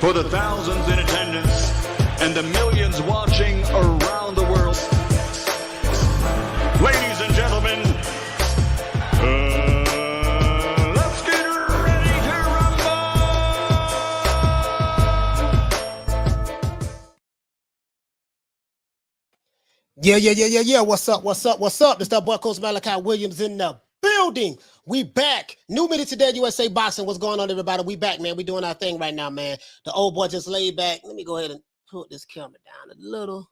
for the thousands in attendance and the millions watching around the world. Ladies and gentlemen, let's get ready to rumble! Yeah. What's up? This that boy Coach Malachi Williams in the building. We back. New minute today, USA Boxing. What's going on, everybody? We back, man. We doing our thing right now, man. The old boy just laid back. Let me go ahead and put this camera down a little.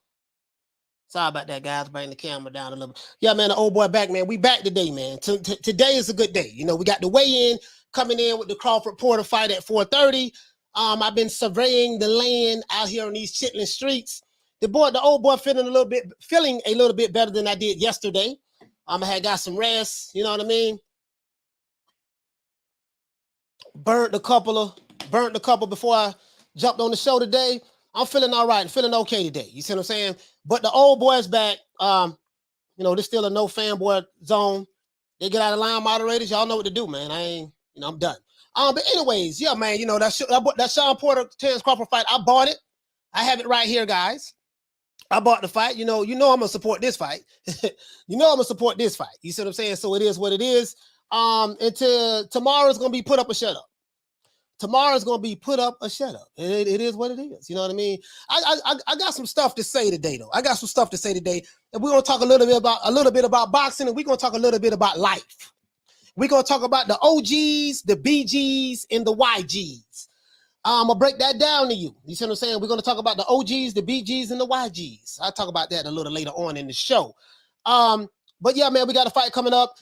Sorry about that, guys. Bring the camera down a little. Yeah, man, the old boy back, man. We back today, man. Today is a good day. You know, we got the weigh-in coming in with the Crawford Porter fight at 4:30. I've been surveying the land out here on these Chitlin streets. The old boy feeling a little bit better than I did yesterday. I had got some rest, you know what I mean? Burnt a couple before I jumped on the show today. I'm feeling all right, feeling okay today. You see what I'm saying? But the old boy's back. You know, there's still a no fanboy zone. They get out of line, moderators. Y'all know what to do, man. I'm done. But anyways, yeah, man, you know, that Shawn Porter, Terence Crawford fight, I bought it. I have it right here, guys. I bought the fight. You know I'm gonna support this fight. You know I'm gonna support this fight. You see what I'm saying? So it is what it is. Until tomorrow's gonna be put up or shut up. Tomorrow's gonna be put up or shut up. It is what it is. You know what I mean? I got some stuff to say today, though. I got some stuff to say today, and we're gonna talk a little bit about boxing, and we're gonna talk a little bit about life. We're gonna talk about the OGs, the BGs, and the YGs. I'm gonna break that down to you. You see what I'm saying? We're gonna talk about the OGs, the BGs, and the YGs. I'll talk about that a little later on in the show. But yeah, man, we got a fight coming up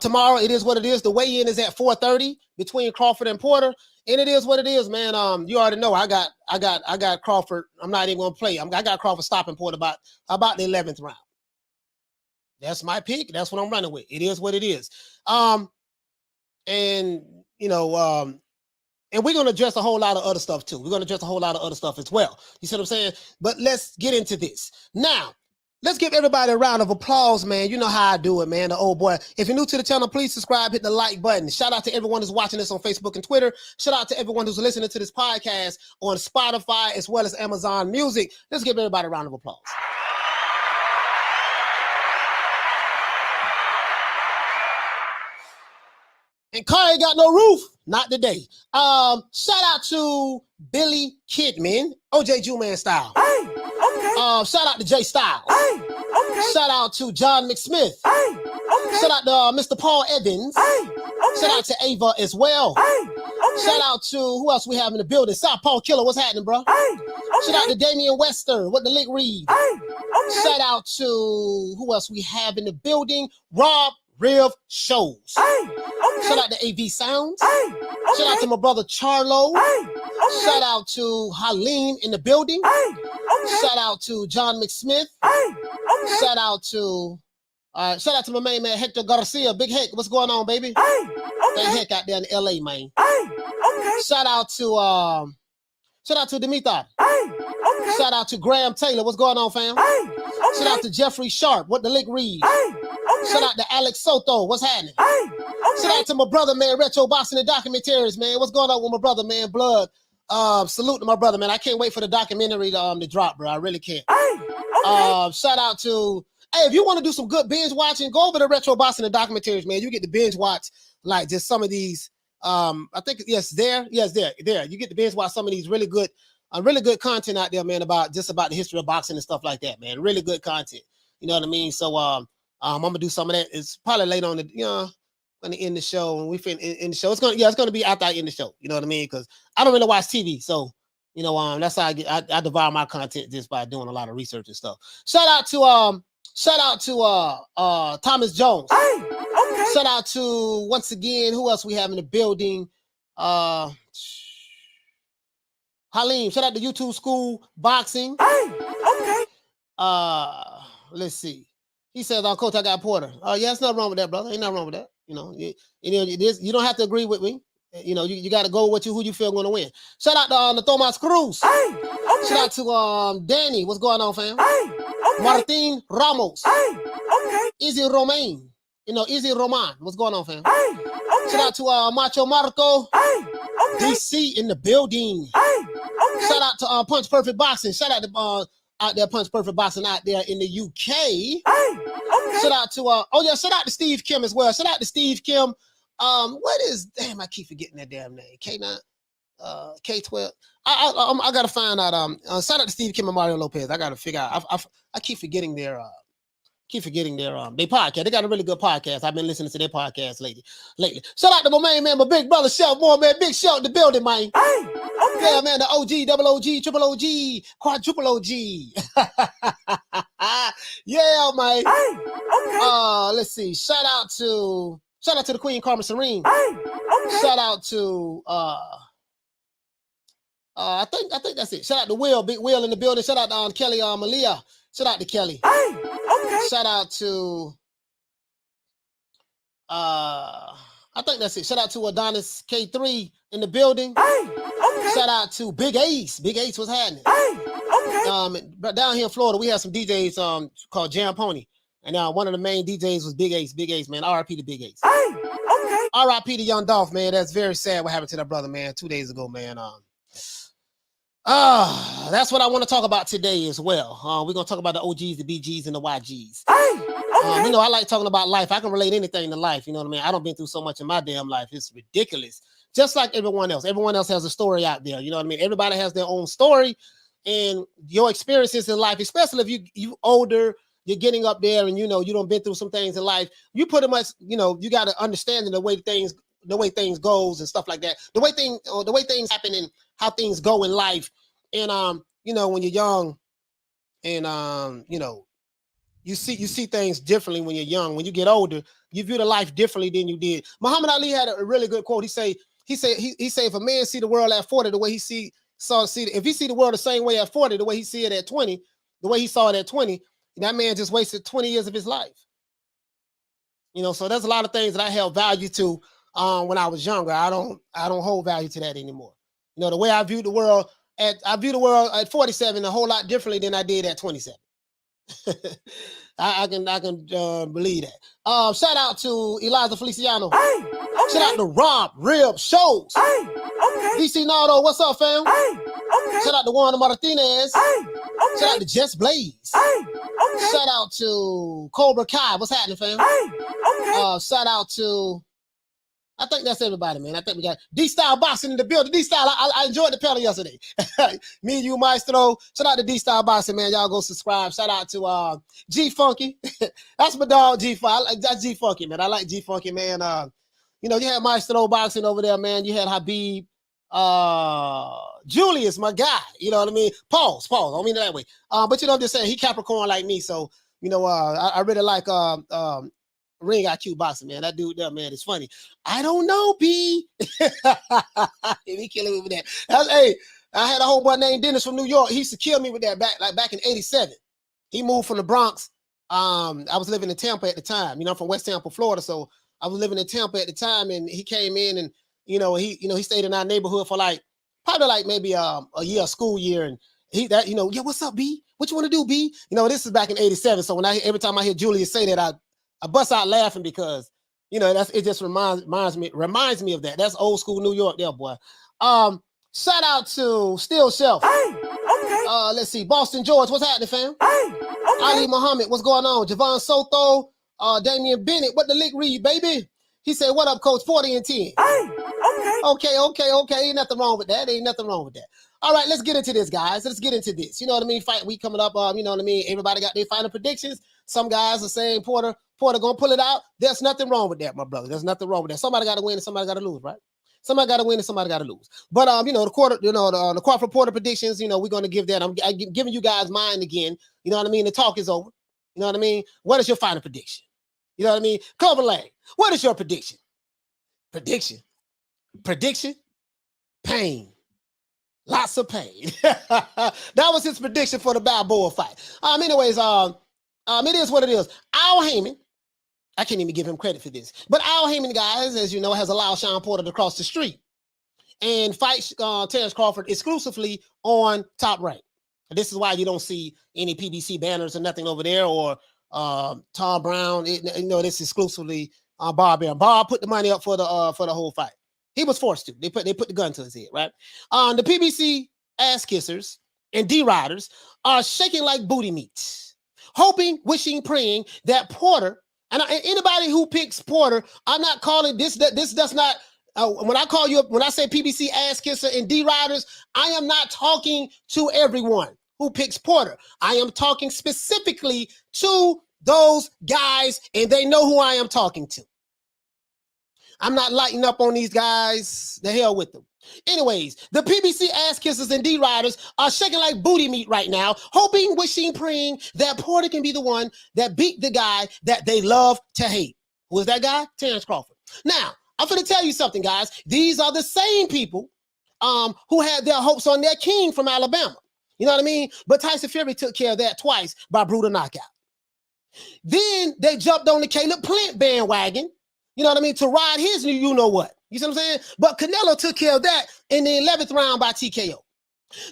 tomorrow. It is what it is. The weigh-in is at 4:30 between Crawford and Porter, and it is what it is, man. You already know I got Crawford. I'm not even gonna play. I got Crawford stopping Porter about the 11th round. That's my pick. That's what I'm running with. It is what it is. And you know, and we're going to address a whole lot of other stuff, too. We're going to address a whole lot of other stuff as well. You see what I'm saying? But let's get into this. Now, let's give everybody a round of applause, man. You know how I do it, man. The old boy. If you're new to the channel, please subscribe, hit the like button. Shout out to everyone who's watching this on Facebook and Twitter. Shout out to everyone who's listening to this podcast on Spotify as well as Amazon Music. Let's give everybody a round of applause. And car ain't got no roof. Not today. Shout out to Billy Kidman, OJ Juman style. Hey, okay. Shout out to Jay Styles. Hey, okay. Shout out to John McSmith. Hey, okay. Shout out to Mr. Paul Evans. Hey, okay. Shout out to Ava as well. Hey, okay. Shout out to who else we have in the building? South Paul Killer, what's happening, bro? Hey, okay. Shout out to Damian Wester, what the lick read. Hey, okay. Shout out to who else we have in the building? Rob Rev Shows. Hey, okay. Shout out to AV Sounds. Hey, okay. Shout out to my brother Charlo. Hey, okay. Shout out to Halim in the building. Hey, okay. Shout out to John McSmith. Hey, okay. Shout out to my main man Hector Garcia. Big Heck, what's going on, baby? Hey, okay. That Heck out there in LA, man. Hey, okay. Shout out to Demeter. Hey, okay. Shout out to Graham Taylor. What's going on, fam? Hey, okay. Shout out to Jeffrey Sharp. What the lick read? Hey, okay. Shout out to Alex Soto. What's happening? Hey, okay. Shout out to my brother, man, Retro Boxing and Documentaries, man. What's going on with my brother, man? Blood. Salute to my brother, man. I can't wait for the documentary to drop, bro. I really can't. Hey, okay. Shout out to, hey, if you want to do some good binge watching, go over to Retro Boxing and Documentaries, man. You get the binge watch, like just some of these. I think there. You get to binge watch some of these really good content out there, man, about the history of boxing and stuff like that, man. Really good content. You know what I mean? So I'm gonna do some of that. It's probably later on gonna end the show, and we fin in the show. It's gonna be after I end the show. You know what I mean? Because I don't really watch TV, so you know that's how I devour my content just by doing a lot of research and stuff. Shout out to Thomas Jones. Hey, okay. Shout out to, once again, who else we have in the building? Halim. Shout out to YouTube School Boxing. Hey, okay. Let's see. He says, Coach, I got Porter. Yeah, there's nothing wrong with that, brother. Ain't nothing wrong with that. You know, you don't have to agree with me. You know, you got to go with who you feel going to win. Shout out to Thomas Cruz. Hey, okay. Shout out to Danny. What's going on, fam? Hey, okay. Martin Ramos. Hey, okay. Izzy Romain. You know, Izzy Roman. What's going on, fam? Hey, okay. Shout out to Macho Marco. Hey, okay. DC in the building. Hey, Okay. Shout out to Punch Perfect Boxing. Shout out to out there, Punch Perfect Boxing out there in the UK. Hey. Okay. Shout out to shout out to Steve Kim as well. Shout out to Steve Kim. What is I keep forgetting that damn name. K9, K12. I gotta find out. Shout out to Steve Kim and Mario Lopez. I gotta figure out. I keep forgetting their they podcast. They got a really good podcast. I've been listening to their podcast lately. Shout out to my main man, my big brother Shelf Moore, man. Big Shelf in the building, man. Hey. Okay. Yeah, man, the OG, double OG, triple OG, quadruple OG. Yeah, man. Hey. Okay. Let's see. Shout out to the Queen Carmen Serene. Hey. Okay. Shout out to I think that's it. Shout out to Will, Big Will in the building. Shout out to Kelly Malia. Shout out to Kelly. Hey. Okay. Shout out to I think that's it. Shout out to Adonis K3 in the building. Hey. Okay. Shout out to Big Ace. Big Ace, what's happening? Hey. Okay. But down here in Florida, we have some DJs called Jam Pony. And one of the main DJs was Big Ace. Big Ace, man. R.I.P. to Big Ace. Hey. Okay. R.I.P. to Young Dolph, man. That's very sad what happened to that brother, man, 2 days ago, man. That's what I want to talk about today as well. We're gonna talk about the OGs, the BGs, and the YGs. Hey. Okay. I like talking about life. I can relate anything to life. You know what I mean? I don't been through so much in my damn life. It's ridiculous. Just like everyone else. Everyone else has a story out there. You know what I mean? Everybody has their own story, and your experiences in life, especially if you older, you're getting up there, and you don't been through some things in life. You pretty much, you got to understand the way things goes and stuff like that. The way things happen and how things go in life. And when you're young, and you see things differently when you're young. When you get older, you view the life differently than you did. Muhammad Ali had a really good quote. He said if a man see the world at 40 the way if he see the world the same way at 40 the way he see it at 20, the way he saw it at 20, that man just wasted 20 years of his life. So there's a lot of things that I held value to when I was younger. I don't hold value to that anymore. The way I view the world at 47 a whole lot differently than I did at 27. I can believe that. Shout out to Eliza Feliciano. Hey. Okay. Shout out to Rob Rib Shows. Hey. Okay. DC Nardo, what's up, fam? Hey. Okay. Shout out to Juan Martinez. Hey. Okay. Shout out to Jess Blaze. Hey. Okay. Shout out to Cobra Kai. What's happening, fam? Hey. Okay. Shout out to, I think that's everybody, man. I think we got D-Style Boxing in the building. D-Style, I enjoyed the panel yesterday. Me and you, Maestro. Shout out to D-Style Boxing, man. Y'all go subscribe. Shout out to G Funky. That's my dog, G Funky. That's G Funky, man. I like G Funky, man. You had Maestro Boxing over there, man. You had Habib. Julius, my guy. You know what I mean? Pause. I don't mean it that way. But I'm just saying, he Capricorn like me. So, I really like Ring IQ Boxing, man. That dude there, man, is funny. I don't know, B. He killing me with that. I had a homeboy named Dennis from New York. He used to kill me with that back in 87. He moved from the Bronx. I was living in Tampa at the time. I'm from West Tampa, Florida. So I was living in Tampa at the time, and he came in and he stayed in our neighborhood for probably maybe a year, a school year. And yeah, what's up, B? What you want to do, B? This is back in 87. So every time I hear Julius say that, I bust out laughing because it just reminds me of that. That's old school New York there, boy. Shout out to Steel Shelf. Hey, okay. Let's see, Boston George, what's happening, fam? Hey, okay. Ali Muhammad, what's going on? Javon Soto, Damian Bennett, what the lick read, baby? He said, "What up, Coach? 40 and 10." Hey, okay. Okay. Ain't nothing wrong with that. All right, let's get into this, guys. Let's get into this. You know what I mean? Fight week coming up. You know what I mean? Everybody got their final predictions. Some guys are saying Porter gonna pull it out. There's nothing wrong with that, my brother. There's nothing wrong with that. Somebody got to win and somebody got to lose, right? Somebody got to win and somebody got to lose. But the Crawford Porter predictions. We're gonna give that. I'm giving you guys mine again. You know what I mean? The talk is over. You know what I mean? What is your final prediction? You know what I mean? Clover Lang, what is your prediction? Prediction? Pain. Lots of pain. That was his prediction for the Balboa fight. Anyways, it is what it is. Al Haymon, I can't even give him credit for this, but Al Haymon, guys, as you know, has allowed Shawn Porter to cross the street and fight Terence Crawford exclusively on Top Rank. This is why you don't see any PBC banners or nothing over there, or Tom Brown. This is exclusively Bob Bear. Bob put the money up for the whole fight. He was forced to. They put the gun to his head, right? The PBC ass kissers and D-riders are shaking like booty meat, hoping, wishing, praying that Porter, and anybody who picks Porter, I'm not calling this does not, when I say PBC ass kisser and D-riders, I am not talking to everyone who picks Porter. I am talking specifically to those guys, and they know who I am talking to. I'm not lighting up on these guys. The hell with them. Anyways, the PBC ass kissers and D-riders are shaking like booty meat right now, hoping, wishing, praying that Porter can be the one that beat the guy that they love to hate. Who is that guy? Terence Crawford. Now, I'm going to tell you something, guys. These are the same people who had their hopes on their king from Alabama. You know what I mean? But Tyson Fury took care of that twice by brutal knockout. Then they jumped on the Caleb Plant bandwagon, you know what I mean, to ride his you-know-what. You see what I'm saying? But Canelo took care of that in the 11th round by TKO.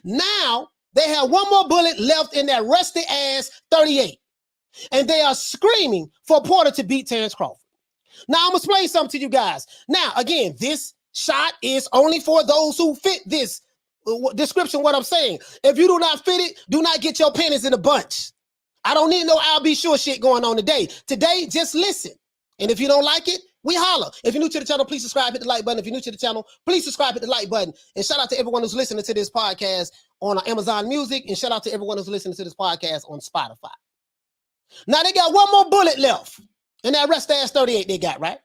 Now, they have one more bullet left in that rusty-ass 38. And they are screaming for Porter to beat Terence Crawford. Now, I'm going to explain something to you guys. Now, again, this shot is only for those who fit this description, what I'm saying. If you do not fit it, do not get your panties in a bunch. I don't need no I'll be sure shit going on today. Today, just listen. And if you don't like it, we holler. If you're new to the channel, please subscribe, hit the like button. If you're new to the channel, please subscribe, hit the like button. And shout out to everyone who's listening to this podcast on Amazon Music. And shout out to everyone who's listening to this podcast on Spotify. Now, they got one more bullet left in that rest-ass 38 they got, right?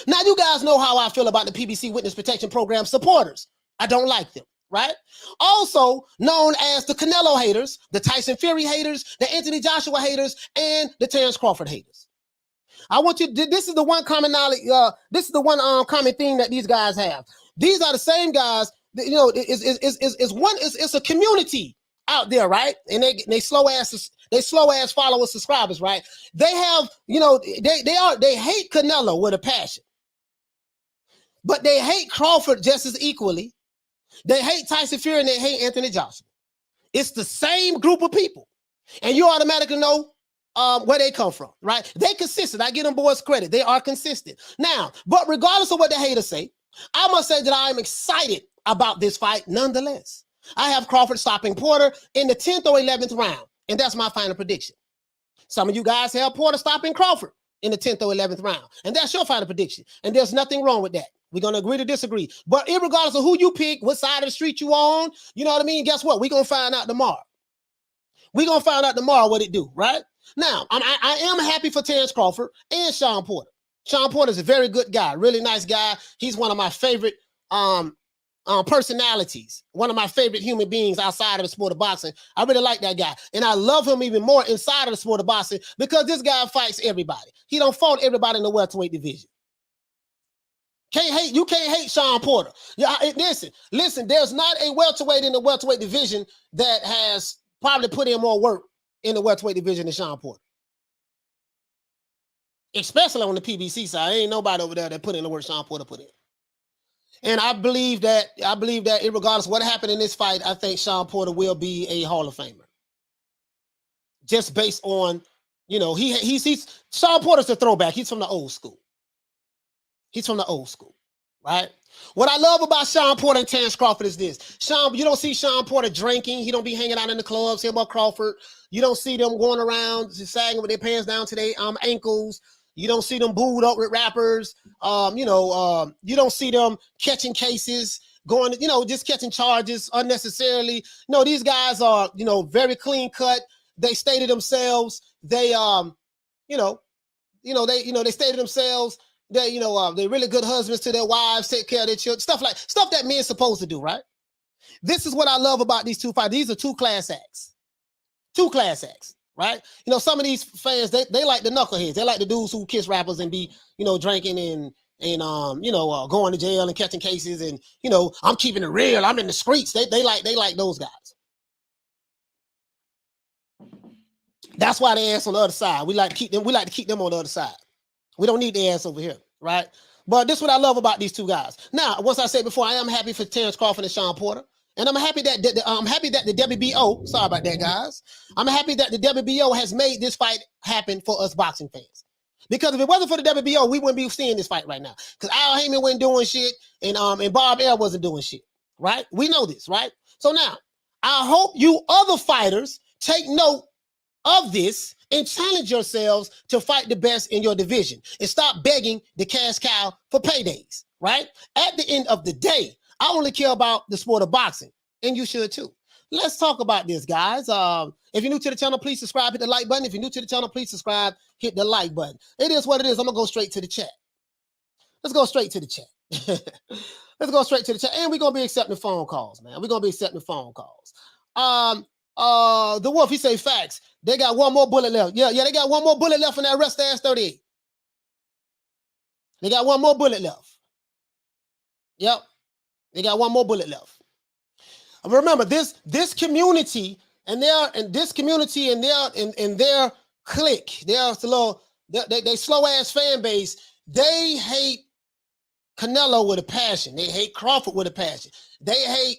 Now, you guys know how I feel about the PBC Witness Protection Program supporters. I don't like them, right? Also known as the Canelo haters, the Tyson Fury haters, the Anthony Joshua haters, and the Terence Crawford haters. I want you, this is the one common knowledge, this is the one common thing that these guys have. These are the same guys, that, you know, it's a community out there, right? And they slow ass followers, subscribers, right? They have, you know, they hate Canelo with a passion. But they hate Crawford just as equally. They hate Tyson Fury and they hate Anthony Joshua. It's the same group of people. And you automatically know where they come from, right? They consistent. I give them boys credit. They are consistent. Now, but regardless of what the haters say, I must say that I am excited about this fight nonetheless. I have Crawford stopping Porter in the 10th or 11th round, and that's my final prediction. Some of you guys have Porter stopping Crawford in the 10th or 11th round, and that's your final prediction, and there's nothing wrong with that. We're going to agree to disagree. But regardless of who you pick, what side of the street you on, you know what I mean? Guess what? We're going to find out tomorrow. We're going to find out tomorrow what it do, right? Now, I am happy for Terence Crawford and Shawn Porter. Shawn Porter is a very good guy, really nice guy. He's one of my favorite personalities, one of my favorite human beings outside of the sport of boxing. I really like that guy. And I love him even more inside of the sport of boxing because this guy fights everybody. He don't fault everybody in the welterweight division. You can't hate Shawn Porter. Yeah, listen, there's not a welterweight in the welterweight division that has probably put in more work in the welterweight division than Shawn Porter. Especially on the PBC side. Ain't nobody over there that put in the work Shawn Porter put in. And I believe that regardless of what happened in this fight, I think Shawn Porter will be a Hall of Famer. Just based on, you know, he's Shawn Porter's a throwback. He's from the old school. He's from the old school, right? What I love about Shawn Porter and Terence Crawford is this. You don't see Shawn Porter drinking. He don't be hanging out in the clubs. Him or Crawford. You don't see them going around sagging with their pants down to their ankles. You don't see them booed up with rappers. You don't see them catching cases, going, you know, just catching charges unnecessarily. No, these guys are, you know, very clean cut. They stated themselves. They stated themselves. They're really good husbands to their wives, take care of their children, stuff that men supposed to do, right? This is what I love about these two fights. These are two class acts. Two class acts, right? You know, some of these fans, they like the knuckleheads. They like the dudes who kiss rappers and be, you know, drinking and going to jail and catching cases and, you know, I'm keeping it real. I'm in the streets. They like those guys. That's why they ass on the other side. We like to keep them on the other side. We don't need the ass over here, right? But this is what I love about these two guys. Now, once I said before, I am happy for Terence Crawford and Shawn Porter. And I'm happy that the WBO, sorry about that, guys. I'm happy that the WBO has made this fight happen for us boxing fans. Because if it wasn't for the WBO, we wouldn't be seeing this fight right now. Because Al Haymon wasn't doing shit and Bob Air wasn't doing shit, right? We know this, right? So now, I hope you other fighters take note of this and challenge yourselves to fight the best in your division and stop begging the cash cow for paydays, right? At the end of the day, I only care about the sport of boxing, and you should too. Let's talk about this, guys. If you're new to the channel, please subscribe, hit the like button. If you're new to the channel, please subscribe, hit the like button. It is what it is. I'm going to go straight to the chat. Let's go straight to the chat. Let's go straight to the chat. And we're going to be accepting phone calls, man. We're going to be accepting phone calls. The Wolf, he say facts. They got one more bullet left. Yeah, they got one more bullet left in that rest ass 38. They got one more bullet left. Yep. They got one more bullet left. Remember, this community and their clique, their slow, they slow ass fan base, they hate Canelo with a passion. They hate Crawford with a passion. They hate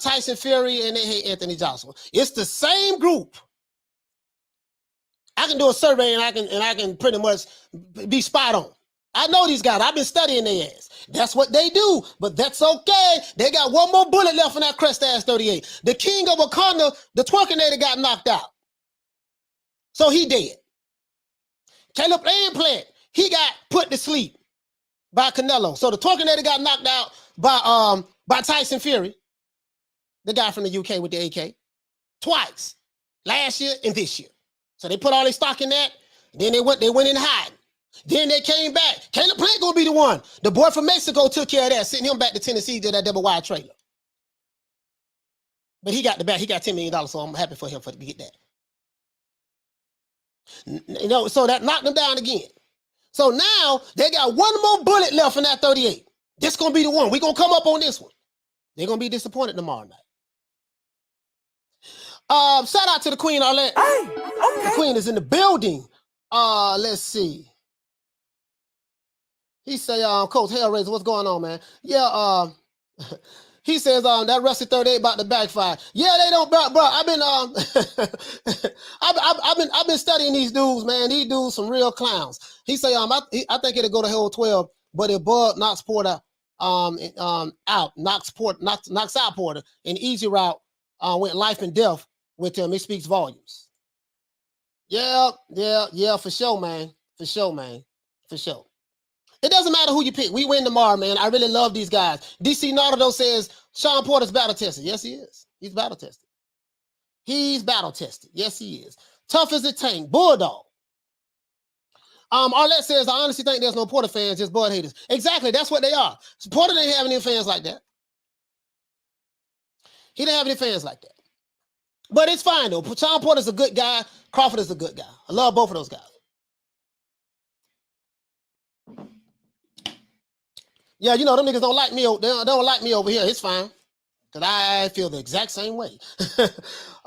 Tyson Fury and they hate Anthony Joshua. It's the same group. I can do a survey and I can pretty much be spot on. I know these guys. I've been studying their ass. That's what they do, but that's okay. They got one more bullet left in that crest ass 38. The king of Wakanda, the twerkinator, got knocked out. So he dead. Caleb Plant, he got put to sleep by Canelo. So the twerkinator got knocked out by Tyson Fury, the guy from the UK with the AK, twice, last year and this year. So they put all their stock in that. Then they went in hiding. Then they came back. Caleb Plant gonna be the one. The boy from Mexico took care of that, sending him back to Tennessee to that double wide trailer. But he got the back. He got $10 million, so I'm happy for him to get that. You know, so that knocked them down again. So now they got one more bullet left in that 38. This gonna be the one. We're gonna come up on this one. They're gonna be disappointed tomorrow night. Shout out to the Queen Arlette. Hey, okay. The Queen is in the building. Let's see. He say, Coach Hellraiser, what's going on, man? Yeah, he says, that Rusty 38 about to backfire. Yeah, they don't, bro. I've been, I've been studying these dudes, man. These dudes some real clowns. He say, I think it'll go to hell 12, but if Bud knocks Porter, knocks out Porter, an easy route, went life and death with him. It speaks volumes. Yeah, for sure, man. For sure, man. For sure. It doesn't matter who you pick. We win tomorrow, man. I really love these guys. DC Nardo says Shawn Porter's battle tested. Yes, he is. He's battle tested. He's battle tested. Yes, he is. Tough as a tank. Bulldog. Arlette says, I honestly think there's no Porter fans, just Bud haters. Exactly. That's what they are. So Porter didn't have any fans like that. He didn't have any fans like that. But it's fine, though. Shawn Porter's a good guy. Crawford is a good guy. I love both of those guys. Yeah, you know, them niggas don't like me. They don't like me over here. It's fine. Because I feel the exact same way.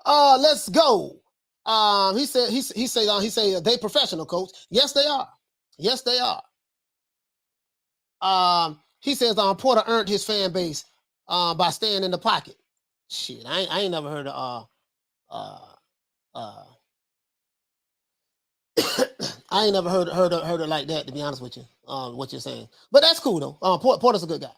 Let's go. He said they professional, coach. Yes, they are. Yes, they are. He says Porter earned his fan base by staying in the pocket. Shit, I ain't never heard of I ain't never heard it like that, to be honest with you. What you're saying. But that's cool though. Porter's a good guy.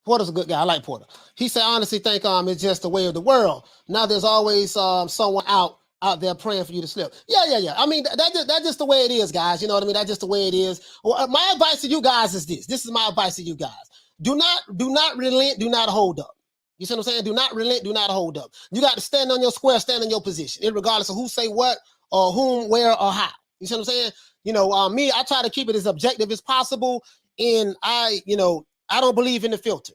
Porter's a good guy. I like Porter. He said, I honestly think it's just the way of the world. Now there's always someone out there praying for you to slip. Yeah. I mean, that's just the way it is, guys. You know what I mean? That's just the way it is. Well, my advice to you guys is this. This is my advice to you guys. Do not relent. Do not hold up. You see what I'm saying? Do not relent. Do not hold up. You got to stand on your square, stand in your position, regardless of who say what or whom, where, or how. You see what I'm saying? You know, me, I try to keep it as objective as possible. And I don't believe in the filter.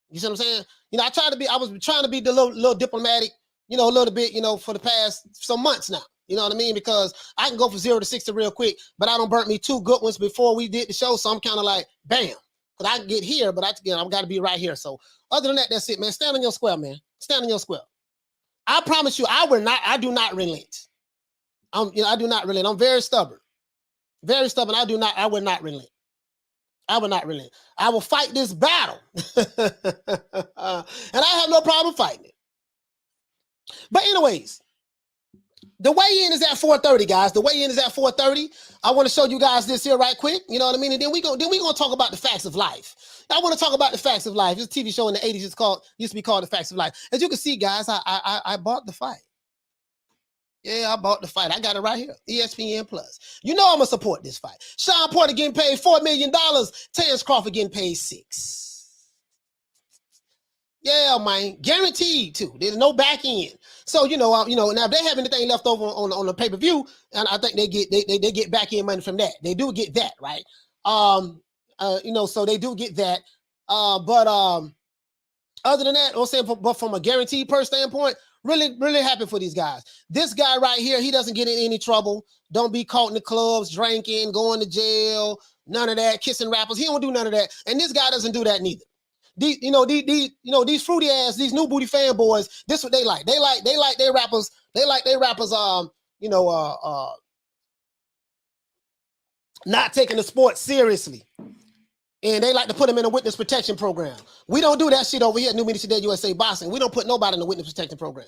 You see what I'm saying? You know, I was trying to be the little diplomatic, a little bit, for the past some months now. You know what I mean? Because I can go from 0 to 60 real quick, but I don't burnt me 2 good ones before we did the show. So I'm kind of like, bam. Because I can get here, but I've got to be right here. So other than that, that's it, man. Stand on your square, man. Stand on your square. I promise you, I do not relent. I do not relent. I'm very stubborn. Very stubborn. I will not relent. I will not relent. I will fight this battle. And I have no problem fighting it. But anyways, The weigh-in is at 4:30, guys. The weigh-in is at 4:30. I want to show you guys this here right quick. You know what I mean? And then we gonna talk about the facts of life. I want to talk about the facts of life. This TV show in the 80s used to be called The Facts of Life. As you can see, guys, I bought the fight. Yeah, I bought the fight. I got it right here. ESPN Plus. You know I'm gonna support this fight. Shawn Porter getting paid $4 million. Terence Crawford getting paid $6 million. Yeah, man, guaranteed too. There's no back end. So now if they have anything left over on the pay-per-view, and I think they get back end money from that. They do get that, right? So they do get that. But other than that, I'm saying, but from a guaranteed purse standpoint, really, really happy for these guys. This guy right here, he doesn't get in any trouble. Don't be caught in the clubs, drinking, going to jail, none of that, kissing rappers. He don't do none of that. And this guy doesn't do that neither. These fruity ass, these new booty fanboys, this what they like. They like their rappers, not taking the sport seriously. And they like to put them in a witness protection program. We don't do that shit over here at New Media Today USA Boxing. We don't put nobody in the witness protection program.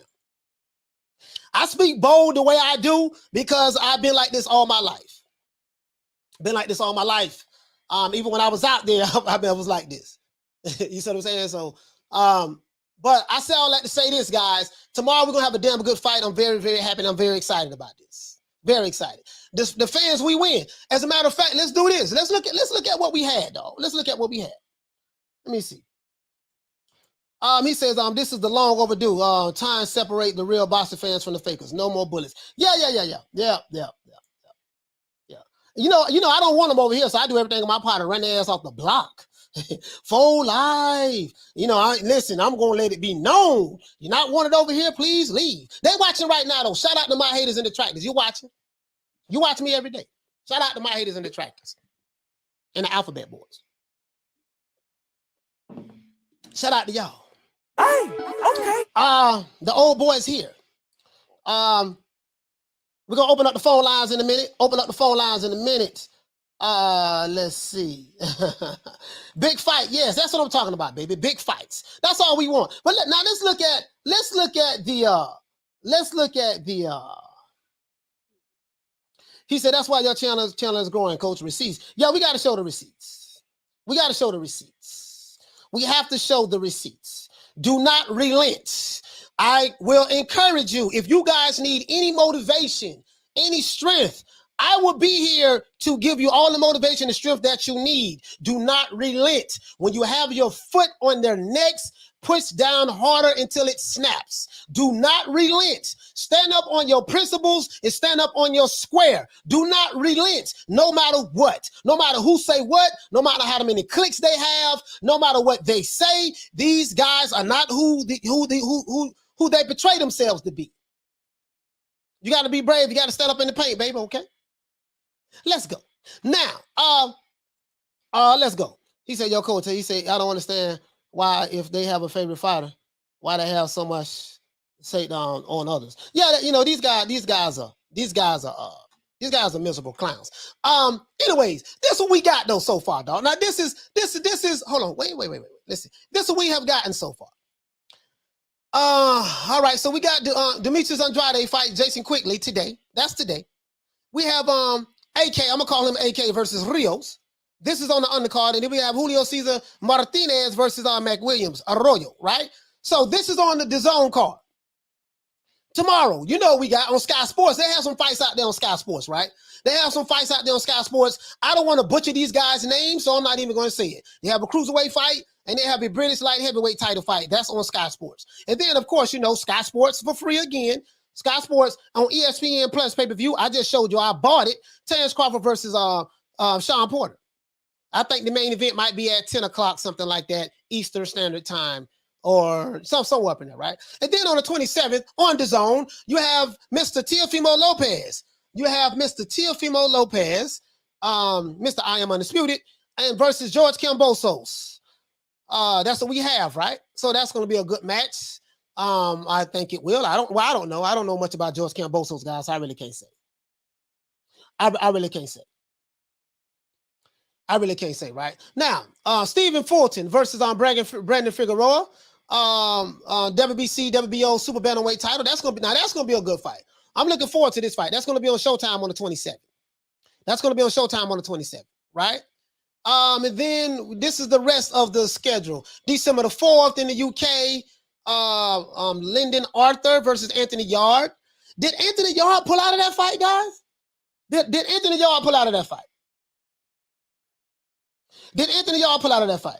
I speak bold the way I do because I've been like this all my life. Been like this all my life. Even when I was out there, I was like this. You see what I'm saying? So, but I say all that to say this, guys. Tomorrow we're gonna have a damn good fight. I'm very, very happy. And I'm very excited about this. Very excited. The fans, we win. As a matter of fact, let's do this. Let's look at what we had, dog. Let's look at what we had. Let me see. He says, this is the long overdue. Time separate the real boxing fans from the fakers. No more bullets. Yeah. You know, I don't want them over here, so I do everything in my part to run their ass off the block. Full live. Listen, I'm gonna let it be known. You're not wanted over here, please leave. They watching right now, though. Shout out to my haters and detractors. You watching? You watch me every day. Shout out to my haters and detractors. And the alphabet boys. Shout out to y'all. Hey, okay. The old boys here. We're gonna open up the phone lines in a minute. Let's see. Big fight. Yes, that's what I'm talking about, baby. Big fights. That's all we want. But now let's look at the he said that's why your channel is growing, coach. Receipts. Yeah, we got to show the receipts. We have to show the receipts. Do not relent. I will encourage you. If you guys need any motivation, any strength, I will be here to give you all the motivation and strength that you need. Do not relent. When you have your foot on their necks, push down harder until it snaps. Do not relent. Stand up on your principles and stand up on your square. Do not relent, no matter what. No matter who say what, no matter how many clicks they have, no matter what they say, these guys are not who they portray themselves to be. You got to be brave. You got to stand up in the paint, baby, okay? Let's go. Now, let's go. He said, yo, coach, he said, I don't understand why, if they have a favorite fighter, why they have so much say on others. Yeah, these guys are miserable clowns. Anyways, this is what we got though so far, dog. Now this is hold on, wait. Listen, this is what we have gotten so far. All right, so we got Demetrius Andrade fight Jason Quickly today. That's today. We have AK, I'm gonna call him AK versus Rios. This is on the undercard, and then we have Julio Cesar Martinez versus Mac Williams Arroyo, right? So this is on the DAZN card. Tomorrow, we got on Sky Sports. They have some fights out there on Sky Sports, right? They have some fights out there on Sky Sports. I don't want to butcher these guys' names, so I'm not even going to say it. They have a cruiserweight fight, and they have a British light heavyweight title fight. That's on Sky Sports. And then, of course, Sky Sports for free again. Sky Sports on ESPN Plus pay-per-view. I just showed you. I bought it. Terence Crawford versus Shawn Porter. I think the main event might be at 10 o'clock, something like that, Eastern Standard Time, or somewhere up in there, right? And then on the 27th, on DAZN, you have Mr. Teofimo Lopez. Mr. I Am Undisputed, and versus George Kambosos. That's what we have, right? So that's going to be a good match. I think it will. I don't know. I don't know much about George Kambosos, guys. I really can't say. I really can't say. Right now, Stephen Fulton versus Brandon Figueroa, WBC, WBO super bantamweight title. That's gonna be a good fight. I'm looking forward to this fight. That's going to be on Showtime on the 27th. That's going to be on Showtime on the 27th, right? And then this is the rest of the schedule. December the 4th in the UK, Lyndon Arthur versus Anthony Yard. Did Anthony Yard pull out of that fight, guys? Did Anthony Yard pull out of that fight? Did Anthony Yard pull out of that fight?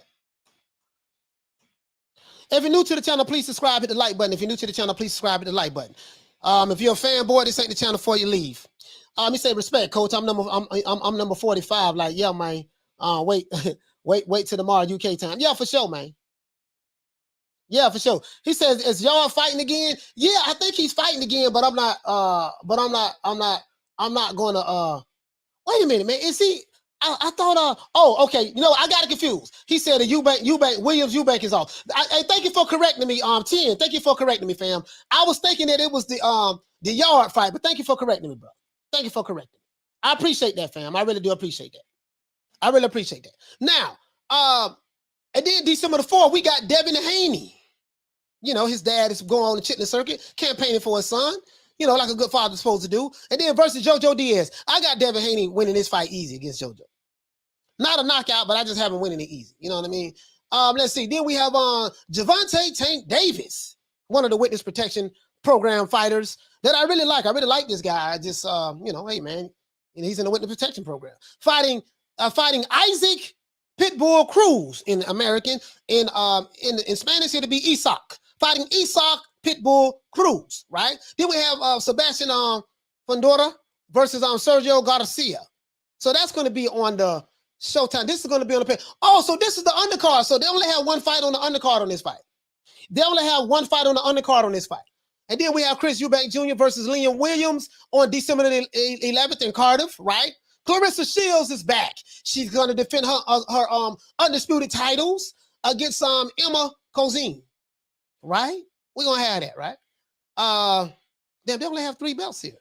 If you're new to the channel, please subscribe, hit the like button. If you're new to the channel, please subscribe, hit the like button. If you're a fanboy, this ain't the channel for you, leave. Let me say respect, coach. I'm number 45. Like, yeah, man. Wait till tomorrow UK time. Yeah, for sure, man. Yeah, for sure. He says, is y'all fighting again? Yeah, I think he's fighting again, but I'm not gonna wait a minute, man. Is he? I thought oh, okay. You know, I got it confused. He said the Williams-Eubank is off. Thank you for correcting me, 10. Thank you for correcting me, fam. I was thinking that it was the Yard fight, but thank you for correcting me, bro. Thank you for correcting me. I appreciate that, fam. I really do appreciate that. I really appreciate that. Now, and then December the 4th, we got Devin Haney. You know, his dad is going on the chitlin circuit, campaigning for his son, you know, like a good father's supposed to do. And then versus JoJo Diaz. I got Devin Haney winning this fight easy against JoJo. Not a knockout, but I just have him winning it easy. You know what I mean? Let's see. Then we have Javante Tank Davis, one of the witness protection program fighters that I really like. I really like this guy. I just, you know, hey, man, he's in the witness protection program. Fighting Isaac Pitbull Cruz in American. In Spanish, it'll be Isaac. Fighting Isaac Pitbull Cruz, right? Then we have Sebastian Fundora versus Sergio Garcia. So that's going to be on the Showtime. This is going to be on the pay. Oh, so this is the undercard. So they only have one fight on the undercard on this fight. They only have one fight on the undercard on this fight. And then we have Chris Eubank Jr. versus Liam Williams on December the 11th in Cardiff, right? Clarissa Shields is back. She's going to defend her undisputed titles against Emma Kozine, right? We're going to have that, right? They only have 3 belts here.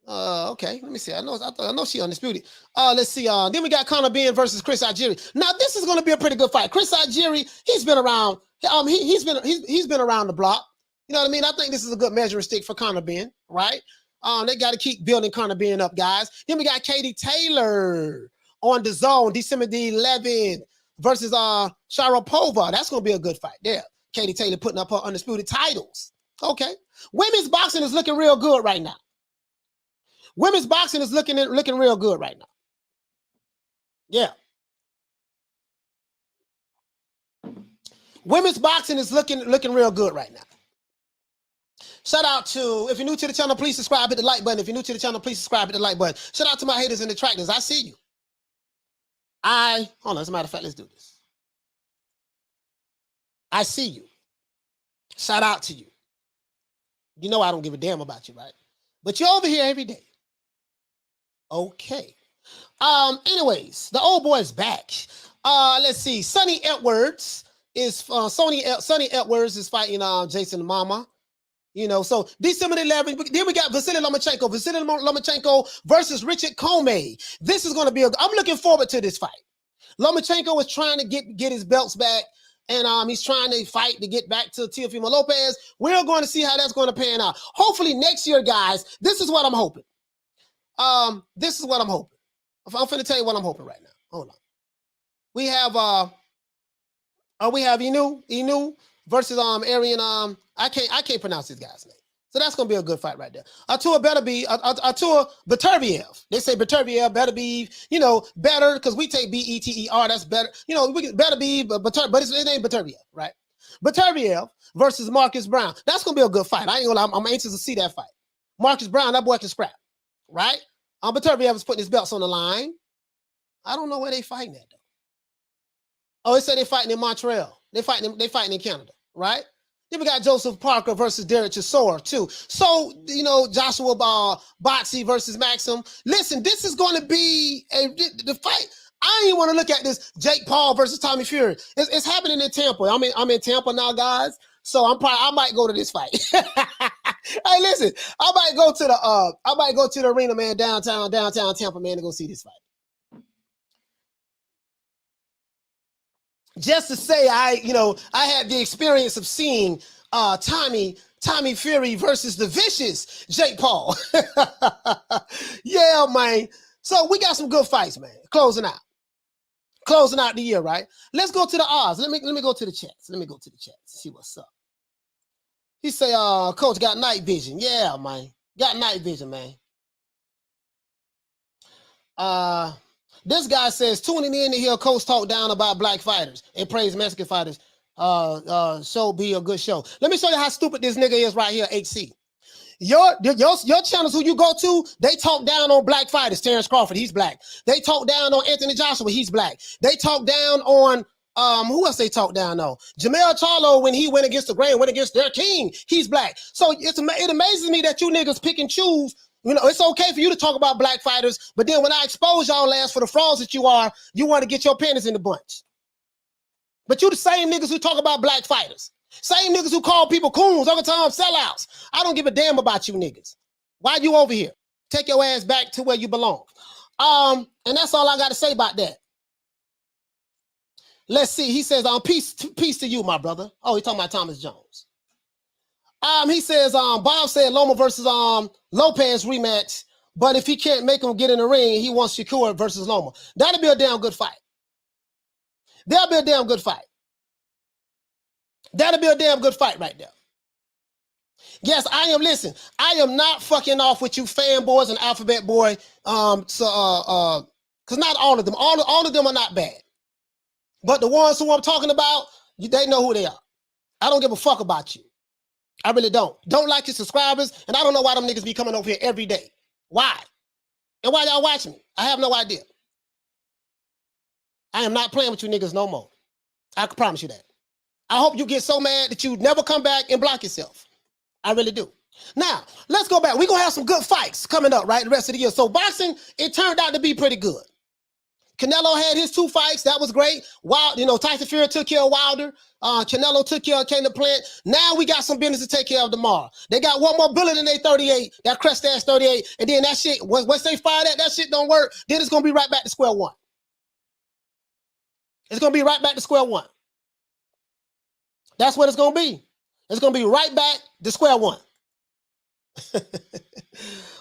Okay, let me see. I know she undisputed. Let's see. Then we got Conor Benn versus Chris Algieri. Now this is going to be a pretty good fight. Chris Algieri, he's been around. He's been around the block. You know what I mean? I think this is a good measuring stick for Conor Benn, right? They got to keep building Conor Benn up, guys. Then we got Katie Taylor on the zone, December the 11th versus Sharapova. That's going to be a good fight there. Katie Taylor putting up her undisputed titles. Okay. Women's boxing is looking real good right now. Women's boxing is looking real good right now. Yeah. Women's boxing is looking real good right now. Shout out to, if you're new to the channel, please subscribe, hit the like button. If you're new to the channel, please subscribe, hit the like button. Shout out to my haters and detractors. I see you. Hold on, as a matter of fact, let's do this. I see you. Shout out to you. You know I don't give a damn about you, right? But you're over here every day. Okay. Anyways, the old boy is back. Let's see. Sonny Edwards is Sonny Edwards is fighting Jason Mama. You know, so December 11th. Then we got Vasily Lomachenko. Vasily Lomachenko versus Richard Comey. This is going to be I'm looking forward to this fight. Lomachenko is trying to get his belts back, and he's trying to fight to get back to Teofimo Lopez. We're going to see how that's going to pan out. Hopefully next year, guys. This is what I'm hoping. This is what I'm hoping. I'm finna tell you what I'm hoping right now. Hold on. We have Inu versus Arian. I can't pronounce this guy's name. So that's gonna be a good fight right there. Artur Beterbiev. They say Beterbiev better be, you know, better because we take Beter. That's better. You know, we can better be, but it ain't Beterbiev, right? Beterbiev versus Marcus Brown. That's gonna be a good fight. I ain't gonna lie, I'm anxious to see that fight. Marcus Brown, that boy can scrap, right? Beterbiev is putting his belts on the line. I don't know where they fighting at though. Oh, they said they fighting in Montreal. They fighting in Canada, right? Then we got Joseph Parker versus Derek Chisora too. So, you know, Joshua Botsy versus Maxim. Listen, this is going to be the fight. I ain't want to look at this Jake Paul versus Tommy Fury. It's happening in Tampa. I'm in Tampa now, guys. So I might go to this fight. Hey, listen, I might go to the arena, man, downtown Tampa, man, to go see this fight. Just to say, I had the experience of seeing Tommy Tommy Fury versus the vicious Jake Paul. Yeah, man. So we got some good fights, man. Closing out the year, right? Let's go to the odds. Let me go to the chats. Let me go to the chats. See what's up. He say, coach got night vision. Yeah, man. Got night vision, man. This guy says, tuning in to hear coach talk down about black fighters and praise Mexican fighters. Show be a good show. Let me show you how stupid this nigga is right here, HC. Your channels who you go to, they talk down on black fighters. Terence Crawford, he's black. They talk down on Anthony Joshua, he's black. They talk down on who else they talk down on? Jamel Charlo, when he went against the grain, went against their king, he's black. So it amazes me that you niggas pick and choose. You know, it's okay for you to talk about black fighters, but then when I expose y'all ass for the frauds that you are, you want to get your panties in the bunch. But you the same niggas who talk about black fighters. Same niggas who call people coons, all the time sellouts. I don't give a damn about you niggas. Why you over here? Take your ass back to where you belong. And that's all I got to say about that. Let's see. He says, peace to you, my brother. Oh, he's talking about Thomas Jones. He says, Bob said Loma versus Lopez rematch, but if he can't make him get in the ring, he wants Shakur versus Loma. That'll be a damn good fight. That'll be a damn good fight. That'll be a damn good fight right there. Yes, I am not fucking off with you fanboys and alphabet boy. Because not all of them. All of them are not bad. But the ones who I'm talking about, they know who they are. I don't give a fuck about you. I really don't. Don't like your subscribers, and I don't know why them niggas be coming over here every day. Why? And why y'all watching me? I have no idea. I am not playing with you niggas no more. I can promise you that. I hope you get so mad that you never come back and block yourself. I really do. Now, let's go back. We're going to have some good fights coming up, right, the rest of the year. So boxing, it turned out to be pretty good. Canelo had his 2 fights. That was great. Tyson Fury took care of Wilder. Canelo took care of Caleb Plant. Now we got some business to take care of tomorrow. They got one more bullet in their 38, that crest ass 38. And then that shit, once they fire that shit don't work, then it's going to be right back to square one. It's going to be right back to square one. That's what it's going to be. It's going to be right back to square one.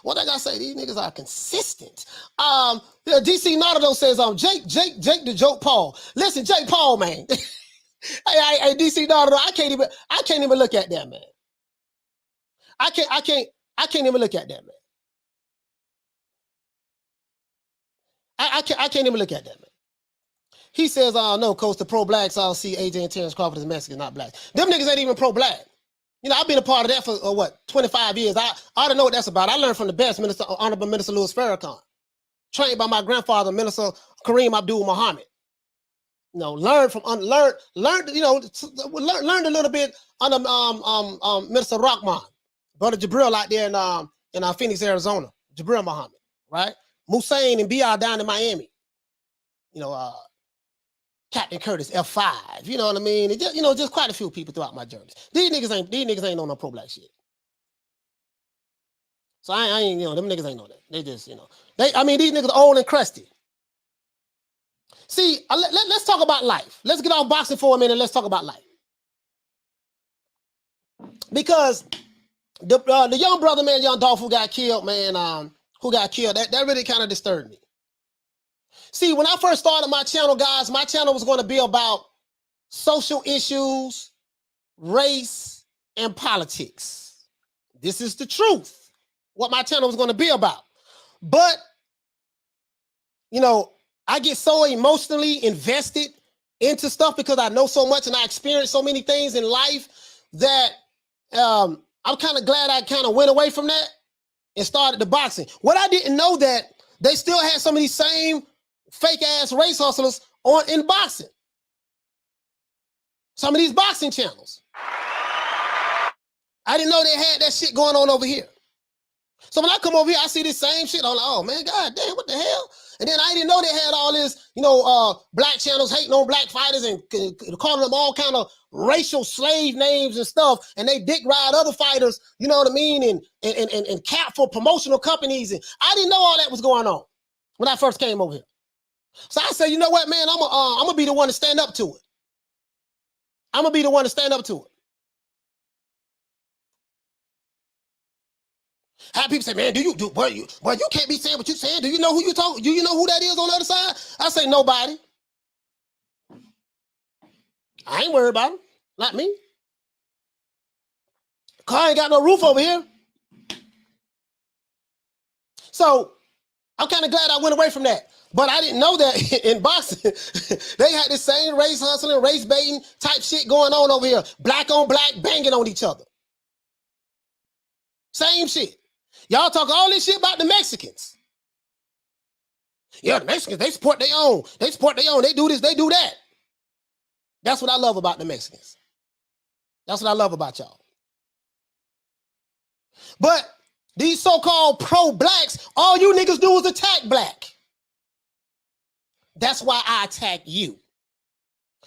What I got to say, these niggas are consistent. DC Nardo says, Jake the joke Paul. Listen, Jake Paul, man. hey, DC Nardo, I can't even look at that, man. I can't even look at that, man. I can't even look at that, man. He says, no, coach, the pro-blacks, I'll see AJ and Terence Crawford as Mexican, not black. Them niggas ain't even pro-black. You know, I've been a part of that for, 25 years. I ought to know what that's about. I learned from the best, Honorable Minister Louis Farrakhan. Trained by my grandfather, Minister Kareem Abdul Muhammad. You know, learned a little bit under Minister Rahman, Brother Jabril out there in Phoenix, Arizona. Jabril Muhammad, right? Musain and BR down in Miami. You know, Captain Curtis, F5, you know what I mean? And just quite a few people throughout my journeys. These niggas ain't on no pro-black shit. So I ain't, them niggas ain't know that. They just, these niggas are old and crusty. See, let's talk about life. Let's get off boxing for a minute. Let's talk about life. Because the young brother, man, young Dolph, who got killed, man, that really kind of disturbed me. See, when I first started my channel, guys, my channel was going to be about social issues, race, and politics. This is the truth, what my channel was going to be about. But, I get so emotionally invested into stuff because I know so much and I experienced so many things in life that I'm kind of glad I kind of went away from that and started the boxing. What I didn't know that they still had some of these same fake ass race hustlers in boxing. Some of these boxing channels. I didn't know they had that shit going on over here. So when I come over here, I see this same shit. I'm like, oh man, god damn, what the hell? And then I didn't know they had all this, black channels hating on black fighters and calling them all kind of racial slave names and stuff. And they dick ride other fighters, you know what I mean? And cap for promotional companies. And I didn't know all that was going on when I first came over here. So I said, you know what, man, I'm gonna be the one to stand up to it. I'm gonna be the one to stand up to it. How people say, man, boy, you can't be saying what you saying. Do you know who you talking? Do you know who that is on the other side? I say nobody. I ain't worried about them. Not me. Car ain't got no roof over here. So I'm kind of glad I went away from that. But I didn't know that in boxing, they had the same race hustling, race baiting type shit going on over here. Black on black, banging on each other. Same shit. Y'all talk all this shit about the Mexicans. Yeah, the Mexicans, they support their own. They support their own. They do this, they do that. That's what I love about the Mexicans. That's what I love about y'all. But these so-called pro-blacks, all you niggas do is attack black. That's why I attack you.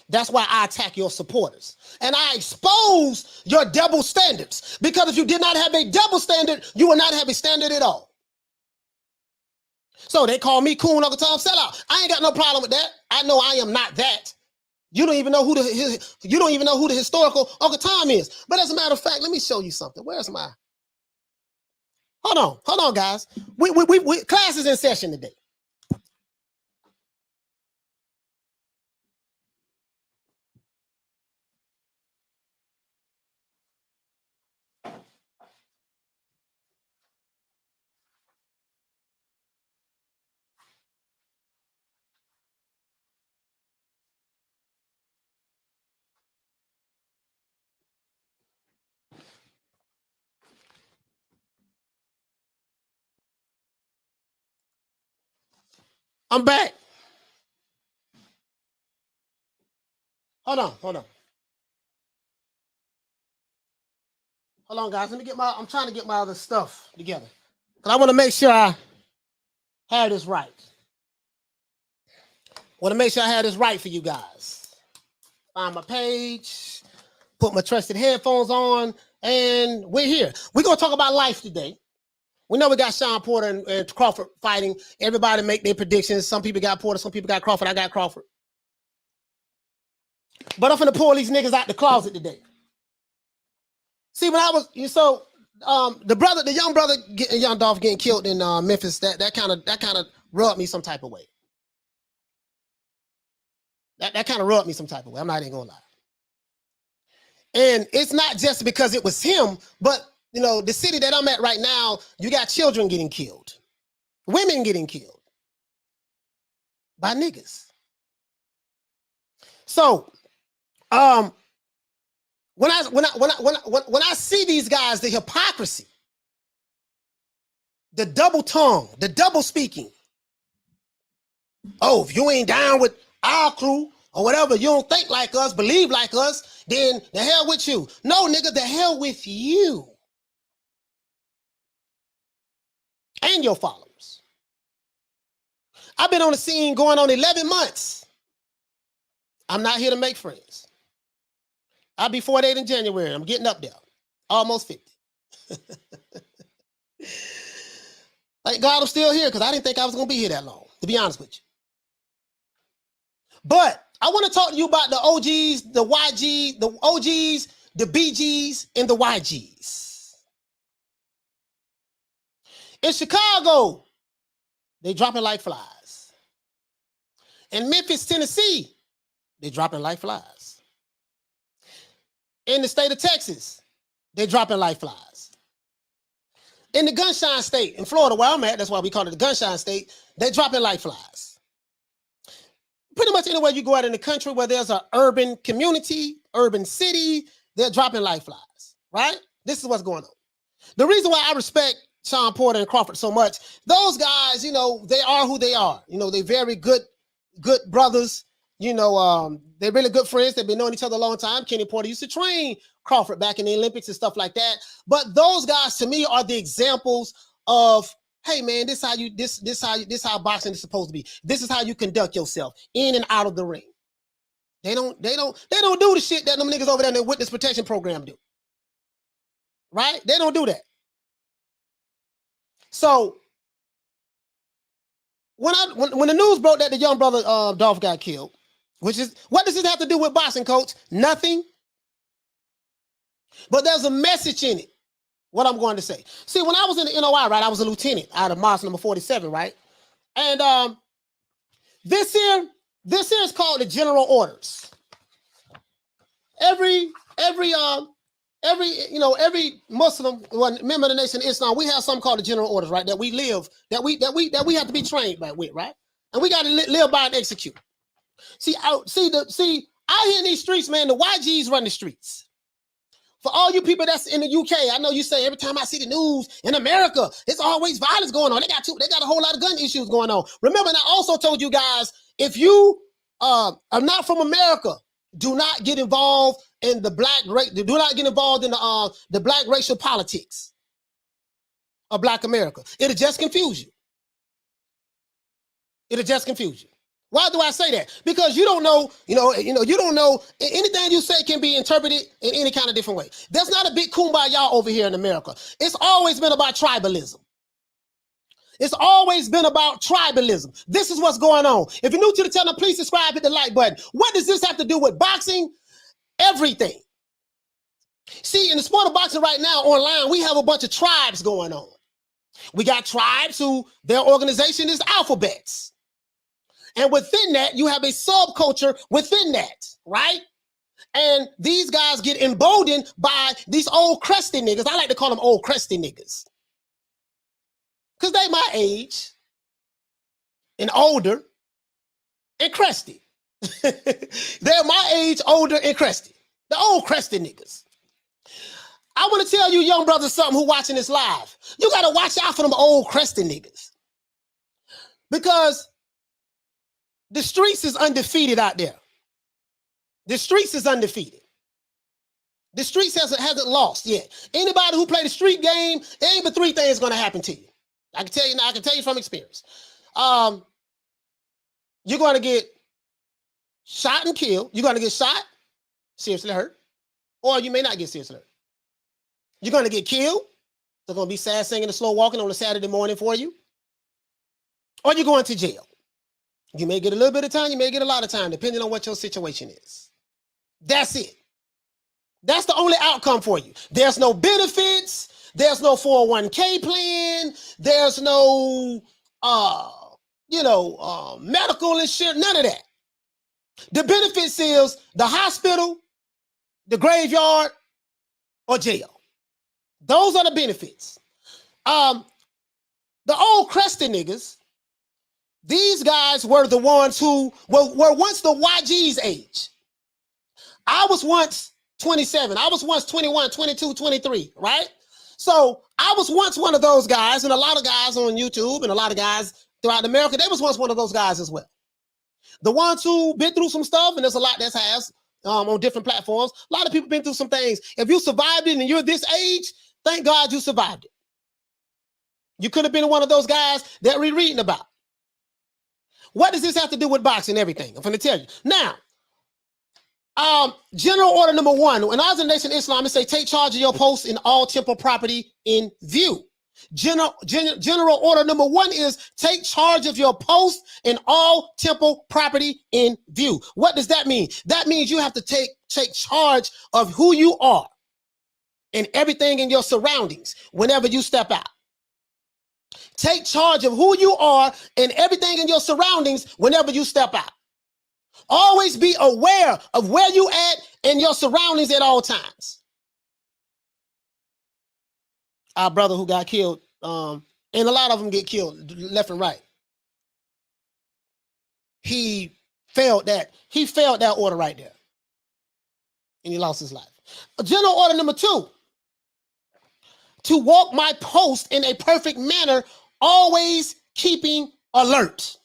That's why I attack your supporters. And I expose your double standards. Because if you did not have a double standard, you would not have a standard at all. So they call me Coon Uncle Tom sellout. I ain't got no problem with that. I know I am not that. You don't even know who the historical Uncle Tom is. But as a matter of fact, let me show you something. Where's my? Hold on, guys. We class is in session today. I'm back. Hold on. Hold on, guys. I'm trying to get my other stuff together. Because I want to make sure I have this right. Want to make sure I have this right for you guys. Find my page, put my trusted headphones on, and we're here. We're going to talk about life today. We know we got Shawn Porter and Crawford fighting. Everybody make their predictions. Some people got Porter, some people got Crawford. I got Crawford. But I'm finna pull these niggas out the closet today. See, when I was, the young brother, young Dolph getting killed in Memphis, that kind of rubbed me some type of way. That kind of rubbed me some type of way. I'm not even gonna lie. And it's not just because it was him, but the city that I'm at right now, you got children getting killed, women getting killed by niggas. So, when I see these guys, the hypocrisy, the double tongue, the double speaking. Oh, if you ain't down with our crew or whatever, you don't think like us, believe like us, then the hell with you. No, nigga, the hell with you and your followers. I've been on the scene going on 11 months. I'm not here to make friends. I'll be 48 in January. I'm getting up there. Almost 50. Thank God I'm still here because I didn't think I was going to be here that long, to be honest with you. But I want to talk to you about the OGs, the YGs, the OGs, the BGs, and the YGs. In Chicago, they dropping like flies. In Memphis, Tennessee, they dropping like flies. In the state of Texas, they dropping like flies. In the Gunshine State, in Florida, where I'm at, that's why we call it the Gunshine State, they dropping like flies. Pretty much anywhere you go out in the country where there's an urban community, urban city, they're dropping like flies, right? This is what's going on. The reason why I respect Shawn Porter and Crawford so much, those guys, they are who they are. They're very good brothers. They're really good friends. They've been knowing each other a long time. Kenny Porter used to train Crawford back in the Olympics and stuff like that. But those guys, to me, are the examples of, hey man, this how boxing is supposed to be. This is how you conduct yourself in and out of the ring. They don't do the shit that them niggas over there in the witness protection program do. Right? They don't do that. So when the news broke that the young brother Dolph got killed, what does this have to do with boxing, coach? Nothing. But there's a message in it. What I'm going to say. See, when I was in the NOI, right, I was a lieutenant out of Mosque number 47, right? And this here is called the General Orders. Every Muslim, member of the Nation of Islam, we have something called the General Orders, right? That we live, that we have to be trained by with, right? And we got to live by and execute. See, out here in these streets, man, the YGs run the streets. For all you people that's in the UK, I know you say every time I see the news in America, it's always violence going on. They got a whole lot of gun issues going on. Remember, and I also told you guys, if you are not from America, do not get involved in the black race. Do not get involved in the black racial politics of Black America. It'll just confuse you. It'll just confuse you. Why do I say that? Because you don't know, you don't know, anything you say can be interpreted in any kind of different way. There's not a big kumbaya over here in America. It's always been about tribalism. It's always been about tribalism. This is what's going on. If you're new to the channel, please subscribe, hit the like button. What does this have to do with boxing? Everything. See, in the sport of boxing right now online, we have a bunch of tribes going on. We got tribes who their organization is alphabets. And within that, you have a subculture within that, right? And these guys get emboldened by these old crusty niggas. I like to call them old crusty niggas. Because they my age and older and crusty. They're my age, older, and crusty. The old crusty niggas. I want to tell you young brothers something who watching this live. You got to watch out for them old crusty niggas. Because the streets is undefeated out there. The streets is undefeated. The streets hasn't lost yet. Anybody who play the street game, there ain't but three things going to happen to you. I can tell you now, I can tell you from experience. You're going to get shot and killed. You're going to get shot, seriously hurt, or you may not get seriously hurt. You're going to get killed. They're going to be sad singing and slow walking on a Saturday morning for you. Or you're going to jail. You may get a little bit of time, you may get a lot of time, depending on what your situation is. That's it. That's the only outcome for you. There's no benefits. There's no 401k plan. There's no, medical insurance, none of that. The benefits is the hospital, the graveyard, or jail. Those are the benefits. The old crusty niggas, these guys were the ones who were once the YG's age. I was once 27. I was once 21, 22, 23, right? So I was once one of those guys, and a lot of guys on YouTube and a lot of guys throughout America, they was once one of those guys as well. The ones who been through some stuff, and there's a lot that has on different platforms. A lot of people been through some things. If you survived it and you're this age, thank God you survived it. You could have been one of those guys that we're reading about. What does this have to do with boxing and everything? I'm going to tell you. Now, General Order number 1. When I was in the Nation of Islam, it say take charge of your post in all temple property in view. General Order number 1 is take charge of your post in all temple property in view. What does that mean? That means you have to take charge of who you are and everything in your surroundings whenever you step out. Take charge of who you are and everything in your surroundings whenever you step out. Always be aware of where you at and your surroundings at all times. Our brother who got killed, and a lot of them get killed left and right. He failed that order right there. And he lost his life. General Order number 2. To walk my post in a perfect manner, always keeping alert.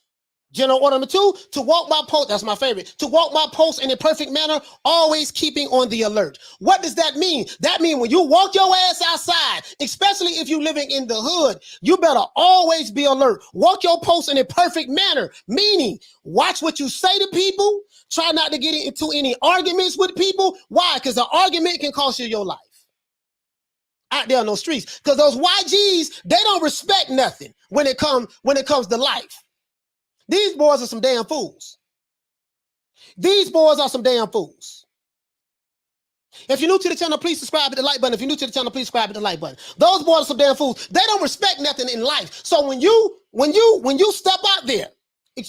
General Order number 2, to walk my post, that's my favorite, to walk my post in a perfect manner, always keeping on the alert. What does that mean? That means when you walk your ass outside, especially if you're living in the hood, you better always be alert. Walk your post in a perfect manner, meaning watch what you say to people, try not to get into any arguments with people. Why? Because an argument can cost you your life. Out there on those streets, because those YGs, they don't respect nothing when it comes to life. These boys are some damn fools. These boys are some damn fools. If you're new to the channel, please subscribe to the like button. If you're new to the channel, please subscribe to the like button. Those boys are some damn fools. They don't respect nothing in life. So when you step out there,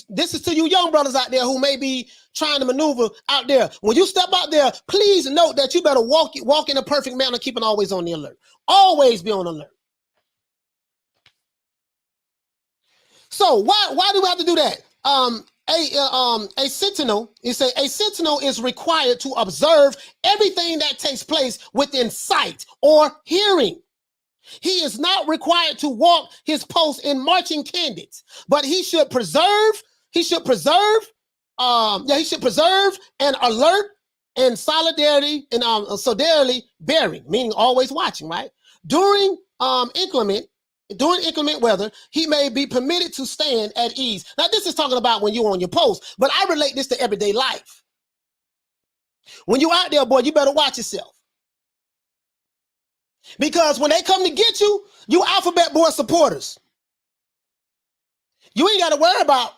this is to you young brothers out there who may be trying to maneuver out there. When you step out there, please note that you better walk in a perfect manner, keeping always on the alert. Always be on alert. So why do we have to do that? A sentinel, a sentinel is required to observe everything that takes place within sight or hearing. He is not required to walk his post in marching candidates, but he should preserve an alert and solidarity and solidarity bearing, meaning always watching, right? During inclement weather, he may be permitted to stand at ease. Now, this is talking about when you're on your post, but I relate this to everyday life. When you're out there, boy, you better watch yourself. Because when they come to get you, you alphabet boy supporters. You ain't got to worry about,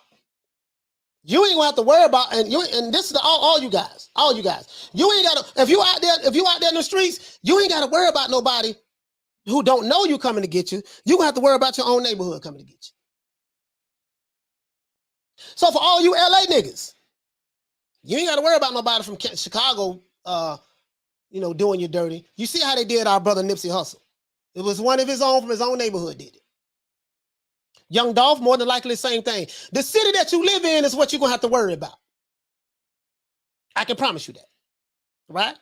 and this is all you guys. You ain't got to, if you out there in the streets, you ain't got to worry about nobody who don't know you coming to get you. You gonna have to worry about your own neighborhood coming to get you. So for all you LA niggas, you ain't got to worry about nobody from Chicago, doing you dirty. You see how they did our brother Nipsey Hussle. It was one of his own from his own neighborhood did it. Young Dolph, more than likely the same thing. The city that you live in is what you're gonna have to worry about. I can promise you that, right?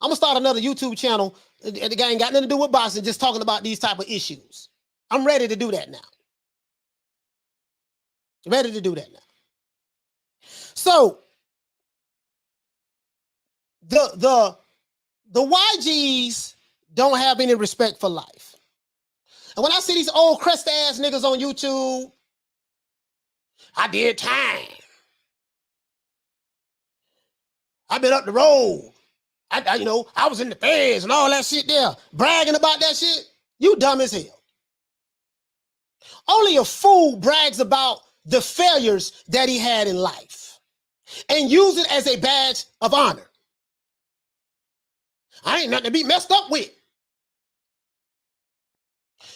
I'm gonna start another YouTube channel. The guy ain't got nothing to do with boxing, just talking about these type of issues. I'm ready to do that now. So the YGs don't have any respect for life. And when I see these old crest ass niggas on YouTube, I did time. I've been up the road. I was in the feds and all that shit there, bragging about that shit. You dumb as hell. Only a fool brags about the failures that he had in life and use it as a badge of honor. I ain't nothing to be messed up with.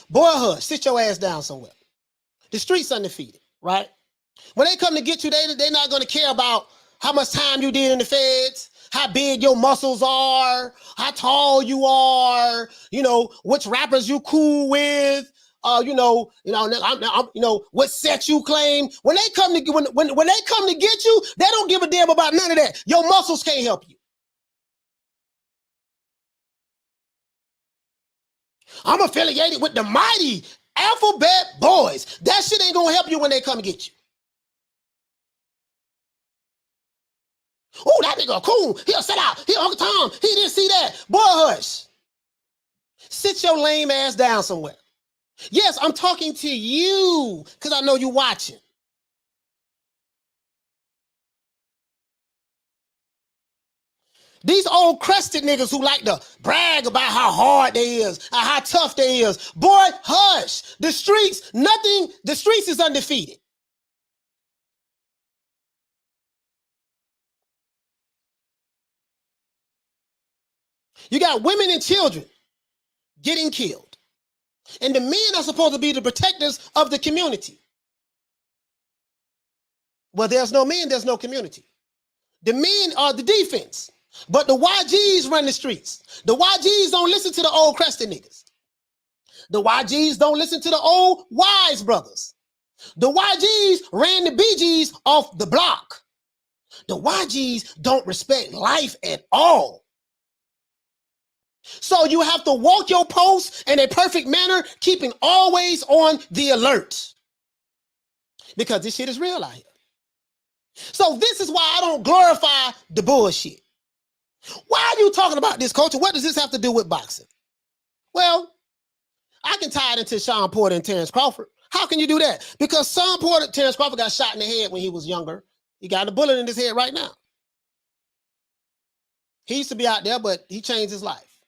Boy, hush, sit your ass down somewhere. The street's undefeated, right? When they come to get you, they're not going to care about how much time you did in the feds, how big your muscles are, how tall you are, which rappers you cool with, what set you claim. When they come to get you, they don't give a damn about none of that. Your muscles can't help you. I'm affiliated with the mighty Alphabet Boys. That shit ain't gonna help you when they come get you. Oh, that nigga cool. He'll sit out. He Uncle Tom. He didn't see that. Boy, hush. Sit your lame ass down somewhere. Yes, I'm talking to you because I know you watching. These old crusted niggas who like to brag about how hard they is, how tough they is. Boy, hush. The streets is undefeated. You got women and children getting killed. And the men are supposed to be the protectors of the community. Well, there's no men, there's no community. The men are the defense. But the YGs run the streets. The YGs don't listen to the old crested niggas. The YGs don't listen to the old wise brothers. The YGs ran the BGs off the block. The YGs don't respect life at all. So you have to walk your post in a perfect manner, keeping always on the alert. Because this shit is real out here. So this is why I don't glorify the bullshit. Why are you talking about this, Culture? What does this have to do with boxing? Well, I can tie it into Shawn Porter and Terence Crawford. How can you do that? Because Terence Crawford got shot in the head when he was younger. He got a bullet in his head right now. He used to be out there, but he changed his life.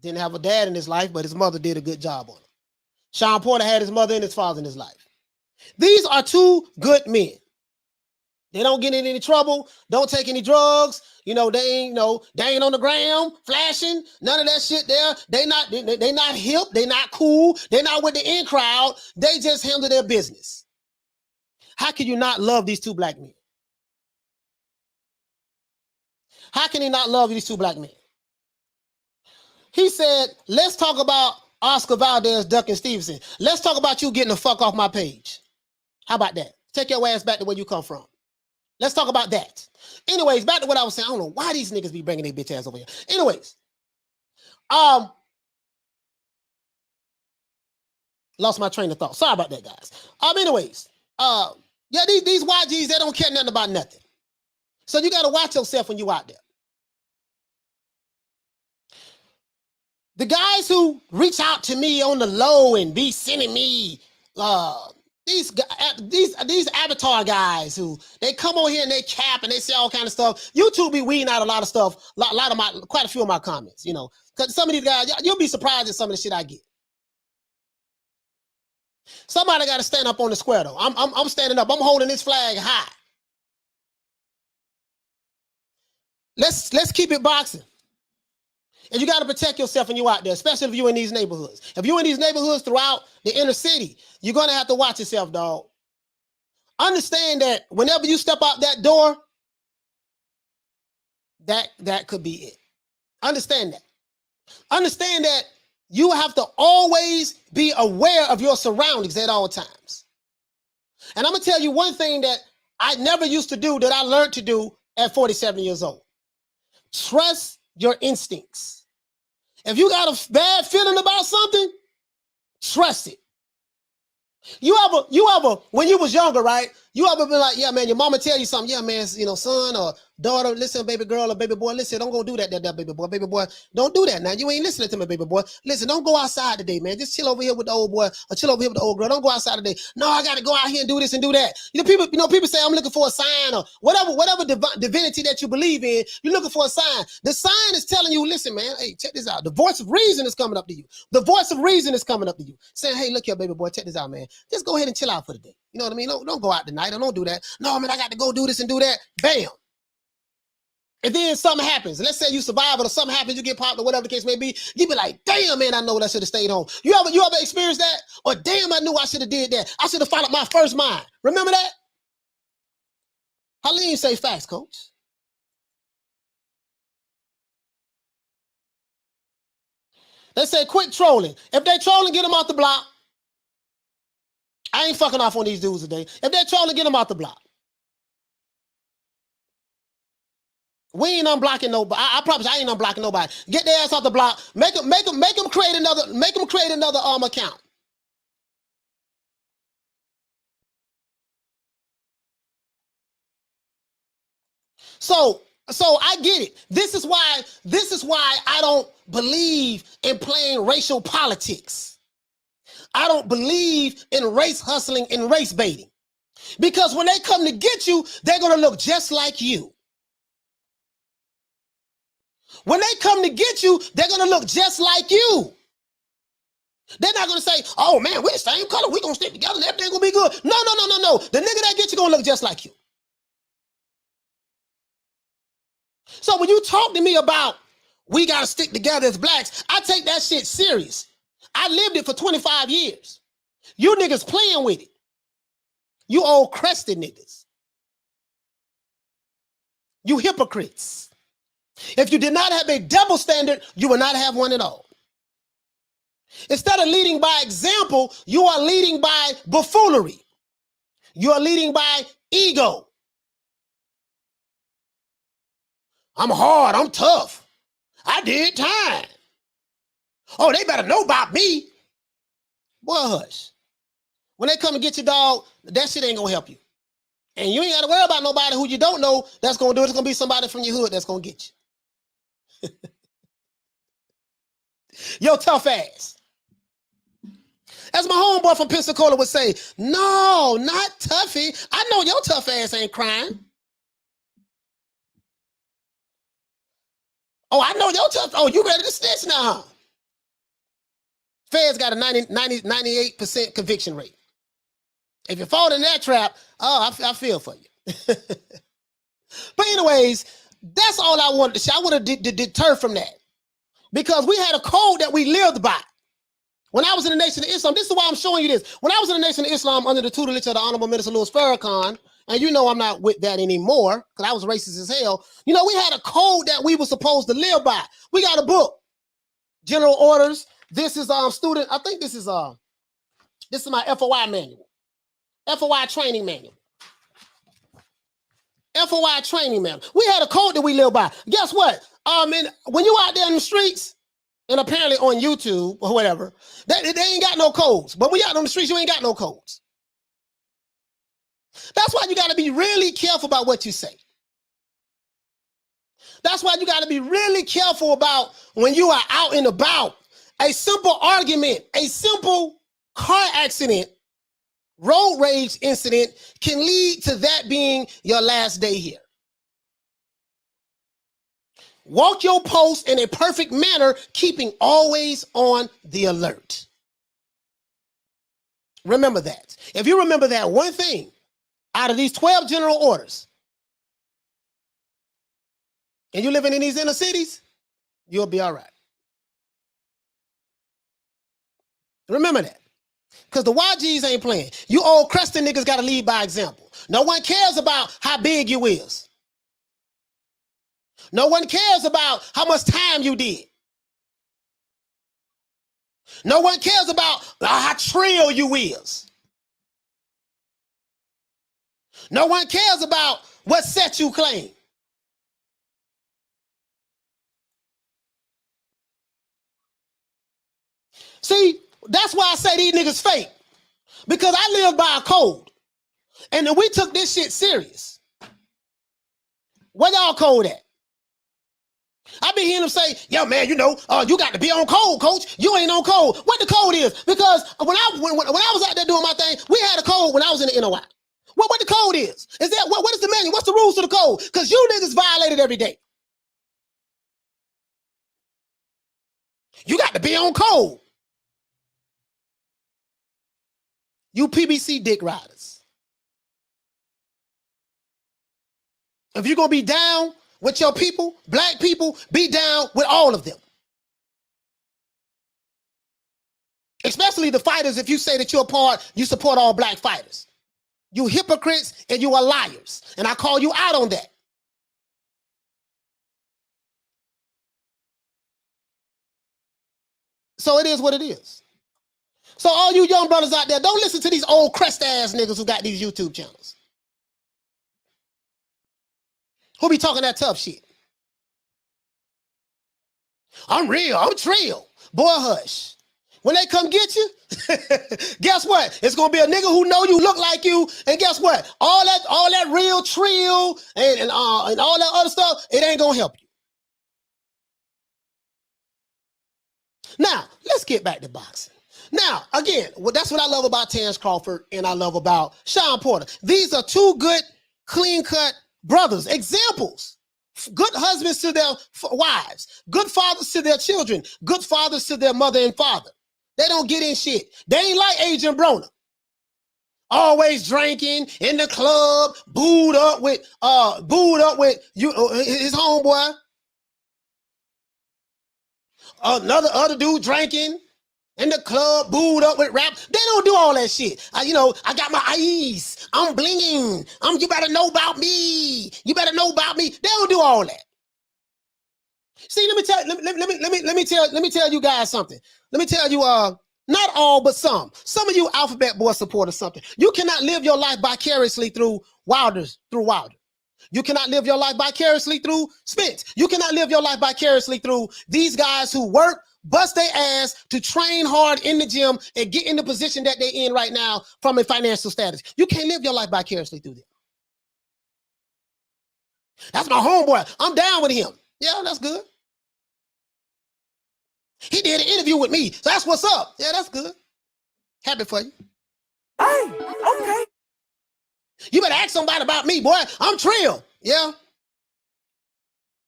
Didn't have a dad in his life, but his mother did a good job on him. Shawn Porter had his mother and his father in his life. These are two good men. They don't get in any trouble. Don't take any drugs. You know, they ain't on the ground flashing. None of that shit there. They not hip. They not cool. They not with the in crowd. They just handle their business. How can you not love these two black men? How can he not love these two black men? He said, let's talk about Oscar Valdez, Duncan Stevenson. Let's talk about you getting the fuck off my page. How about that? Take your ass back to where you come from. Let's talk about that. Anyways, back to what I was saying. I don't know why these niggas be bringing their bitch ass over here. Anyways, lost my train of thought. Sorry about that, guys. Anyways, yeah, these YGs, they don't care nothing about nothing. So you got to watch yourself when you out there. The guys who reach out to me on the low and be sending me these avatar guys who they come on here and they cap and they say all kind of stuff. YouTube be weeding out a lot of stuff, quite a few of my comments, you know, because some of these guys, you'll be surprised at some of the shit I get. Somebody got to stand up on the square though. I'm standing up. I'm holding this flag high. Let's keep it boxing. And you got to protect yourself when you're out there, especially if you're in these neighborhoods. If you're in these neighborhoods throughout the inner city, you're going to have to watch yourself, dog. Understand that whenever you step out that door, that could be it. Understand that. Understand that you have to always be aware of your surroundings at all times. And I'm going to tell you one thing that I never used to do that I learned to do at 47 years old. Trust your instincts. If you got a bad feeling about something, trust it. You ever, when you was younger, right? You ever been like, yeah, man, your mama tell you something, yeah, man, you know, son or daughter, listen, baby girl or baby boy, listen, don't go do that, baby boy, don't do that now. You ain't listening to me, baby boy. Listen, don't go outside today, man. Just chill over here with the old boy or chill over here with the old girl. Don't go outside today. No, I got to go out here and do this and do that. People say I'm looking for a sign or whatever divinity that you believe in. You're looking for a sign. The sign is telling you, listen, man, hey, check this out. The voice of reason is coming up to you. The voice of reason is coming up to you, saying, hey, look here, baby boy, check this out, man. Just go ahead and chill out for the day. You know what I mean? Don't go out tonight. Don't do that. No, man, I got to go do this and do that. Bam. And then something happens. Let's say you survive or something happens, you get popped or whatever the case may be. You be like, damn, man, I know that I should have stayed home. You ever experienced that? Or damn, I knew I should have did that. I should have followed my first mind. Remember that? Halim say facts, coach. They say quit trolling. If they trolling, get them off the block. I ain't fucking off on these dudes today. If they're trolling, get them off the block. We ain't unblocking nobody. I promise I ain't unblocking nobody. Get their ass off the block. Make them create another account. So I get it. This is why I don't believe in playing racial politics. I don't believe in race hustling and race baiting. Because when they come to get you, they're going to look just like you. When they come to get you, they're going to look just like you. They're not going to say, oh, man, we're the same color. We're going to stick together and everything going to be good. No. The nigga that gets you going to look just like you. So when you talk to me about we got to stick together as blacks, I take that shit serious. I lived it for 25 years. You niggas playing with it. You old crested niggas. You hypocrites. If you did not have a double standard, you will not have one at all. Instead of leading by example, you are leading by buffoonery. You are leading by ego. I'm hard, I'm tough. I did time. Oh, they better know about me. Boy, hush. When they come and get you, dog, that shit ain't gonna help you. And you ain't gotta worry about nobody who you don't know that's gonna do it. It's gonna be somebody from your hood that's gonna get you. Yo, tough ass. As my homeboy from Pensacola would say, no, not Tuffy. I know your tough ass ain't crying. Oh, I know your tough. Oh, you ready to snitch now? Feds got a 98% conviction rate. If you fall in that trap, oh, I feel for you. But anyways, that's all I wanted to say. I want to deter from that because we had a code that we lived by. When I was in the Nation of Islam, this is why I'm showing you this. When I was in the Nation of Islam under the tutelage of the Honorable Minister Louis Farrakhan, and you know I'm not with that anymore because I was racist as hell. You know, we had a code that we were supposed to live by. We got a book, General Orders. This is student. I think this is my FOI manual, FOI training manual. FOI training manual. We had a code that we live by. Guess what? And when you out there in the streets, and apparently on YouTube or whatever, they ain't got no codes. But when you out on the streets, you ain't got no codes. That's why you got to be really careful about what you say. That's why you got to be really careful about when you are out and about. A simple argument, a simple car accident, road rage incident can lead to that being your last day here. Walk your post in a perfect manner, keeping always on the alert. Remember that. If you remember that one thing out of these 12 general orders, and you're living in these inner cities, you'll be all right. Remember that. Because the YGs ain't playing. You old crusty niggas got to lead by example. No one cares about how big you is. No one cares about how much time you did. No one cares about how trill you is. No one cares about what set you claim. See, that's why I say these niggas fake. Because I live by a code. And then we took this shit serious. Where y'all code at? I been hearing them say, yo, man, you know, you got to be on code, coach. You ain't on code. What the code is? Because when I was out there doing my thing, we had a code when I was in the NOI. What the code is? Is that what is the manual? What's the rules to the code? Because you niggas violate it every day. You got to be on code. You PBC dick riders. If you're going to be down with your people, black people, be down with all of them. Especially the fighters, if you say that you support all black fighters. You hypocrites and you are liars. And I call you out on that. So it is what it is. So all you young brothers out there, don't listen to these old crest ass niggas who got these YouTube channels. Who be talking that tough shit? I'm real, I'm trill. Boy, hush. When they come get you, guess what? It's gonna be a nigga who know you, look like you, and guess what? All that real trill and all that other stuff, it ain't gonna help you. Now, let's get back to boxing. Now, again, that's what I love about Terence Crawford and I love about Shawn Porter. These are two good, clean-cut brothers, examples. Good husbands to their wives, good fathers to their children, good fathers to their mother and father. They don't get in shit. They ain't like Agent Broner. Always drinking in the club, booed up with you, his homeboy. Other dude drinking in the club, booed up with rap. They don't do all that shit. I got my eyes. I'm blinging. You better know about me. You better know about me. They don't do all that. See, let me tell you guys something. Let me tell you, not all, but some. Some of you Alphabet Boy supporters something. You cannot live your life vicariously through Wilder. You cannot live your life vicariously through Spence. You cannot live your life vicariously through these guys who work, bust their ass to train hard in the gym and get in the position that they're in right now from a financial status. You can't live your life vicariously through them. That's my homeboy. I'm down with him. Yeah, that's good. He did an interview with me, so that's what's up. Yeah, that's good. Happy for you. Hey, okay. You better ask somebody about me, boy. I'm trill. Yeah.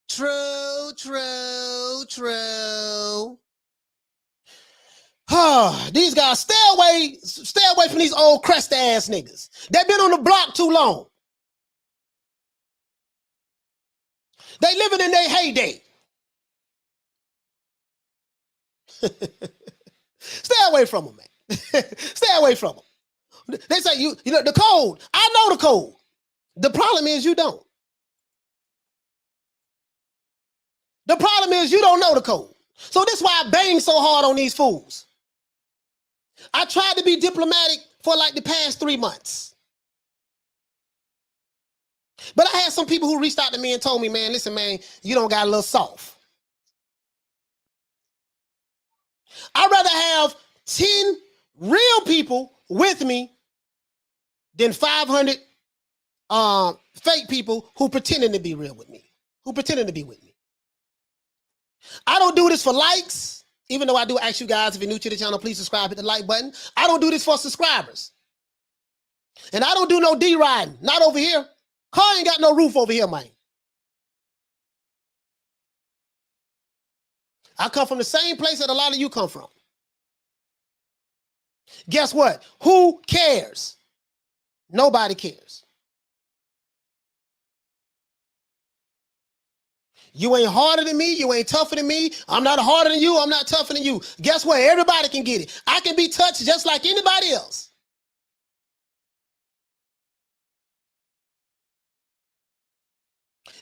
True. These guys, stay away from these old crest ass niggas. They've been on the block too long. They living in their heyday. Stay away from them, man. Stay away from them. They say, you know, the code. I know the code. The problem is you don't. The problem is you don't know the code. So this is why I bang so hard on these fools. I tried to be diplomatic for like the past 3 months. But I had some people who reached out to me and told me, man, listen, man, you don't got a little soft. I'd rather have 10 real people with me than 500 fake people who pretending to be real with me, who pretending to be with me. I don't do this for likes, even though I do ask you guys, if you're new to the channel, please subscribe, hit the like button. I don't do this for subscribers. And I don't do no D-riding, not over here. Car ain't got no roof over here, man. I come from the same place that a lot of you come from. Guess what? Who cares? Nobody cares. You ain't harder than me. You ain't tougher than me. I'm not harder than you. I'm not tougher than you. Guess what? Everybody can get it. I can be touched just like anybody else.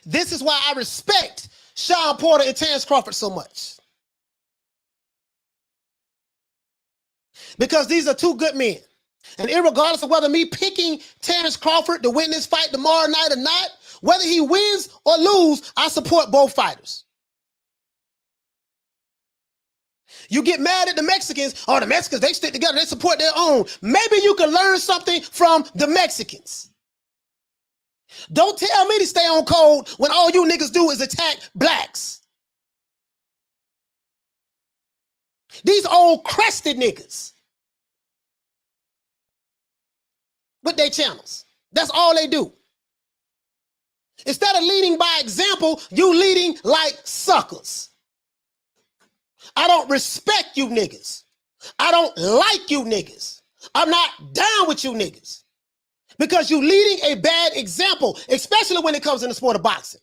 This is why I respect Shawn Porter and Terence Crawford so much. Because these are two good men. And irregardless of whether me picking Terence Crawford to win this fight tomorrow night or not, whether he wins or lose, I support both fighters. You get mad at the Mexicans. Oh, the Mexicans, they stick together. They support their own. Maybe you can learn something from the Mexicans. Don't tell me to stay on code when all you niggas do is attack blacks. These old crested niggas with their channels. That's all they do. Instead of leading by example, you leading like suckers. I don't respect you niggas. I don't like you niggas. I'm not down with you niggas. Because you leading a bad example, especially when it comes in the sport of boxing.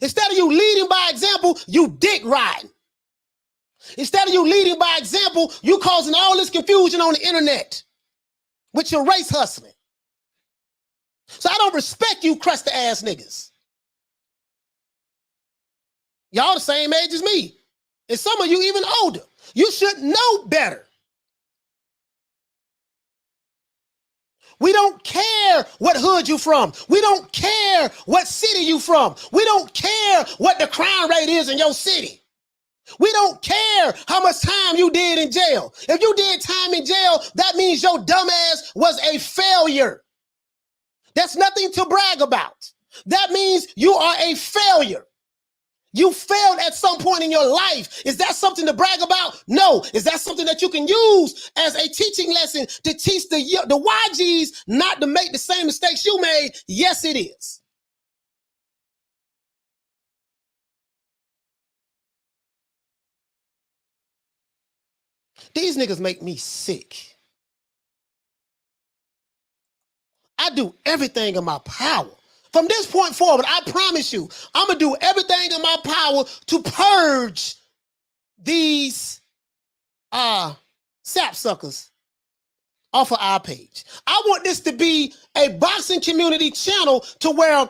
Instead of you leading by example, you dick riding. Instead of you leading by example, you causing all this confusion on the internet with your race hustling. So I don't respect you crusty ass niggas. Y'all the same age as me. And some of you even older. You should know better. We don't care what hood you from. We don't care what city you from. We don't care what the crime rate is in your city. We don't care how much time you did in jail. If you did time in jail, that means your dumbass was a failure. That's nothing to brag about. That means you are a failure. You failed at some point in your life. Is that something to brag about? No. Is that something that you can use as a teaching lesson to teach the YGs not to make the same mistakes you made? Yes, it is. These niggas make me sick. I do everything in my power. From this point forward, I promise you, I'm going to do everything in my power to purge these sapsuckers off of our page. I want this to be a boxing community channel to where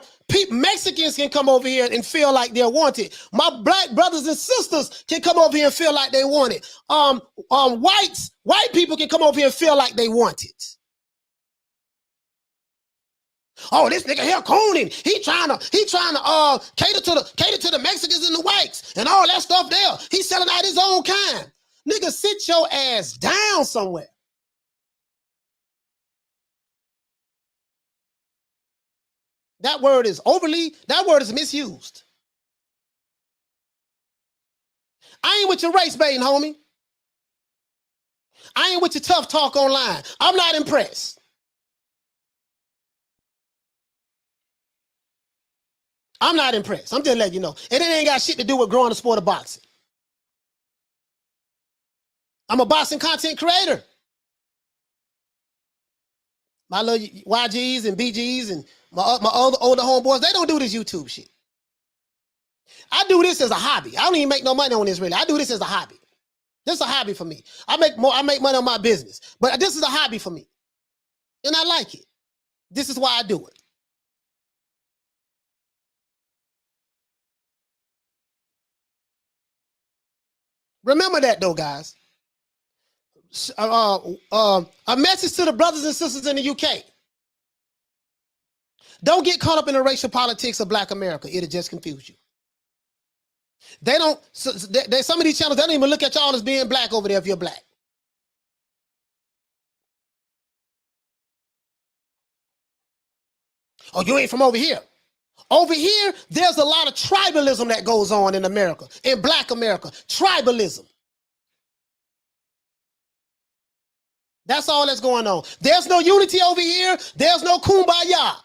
Mexicans can come over here and feel like they're wanted. My black brothers and sisters can come over here and feel like they want it. White people can come over here and feel like they want it. Oh, this nigga here cooning. He trying to cater to the Mexicans and the whites and all that stuff there. He's selling out his own kind. Nigga, sit your ass down somewhere. That word is misused. I ain't with your race baiting, homie. I ain't with your tough talk online. I'm not impressed. I'm not impressed. I'm just letting you know. And it ain't got shit to do with growing the sport of boxing. I'm a boxing content creator. My little YGs and BGs and my older homeboys, they don't do this YouTube shit. I do this as a hobby. I don't even make no money on this really. I do this as a hobby. This is a hobby for me. I make money on my business, but this is a hobby for me. And I like it. This is why I do it. Remember that though, guys. A message to the brothers and sisters in the UK. Don't get caught up in the racial politics of Black America. It'll just confuse you. They don't, some of these channels, they don't even look at y'all as being black over there if you're black. Oh, you ain't from over here. Over here, there's a lot of tribalism that goes on in America, in Black America. Tribalism. That's all that's going on. There's no unity over here. There's no kumbaya.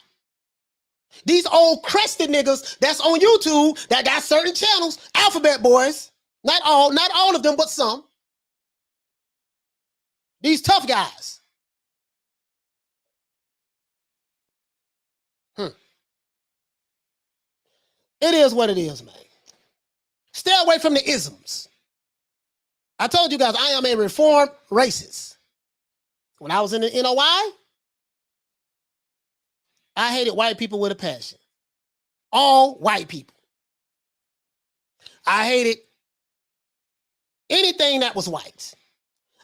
These old crested niggas that's on YouTube that got certain channels, alphabet boys, not all of them, but some. These tough guys. It is what it is, man. Stay away from the isms. I told you guys, I am a reformed racist. When I was in the NOI, I hated white people with a passion. All white people. I hated anything that was white.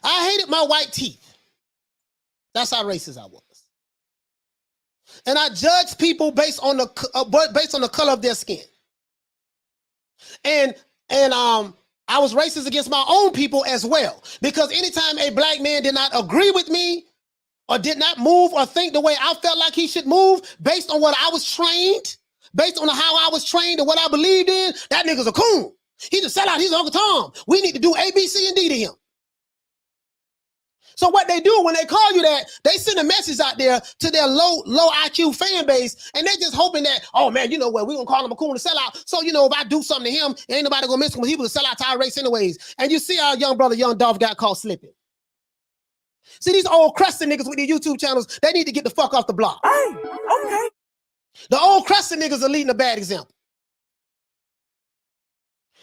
I hated my white teeth. That's how racist I was. And I judged people based on the color of their skin. And I was racist against my own people as well. Because anytime a black man did not agree with me or did not move or think the way I felt like he should move based on what I was trained, based on how I was trained and what I believed in, that nigga's a coon. He's a sellout. He's Uncle Tom. We need to do A, B, C, and D to him. So what they do when they call you that, they send a message out there to their low IQ fan base, and they're just hoping that, oh man, you know what, we're gonna call him a coon and sellout. So you know, if I do something to him, ain't nobody gonna miss him. He was a sellout to our race anyways. And you see our young brother, Young Dolph, got caught slipping. See, these old crusted niggas with these YouTube channels, they need to get the fuck off the block. Hey, okay. The old crusted niggas are leading a bad example.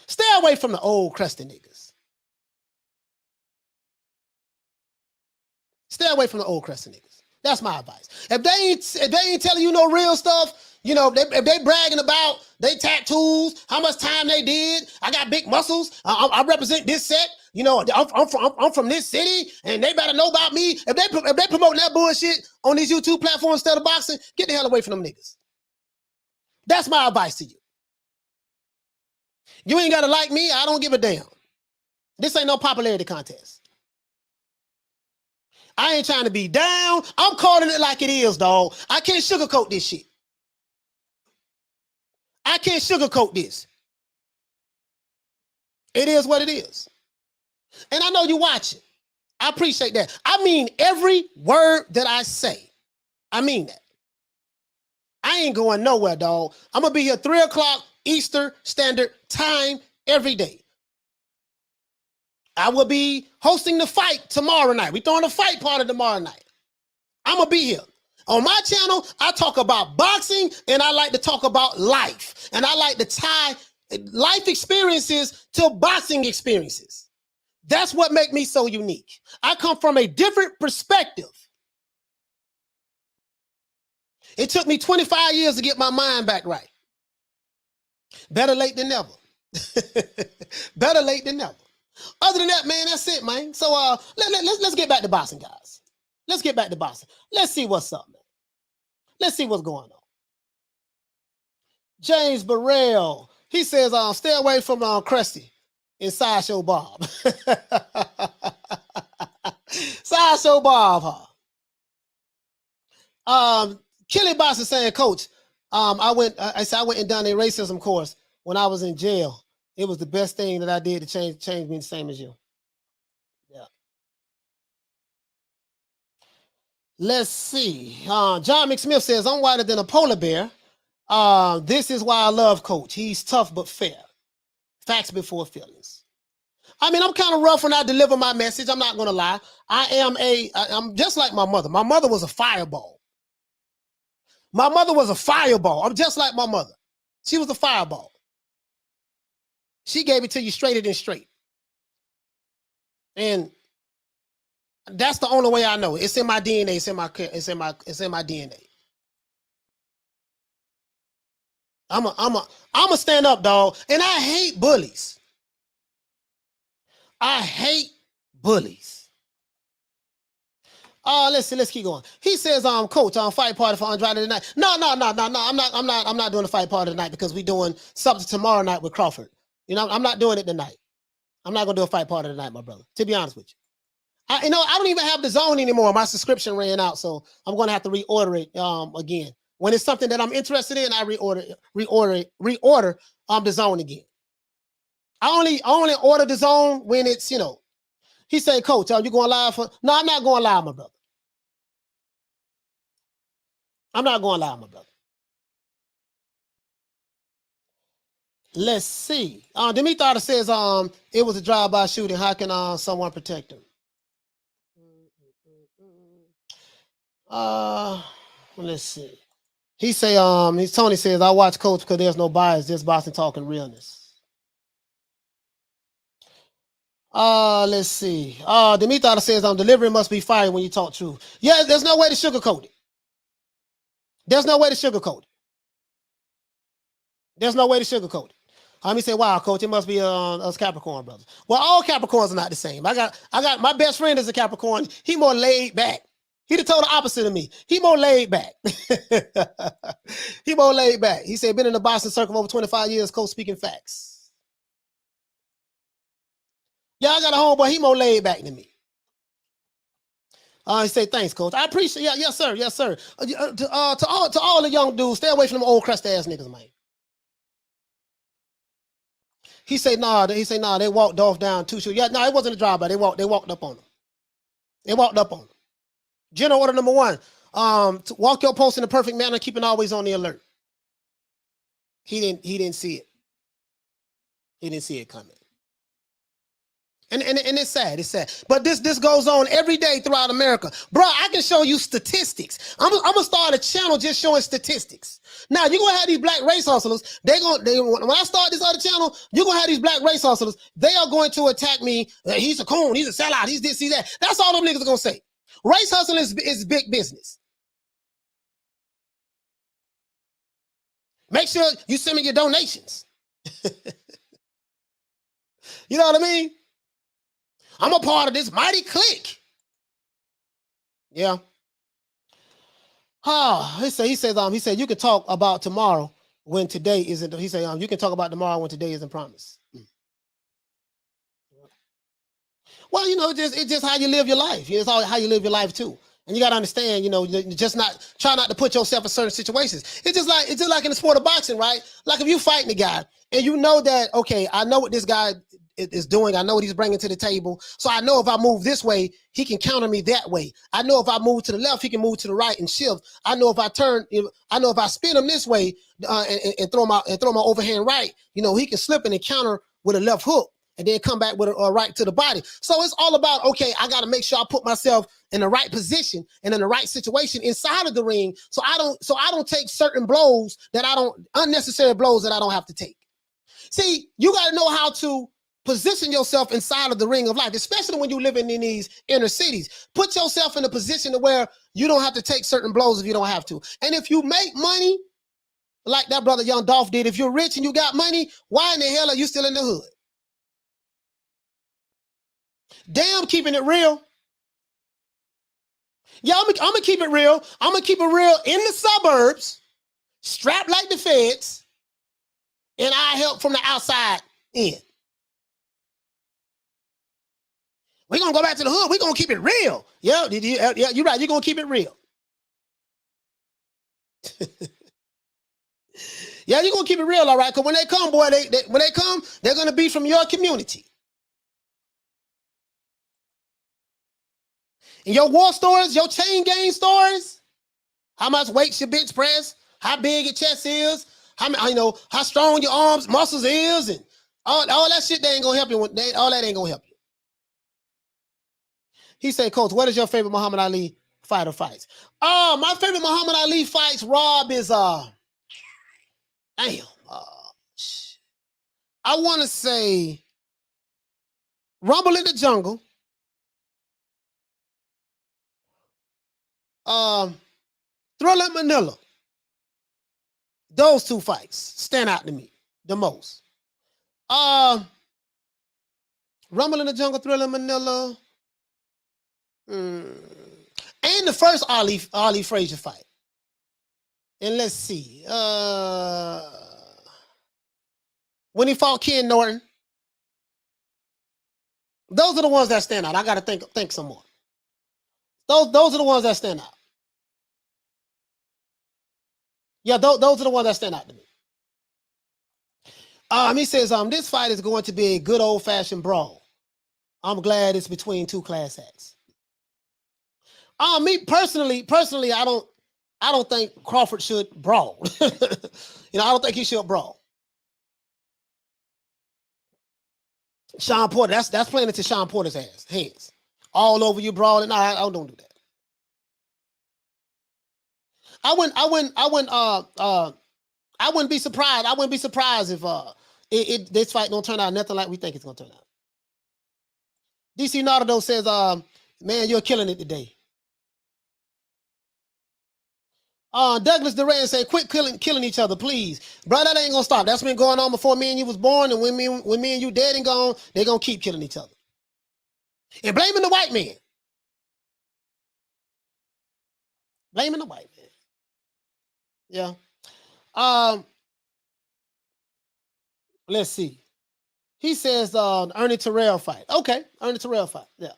Stay away from the old crusted niggas. Stay away from the old crusted niggas. That's my advice. If they ain't telling you no real stuff, you know, if they bragging about they tattoos, how much time they did, I got big muscles, I represent this set, you know, I'm from this city, and they better know about me. If they promoting that bullshit on these YouTube platforms instead of boxing, get the hell away from them niggas. That's my advice to you. You ain't gotta like me, I don't give a damn. This ain't no popularity contest. I ain't trying to be down. I'm calling it like it is, dog. I can't sugarcoat this shit. I can't sugarcoat this. It is what it is. And I know you're watching. I appreciate that. I mean every word that I say. I mean that. I ain't going nowhere, dog. I'm going to be here 3 o'clock Eastern Standard Time every day. I will be hosting the fight tomorrow night. We're throwing a fight party tomorrow night. I'm going to be here. On my channel, I talk about boxing, and I like to talk about life. And I like to tie life experiences to boxing experiences. That's what makes me so unique. I come from a different perspective. It took me 25 years to get my mind back right. Better late than never. Better late than never. Other than that, man, that's it, man. So let's get back to boxing, guys. Let's get back to boxing. Let's see what's up, man. Let's see what's going on. James Burrell, he says, stay away from Crusty and Sideshow Bob. Sideshow Bob, huh? Kelly Boss is saying, Coach, I went and done a racism course when I was in jail. It was the best thing that I did to change me the same as you. Yeah. Let's see. John McSmith says, I'm whiter than a polar bear. This is why I love Coach. He's tough but fair. Facts before feelings. I mean, I'm kind of rough when I deliver my message. I'm not going to lie. I'm just like my mother. My mother was a fireball. My mother was a fireball. I'm just like my mother. She was a fireball. She gave it to you straighter than straight. And that's the only way I know. It's in my DNA. It's in my DNA. I'm a stand up, dog. And I hate bullies. I hate bullies. Let's keep going. He says, coach, fight party for Andrade tonight. No. I'm not doing the fight party tonight because we're doing something tomorrow night with Crawford. You know, I'm not doing it tonight. I'm not gonna do a fight party tonight, my brother. To be honest with you. I don't even have the zone anymore. My subscription ran out, so I'm gonna have to reorder it again. When it's something that I'm interested in, I reorder the zone again. I only order the zone when it's, you know. He said, coach, are you going live for? No, I'm not going live, my brother. I'm not going live, my brother. Let's see. Demetrius says it was a drive-by shooting. How can someone protect him? Let's see. He say Tony says, I watch coach because there's no bias, just boxing talking realness. Let's see. Demetrius says delivery must be fire when you talk truth. Yeah, there's no way to sugarcoat it. There's no way to sugarcoat it. There's no way to sugarcoat it. He say, wow, coach, it must be us Capricorn brothers. Well, all Capricorns are not the same. I got my best friend is a Capricorn. He more laid back. He the total opposite of me. He more laid back. He more laid back. He said, been in the boxing circle over 25 years, coach speaking facts. Yeah, I got a homeboy. He more laid back than me. He say, thanks, coach. I appreciate. Yeah, yes, sir, yes, sir. To all the young dudes, stay away from them old crust ass niggas, man. He say, nah. They walked off down two shoes. Yeah, no, it wasn't a drive-by. They walked up on him. They walked up on him. General order number 1: to walk your post in a perfect manner, keeping always on the alert. He didn't see it. He didn't see it coming. And it's sad. It's sad. But this goes on every day throughout America. Bro, I can show you statistics. I'm gonna start a channel just showing statistics. Now, you're gonna have these black race hustlers. When I start this other channel, you're gonna have these black race hustlers. They are going to attack me. He's a coon, he's a sellout, he's this, he's that. That's all them niggas are gonna say. Race hustling is big business. Make sure you send me your donations. You know what I mean? I'm a part of this mighty clique. Yeah. He said you can talk about tomorrow when today isn't. He said you can talk about tomorrow when today isn't promised. Well, you know, it's just how you live your life. It's how you live your life too. And you got to understand, you know, try not to put yourself in certain situations. It's just like in the sport of boxing, right? Like if you fighting a guy and you know that, okay, I know what this guy is doing. I know what he's bringing to the table. So I know if I move this way, he can counter me that way. I know if I move to the left, he can move to the right and shift. I know if I turn, I know if I spin him this way and throw my overhand right, you know, he can slip and counter with a left hook. And then come back with a right to the body. So it's all about, okay, I got to make sure I put myself in the right position and in the right situation inside of the ring. So I don't take certain blows unnecessary blows that I don't have to take. See, you got to know how to position yourself inside of the ring of life, especially when you're living in these inner cities. Put yourself in a position to where you don't have to take certain blows if you don't have to. And if you make money, like that brother Young Dolph did, if you're rich and you got money, why in the hell are you still in the hood? Damn, keeping it real. Yeah, I'm gonna keep it real. I'm gonna keep it real in the suburbs, strapped like the feds, and I help from the outside in. We're gonna go back to the hood. We're gonna keep it real. Yeah, you're right. You're gonna keep it real. Yeah, you're gonna keep it real, all right. Because when they come, boy, they're gonna be from your community. And your war stories, your chain gang stories, how much weight your bench press, how big your chest is, how strong your arms, muscles is, and all that shit, they ain't gonna help you. All that ain't gonna help you. He said, Coach, what is your favorite Muhammad Ali fighter fights? Oh, my favorite Muhammad Ali fights, Rob, is I want to say Rumble in the Jungle. Thriller in Manila. Those two fights stand out to me the most. Rumble in the Jungle, Thriller in Manila. And the first Ali Frazier fight. And let's see. When he fought Ken Norton. Those are the ones that stand out. I gotta think some more. Those are the ones that stand out. Yeah, those are the ones that stand out to me. He says, this fight is going to be a good old-fashioned brawl. I'm glad it's between two class acts. Me personally, I don't think Crawford should brawl. I don't think he should brawl. Shawn Porter, that's playing into Shawn Porter's hands. All over you brawling. No, I don't do that. I wouldn't be surprised. I wouldn't be surprised if this fight don't turn out nothing like we think it's gonna turn out. DC Nardo says, man, you're killing it today. Douglas Duran said, quit killing each other, please. Bro, that ain't gonna stop. That's been going on before me and you was born, and when me and you dead and gone, they're gonna keep killing each other. And blaming the white man. Blaming the white man. Yeah. Let's see. He says Ernie Terrell fight. Okay, Ernie Terrell fight. Yeah.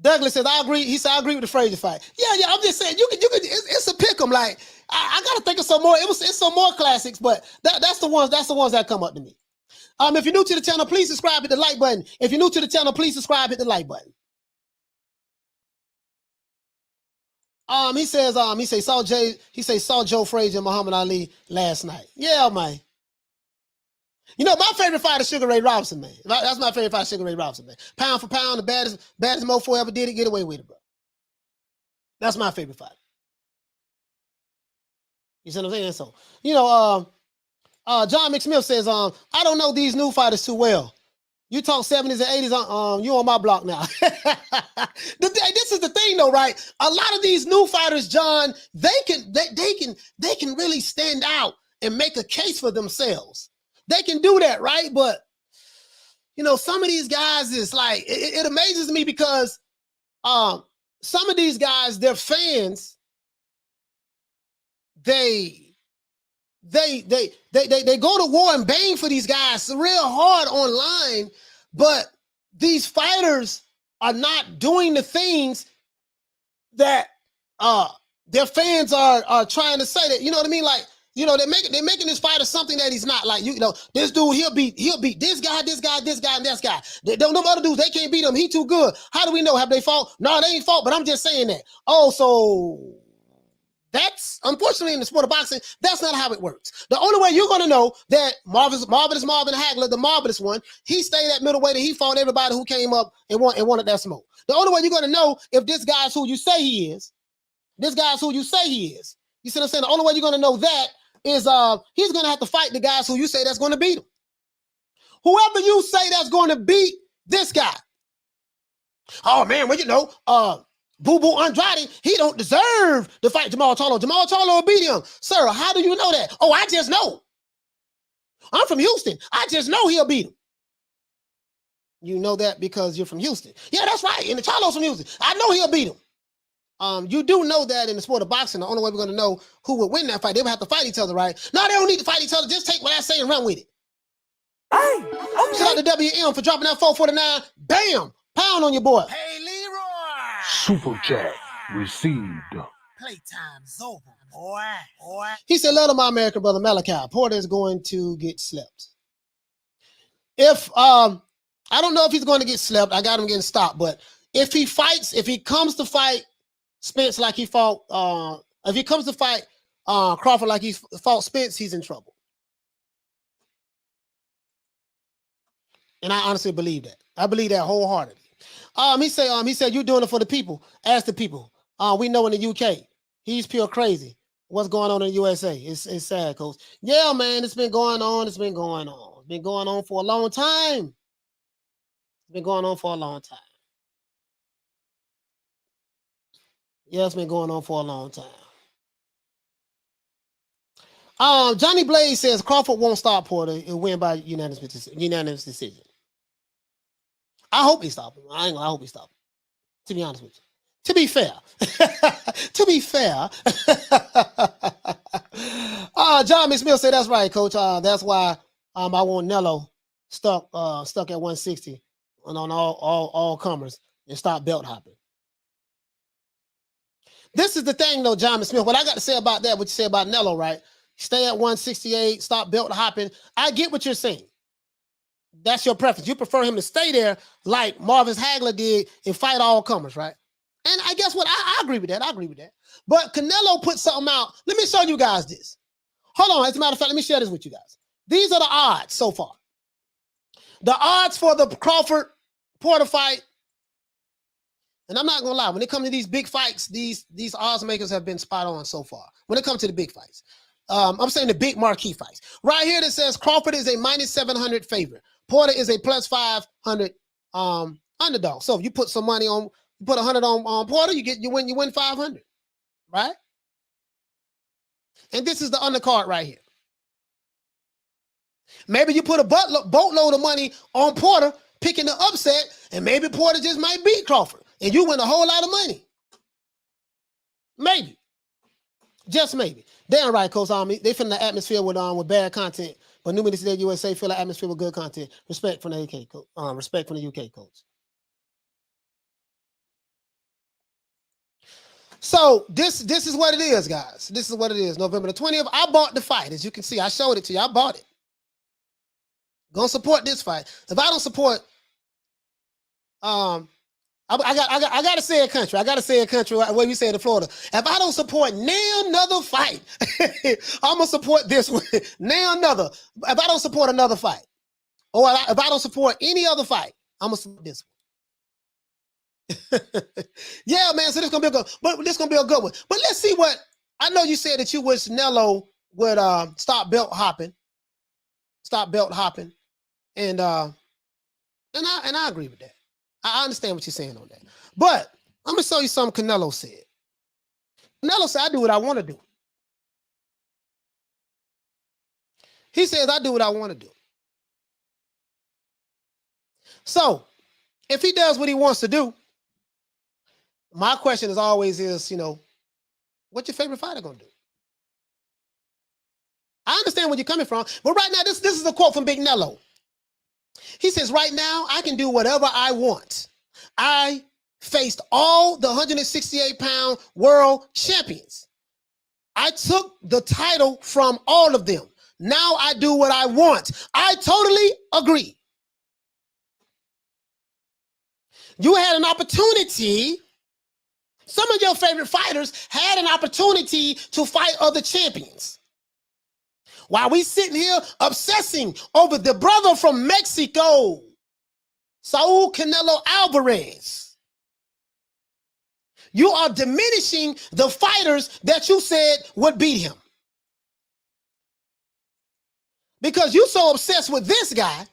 Douglas says, I agree. He said, I agree with the Frazier fight. Yeah, I'm just saying, you can. It's a pick 'em. Like, I gotta think of some more. It's some more classics, but that's the ones that come up to me. If you're new to the channel, please subscribe, hit the like button. If you're new to the channel, please subscribe, hit the like button. He saw Joe Frazier and Muhammad Ali last night. Yeah, man. My favorite fighter is Sugar Ray Robinson, man. That's my favorite fighter, Sugar Ray Robinson, man. Pound for pound, the baddest mofo ever did it. Get away with it, bro. That's my favorite fighter. You see what I'm saying? So, John McSmith says, I don't know these new fighters too well. You talk 70s and 80s, you on my block now. This is the thing, though, right? A lot of these new fighters, John, they can really stand out and make a case for themselves. They can do that, right? But some of these guys is like it amazes me because some of these guys, their fans, they go to war and bang for these guys real hard online, but these fighters are not doing the things that their fans are trying to say. That, you know what I mean? Like, they're making this fighter something that he's not. Like, this dude, he'll beat this guy, and this guy. Them other dudes, they can't beat him. He too good. How do we know? Have they fought? No, they ain't fought, but I'm just saying that. Oh, so that's, unfortunately, in the sport of boxing, that's not how it works. The only way you're going to know that Marvelous Marvin Hagler, the marvelous one, he stayed at middleweight and he fought everybody who came up and wanted that smoke. The only way you're going to know if this guy's who you say he is, You see what I'm saying? The only way you're going to know that is he's going to have to fight the guys who you say that's going to beat him. Whoever you say that's going to beat this guy. Oh, man, well, Boo Boo Andrade, he don't deserve to fight Jamal Charlo. Jamal Charlo will beat him. Sir, how do you know that? Oh, I just know. I'm from Houston. I just know he'll beat him. You know that because you're from Houston. Yeah, that's right. And the Charlo's from Houston. I know he'll beat him. You do know that in the sport of boxing, the only way we're going to know who would win that fight, they would have to fight each other, right? No, they don't need to fight each other. Just take what I say and run with it. Hey, okay. Shout out to WM for dropping that 449. Bam! Pound on your boy. Hey, Leroy. Super chat received. Playtime's over, boy. He said, love to my American brother Malachi. Porter is going to get slept. If, I don't know if he's going to get slept. I got him getting stopped. But if he comes to fight Spence like he fought, if he comes to fight Crawford like he fought Spence, he's in trouble. And I honestly believe that. I believe that wholeheartedly. He said, you're doing it for the people. Ask the people. We know in the UK, he's pure crazy. what's going on in the USA. It's sad, Coach. Yeah, man, it's been going on. It's been going on. It's been going on for a long time. It's been going on for a long time. Yeah, it's been going on for a long time. Johnny Blaze says Crawford won't stop Porter and win by unanimous decision. I hope he stop him. I hope he stop him. To be honest with you. To be fair. To be fair. John McSmill said that's right, Coach. That's why I want Nello stuck at 160 and on all comers and stop belt hopping. This is the thing, though, John McSmill. What I got to say about that, what you say about Nello, right? Stay at 168, stop belt hopping. I get what you're saying. That's your preference. You prefer him to stay there like Marvis Hagler did and fight all comers, right? And I guess what? I agree with that. I agree with that. But Canelo put something out. Let me show you guys this. Hold on. As a matter of fact, let me share this with you guys. These are the odds so far. The odds for the Crawford Porter fight. And I'm not going to lie. When it comes to these big fights, these odds makers have been spot on so far. When it comes to the big fights. I'm saying the big marquee fights. Right here that says Crawford is a -700 favorite. Porter is a +500 underdog. So if you put some money on, you put 100 on Porter, you win 500, right? And this is the undercard right here. Maybe you put a boatload of money on Porter, picking the upset, and maybe Porter just might beat Crawford, and you win a whole lot of money. Maybe, just maybe. Damn right, Coach. They fill the atmosphere with bad content, but New Media Today USA fill the atmosphere with good content. Respect from the UK, coach. Respect from the UK, coach. So this is what it is, guys. This is what it is. November the 20th. I bought the fight, as you can see. I showed it to you. I bought it. Gonna support this fight. If I don't support, I gotta say a country. I gotta say a country where you say it in Florida. If I don't support now another fight, I'm gonna support this one. Now another. If I don't support another fight, or if I don't support any other fight, I'm gonna support this one. Yeah, man. So this gonna be a good, but this gonna be a good one. But let's see what I know. You said that you wish Nello would stop belt hopping, and I agree with that. I understand what you're saying on that. But I'm gonna show you something Canelo said. Canelo said, "I do what I want to do." He says, "I do what I want to do." So if he does what he wants to do, my question is always what's your favorite fighter gonna do? I understand where you're coming from, but right now, this is a quote from Big Nello. He says, "Right now, I can do whatever I want. I faced all the 168-pound world champions. I took the title from all of them. Now I do what I want." I totally agree. You had an opportunity. Some of your favorite fighters had an opportunity to fight other champions. While we sitting here obsessing over the brother from Mexico, Saul Canelo Alvarez, you are diminishing the fighters that you said would beat him. Because you're so obsessed with this guy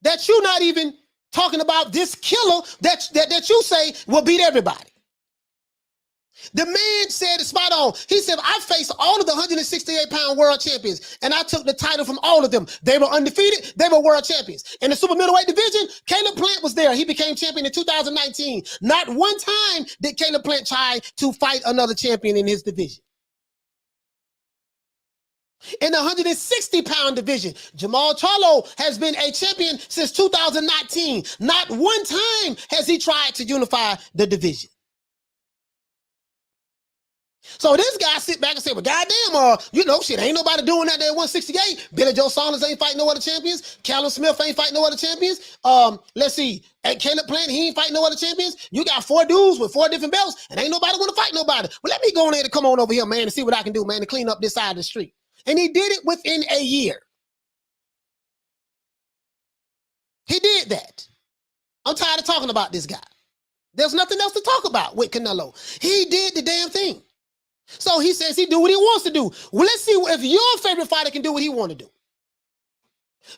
that you're not even talking about this killer that you say will beat everybody. The man said it spot on. He said, "I faced all of the 168-pound world champions, and I took the title from all of them. They were undefeated. They were world champions. In the super middleweight division, Caleb Plant was there. He became champion in 2019. Not one time did Caleb Plant try to fight another champion in his division. In the 160-pound division, Jamal Charlo has been a champion since 2019. Not one time has he tried to unify the division." So this guy sit back and say, "Well, goddamn, shit, ain't nobody doing that there at 168. Billy Joe Saunders ain't fighting no other champions. Callum Smith ain't fighting no other champions. Let's see, at Caleb Plant, he ain't fighting no other champions. You got 4 dudes with 4 different belts, and ain't nobody want to fight nobody. Well, let me go in there to come on over here, man, and see what I can do, man, to clean up this side of the street." And he did it within a year. He did that. I'm tired of talking about this guy. There's nothing else to talk about with Canelo. He did the damn thing. So he says he do what he wants to do. Well, let's see if your favorite fighter can do what he want to do.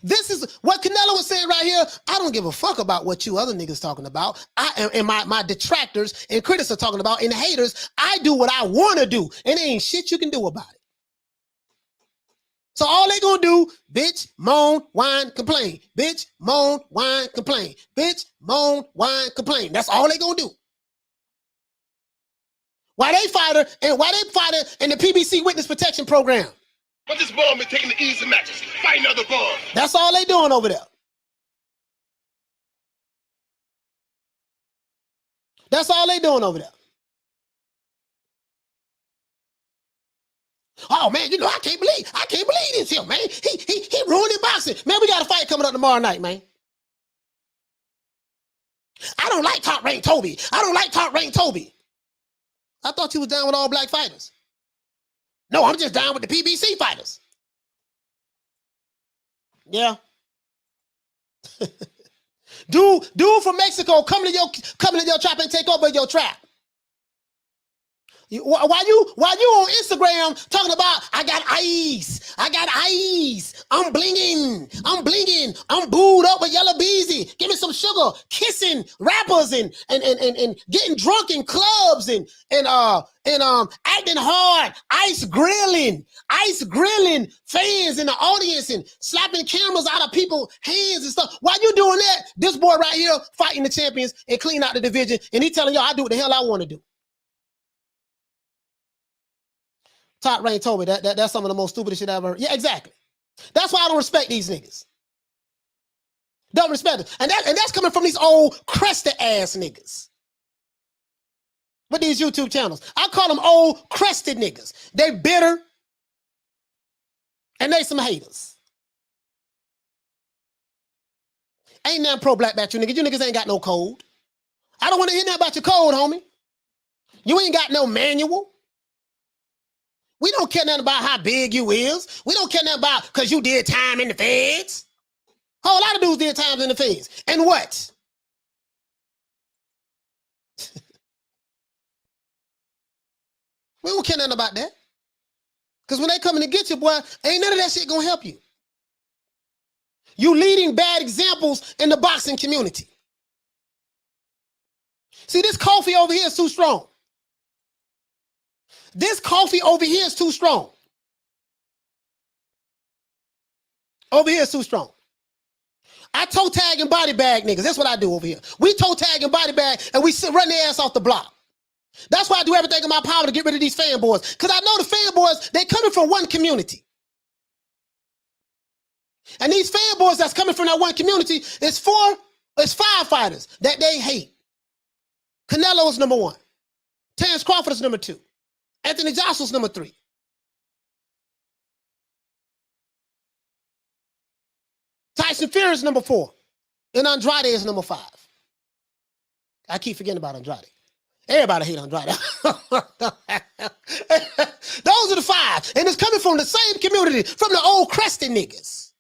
This is what Canelo was saying right here. I don't give a fuck about what you other niggas talking about. And my detractors and critics are talking about and the haters. I do what I want to do. And there ain't shit you can do about it. So all they gonna do, bitch, moan, whine, complain. Bitch, moan, whine, complain. Bitch, moan, whine, complain. That's all they gonna do. Why they fighter in the PBC Witness Protection Program? But this bum is taking the easy matches, fighting other bums. That's all they doing over there. That's all they doing over there. Oh man, you know I can't believe this here, man. He ruining boxing. Man, we got a fight coming up tomorrow night, man. I don't like Top Rank Toby. I thought you was down with all black fighters. No, I'm just down with the PBC fighters. Yeah. Dude from Mexico coming to your trap and take over your trap. While you on Instagram talking about I got eyes, I'm blinging, I'm booed up with Yellow Beezy, give me some sugar, kissing rappers and getting drunk in clubs and acting hard, ice grilling fans in the audience and slapping cameras out of people's hands and stuff. While you doing that, this boy right here fighting the champions and clean out the division, and he telling y'all I do what the hell I want to do. Top Rain told me that's some of the most stupidest shit I ever heard. Yeah, exactly. That's why I don't respect these niggas. Don't respect them. And that's coming from these old crested ass niggas. With these YouTube channels. I call them old crested niggas. They bitter. And they some haters. Ain't nothing pro-black about you niggas. You niggas ain't got no code. I don't want to hear nothing about your code, homie. You ain't got no manual. We don't care nothing about how big you is. We don't care nothing about because you did time in the feds. A whole lot of dudes did time in the feds. And what? We don't care nothing about that. Because when they coming to get you, boy, ain't none of that shit gonna help you. You leading bad examples in the boxing community. See, this coffee over here is too strong. This coffee over here is too strong. Over here is too strong. I toe tag and body bag niggas. That's what I do over here. We toe tag and body bag and we run their ass off the block. That's why I do everything in my power to get rid of these fanboys. Because I know the fanboys, they coming from one community. And these fanboys that's coming from that one community, it's 5 fighters that they hate. Canelo is number 1. Terence Crawford is number 2. Anthony Joshua's number 3. Tyson Fury is number 4. And Andrade is number 5. I keep forgetting about Andrade. Everybody hate Andrade. Those are the 5. And it's coming from the same community, from the old crested niggas.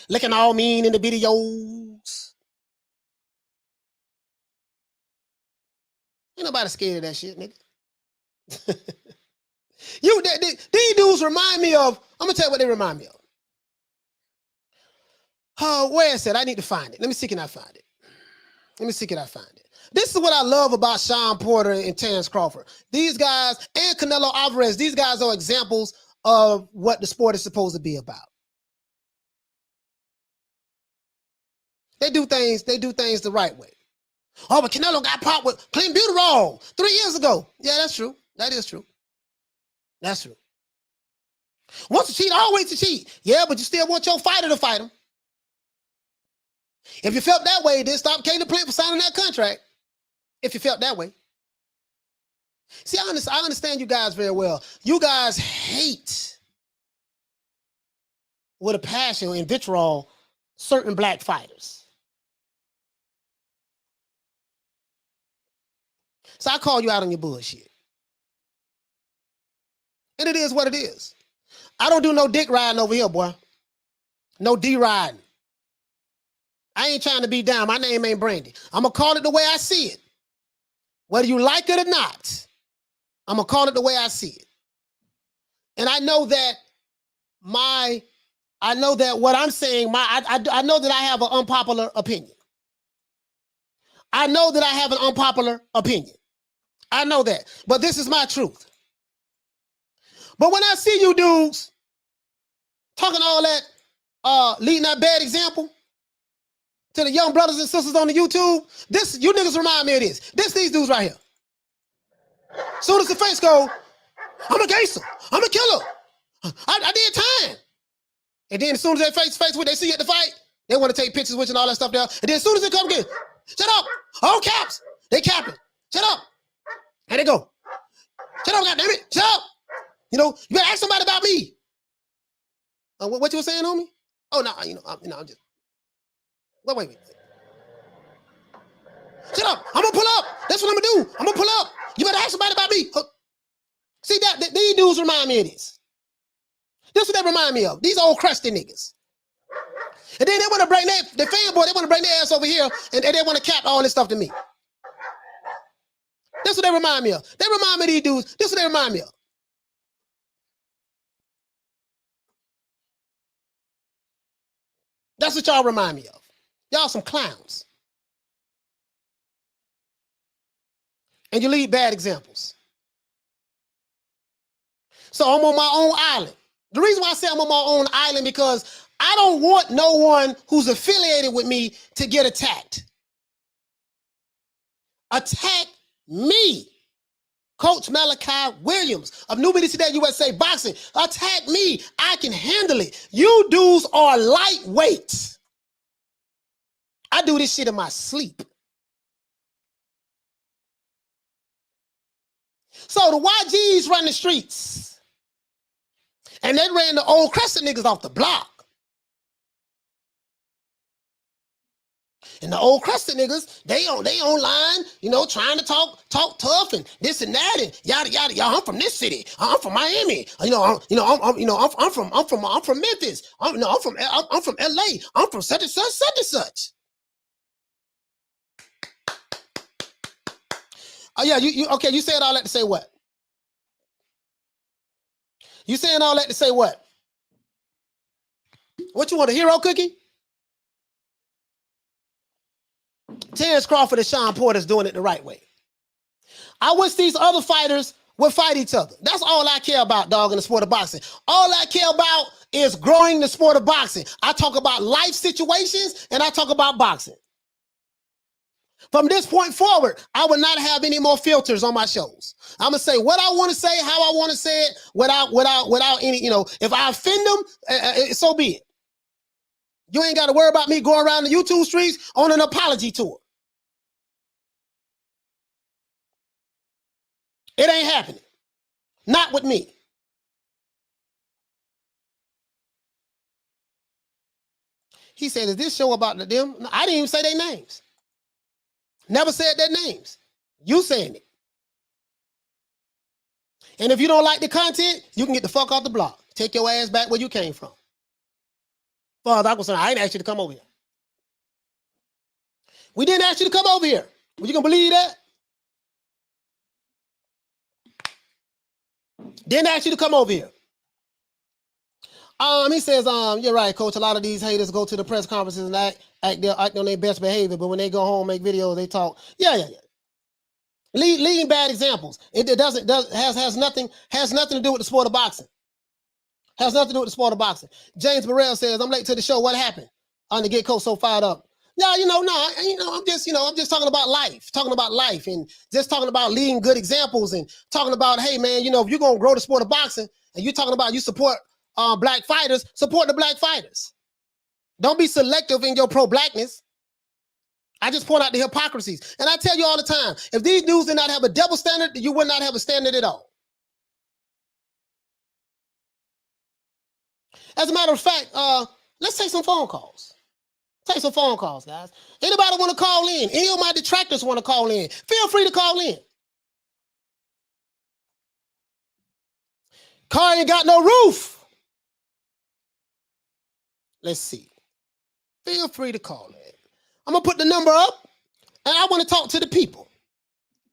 Looking all mean in the videos. Ain't nobody scared of that shit, nigga. These dudes remind me of, I'm gonna tell you what they remind me of. Oh, where is it? I need to find it. Let me see, can I find it? This is what I love about Shawn Porter and Terence Crawford. These guys, and Canelo Alvarez, these guys are examples of what the sport is supposed to be about. They do things the right way. Oh, but Canelo got popped with clean butyrol 3 years ago. Yeah, that's true. That is true. That's true. Once to cheat, always to cheat. Yeah, but you still want your fighter to fight him. If you felt that way, then stop Caleb Plant for signing that contract. If you felt that way. See, I understand you guys very well. You guys hate with a passion and vitriol certain black fighters. So I call you out on your bullshit. And it is what it is. I don't do no dick riding over here, boy. No D riding. I ain't trying to be down. My name ain't Brandy. I'm going to call it the way I see it. Whether you like it or not. I'm gonna call it the way I see it. And I know that what I'm saying, I know that I have an unpopular opinion. I know that I have an unpopular opinion. I know that. But this is my truth. But when I see you dudes talking all that, leading that bad example to the young brothers and sisters on the YouTube, you niggas remind me of this. These dudes right here. Soon as the face go, I'm a gangster. I'm a killer. I did time. And then as soon as they face to face with, they see you at the fight, they want to take pictures with you and all that stuff there. And then as soon as they come again, shut up. All caps. They capping. Shut up. And they go, shut up, goddammit. Shut up. You know, you better ask somebody about me. What you were saying, homie? Oh, no, I'm just, wait. Shut up. I'm going to pull up. That's what I'm going to do. I'm going to pull up. You better ask somebody about me. See, these dudes remind me of this. This is what they remind me of. These old crusty niggas. And then they want to bring the fanboy, they want to bring their ass over here and they want to cap all this stuff to me. That's what they remind me of. They remind me of these dudes. This is what they remind me of. That's what y'all remind me of. Y'all some clowns. And you lead bad examples. So I'm on my own island. The reason why I say I'm on my own island because I don't want no one who's affiliated with me to get attacked. Attack me. Coach Malachi Williams of New City Today USA Boxing. Attack me. I can handle it. You dudes are lightweight. I do this shit in my sleep. So the YGs run the streets. And they ran the old Crescent niggas off the block. And the old Crescent niggas, they online, you know, trying to talk tough and this and that and yada yada. Y'all, I'm from this city. I'm from Miami. I'm from Memphis. I'm from LA. I'm from such and such. Oh yeah, okay, you said all that to say what? You saying all that to say what? What you want, a hero cookie? Terence Crawford and Shawn Porter is doing it the right way. I wish these other fighters would fight each other. That's all I care about, dog, in the sport of boxing. All I care about is growing the sport of boxing. I talk about life situations and I talk about boxing. From this point forward, I will not have any more filters on my shows. I'm gonna say what I want to say, how I want to say it, without any, you know, if I offend them, so be it. You ain't got to worry about me going around the YouTube streets on an apology tour. It ain't happening. Not with me. He said, is this show about them? No, I didn't even say their names. Never said their names. You saying it. And if you don't like the content, you can get the fuck off the block. Take your ass back where you came from. Father, I ain't asked you to come over here. We didn't ask you to come over here. Were you gonna believe that? Didn't ask you to come over here. He says, you're right, coach. A lot of these haters go to the press conferences and act on their best behavior, but when they go home, make videos, they talk. Yeah. Leading bad examples. It has nothing to do with the sport of boxing. Has nothing to do with the sport of boxing. James Burrell says, I'm late to the show. What happened? To get coach so fired up. Yeah, I'm just talking about life and just talking about leading good examples and talking about, hey man, if you're gonna grow the sport of boxing and you're talking about you support black fighters, support the black fighters. Don't be selective in your pro-blackness. I just point out the hypocrisies. And I tell you all the time, if these dudes did not have a double standard, you would not have a standard at all. As a matter of fact, let's take some phone calls. Take some phone calls, guys. Anybody want to call in? Any of my detractors want to call in? Feel free to call in. Car ain't got no roof. Let's see. Feel free to call in. I'm going to put the number up, and I want to talk to the people.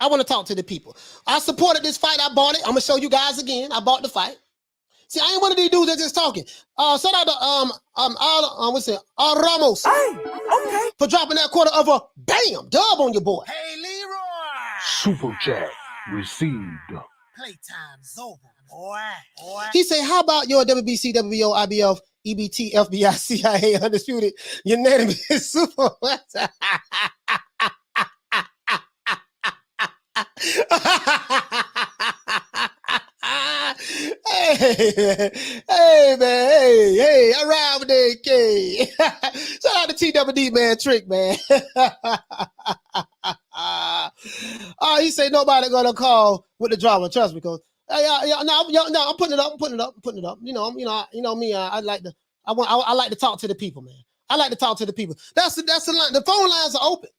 I want to talk to the people. I supported this fight. I bought it. I'm gonna show you guys again. I bought the fight. See, I ain't one of these dudes that's just talking. Shout out to what's it? Ramos. Hey, okay. For dropping that quarter of a bam dub on your boy. Hey, Leroy. Super chat received. Playtime's over, boy. He said, "How about your WBC, WBO, IBF, EBT, FBI, CIA, undisputed, unanimous super?" Hey, man, hey, I ride with that K. Shout out to TWD, man, Trick, man. He said nobody gonna call with the drama. Trust me, because no, I'm putting it up. You know me. I like to talk to the people, man. I like to talk to the people. That's the line. The phone lines are open.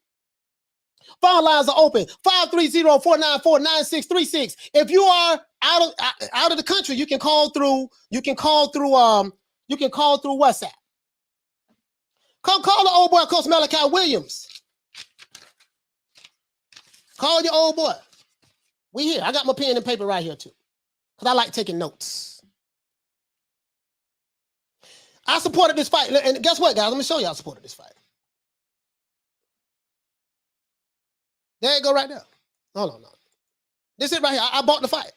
Phone lines are open. 530-494-9636. If you are out of the country, you can call through. You can call through WhatsApp. Call the old boy, Coach Malachi Williams. Call your old boy. We here. I got my pen and paper right here too, because I like taking notes. I supported this fight, and guess what, guys? Let me show you I supported this fight. There you go, right there. Hold on, no. This is right here. I bought the fight.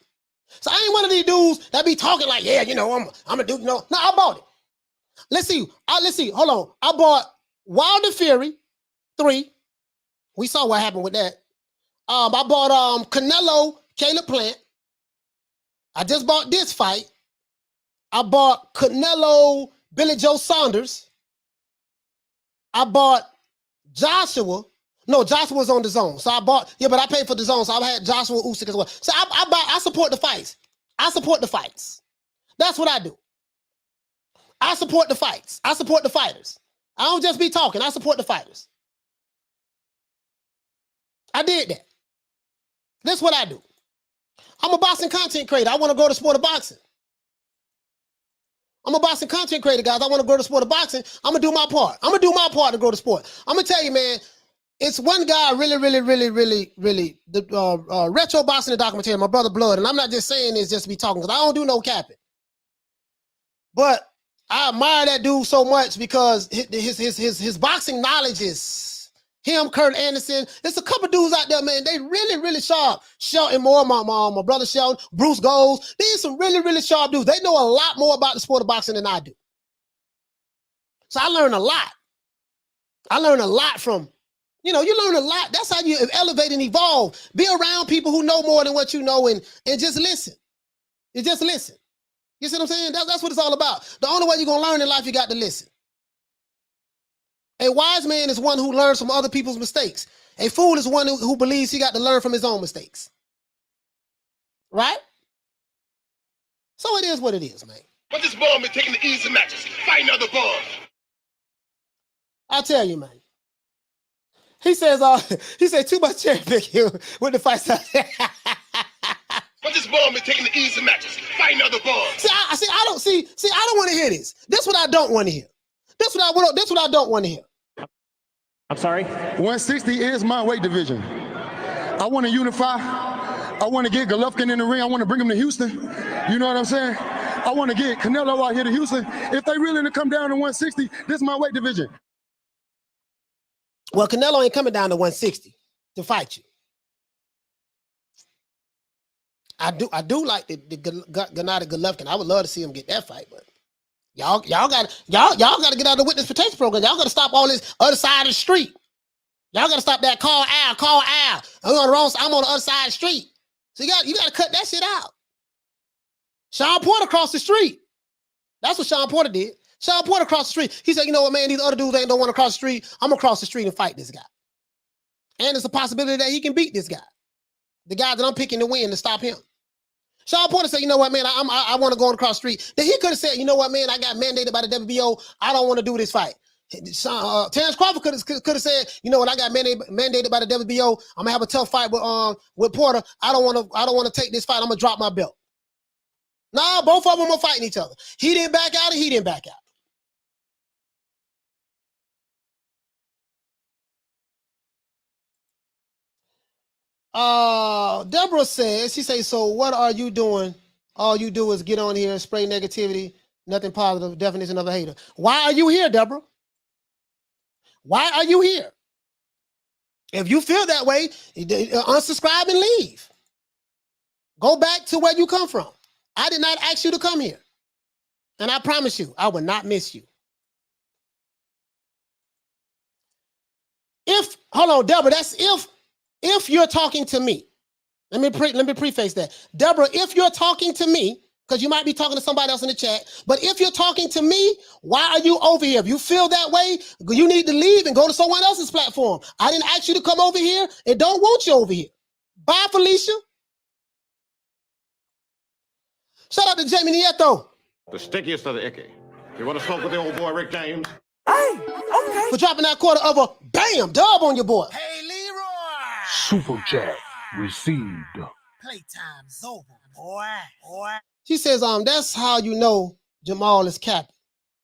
So I ain't one of these dudes that be talking like, yeah, you know, I'm a dude. No, I bought it. Let's see. Hold on. I bought Wilder Fury 3. We saw what happened with that. I bought Canelo, Caleb Plant. I just bought this fight. I bought Canelo, Billy Joe Saunders. I bought Joshua. No, Joshua's on the zone. So I bought, but I paid for the zone. So I had Joshua Usyk as well. So I support the fights. I support the fights. That's what I do. I support the fights. I support the fighters. I don't just be talking. I support the fighters. I did that. That's what I do. I'm a boxing content creator. I want to grow the sport of boxing. I'm a boxing content creator, guys. I want to grow the sport of boxing. I'm going to do my part. I'm going to do my part to grow the sport. I'm going to tell you, man, it's one guy really, the Retro Boxing the documentary, my brother Blood, and I'm not just saying this just to be talking, because I don't do no capping. But I admire that dude so much because his boxing knowledge is him, Kurt Anderson. There's a couple dudes out there, man. They really sharp. Shelton Moore, my brother Shelton, Bruce Gold. These some really sharp dudes. They know a lot more about the sport of boxing than I do. So I learned a lot. I learned a lot from. You learn a lot. That's how you elevate and evolve. Be around people who know more than what you know and just listen. You just listen. You see what I'm saying? That's what it's all about. The only way you're going to learn in life, you got to listen. A wise man is one who learns from other people's mistakes. A fool is one who believes he got to learn from his own mistakes. Right? So it is what it is, man. But this ball been taking the easy matches. Fight another ball. I'll tell you, man. He said too much cherry picking with the fight style. But this ball been taking the easy matches. Fight another ball. I don't want to hear this. This what I don't want to hear. This what I don't want to hear. I'm sorry? 160 is my weight division. I want to unify. I want to get Golovkin in the ring. I want to bring him to Houston. You know what I'm saying? I want to get Canelo out here to Houston. If they really to come down to 160, this is my weight division. Well, Canelo ain't coming down to 160 to fight you. I do like the Gennady Golovkin. I would love to see him get that fight, but y'all got to get out of the witness protection program. Y'all got to stop all this other side of the street. Y'all got to stop that call Al. I'm on the other side of the street. So you got to cut that shit out. Shawn Porter crossed the street. That's what Shawn Porter did. Shawn Porter crossed the street. He said, you know what, man, these other dudes don't want to cross the street. I'm going to cross the street and fight this guy. And there's a possibility that he can beat this guy. The guy that I'm picking to win to stop him. Shawn Porter said, you know what, man, I want to go across the street. Then he could have said, you know what, man, I got mandated by the WBO. I don't want to do this fight. Terence Crawford could have said, you know what, I got mandated by the WBO. I'm going to have a tough fight with Porter. I don't want to take this fight. I'm going to drop my belt. Nah, both of them are fighting each other. He didn't back out and he didn't back out. Deborah says, she says, so what are you doing? All you do is get on here, spray negativity, nothing positive, definition of a hater. Why are you here, Deborah? Why are you here? If you feel that way, unsubscribe and leave. Go back to where you come from. I did not ask you to come here. And I promise you, I will not miss you. Hold on, Deborah, that's if you're talking to me. Let me preface that. Deborah, if you're talking to me, because you might be talking to somebody else in the chat, but if you're talking to me, why are you over here? If you feel that way, you need to leave and go to someone else's platform. I didn't ask you to come over here and don't want you over here. Bye, Felicia. Shout out to Jamie Nieto. The stickiest of the icky. You want to smoke with the old boy Rick James? Hey, okay. For dropping that quarter of a bam dub on your boy. Hey, Leroy. Super chat received. Playtime's over, boy. She says, that's how you know Jamal is capping.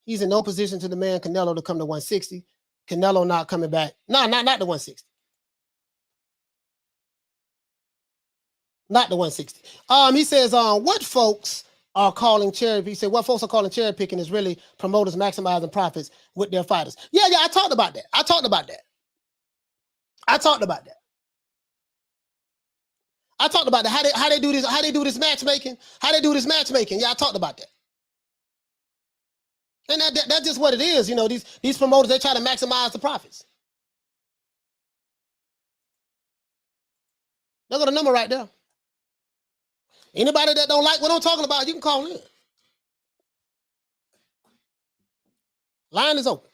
He's in no position to demand Canelo to come to 160. Canelo not coming back. No, not the 160. Not the 160. He says, what folks are calling cherry? He said, what folks are calling cherry picking is really promoters maximizing profits with their fighters. Yeah, I talked about that. I talked about that. How they do this. How they do this matchmaking. Yeah, I talked about that. And that's just what it is. You know, these promoters, they try to maximize the profits. Look at the number right there. Anybody that don't like what I'm talking about, you can call in. Line is open.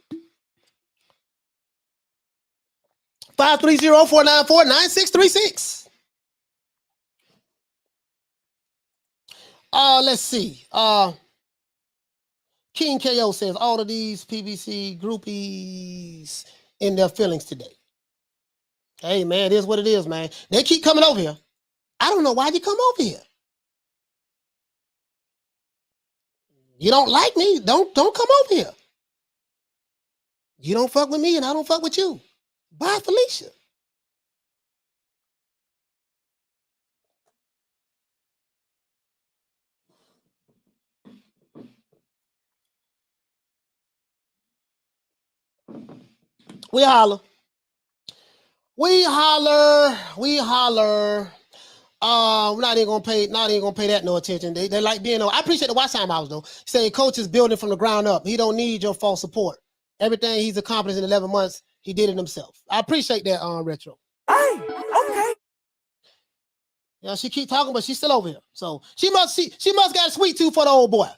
530-494-9636. Let's see. King KO says all of these PBC groupies in their feelings today. Hey man, it is what it is, man. They keep coming over here. I don't know why you come over here. You don't like me, don't come over here. You don't fuck with me and I don't fuck with you. Bye, Felicia. We holler. We're not even gonna pay that no attention. They like being on. I appreciate the watch time hours though. Saying coach is building from the ground up. He don't need your false support. Everything he's accomplished in 11 months, he did it himself. I appreciate that retro. Hey, okay. Yeah, she keep talking, but she's still over here. So she must got a sweet tooth for the old boy.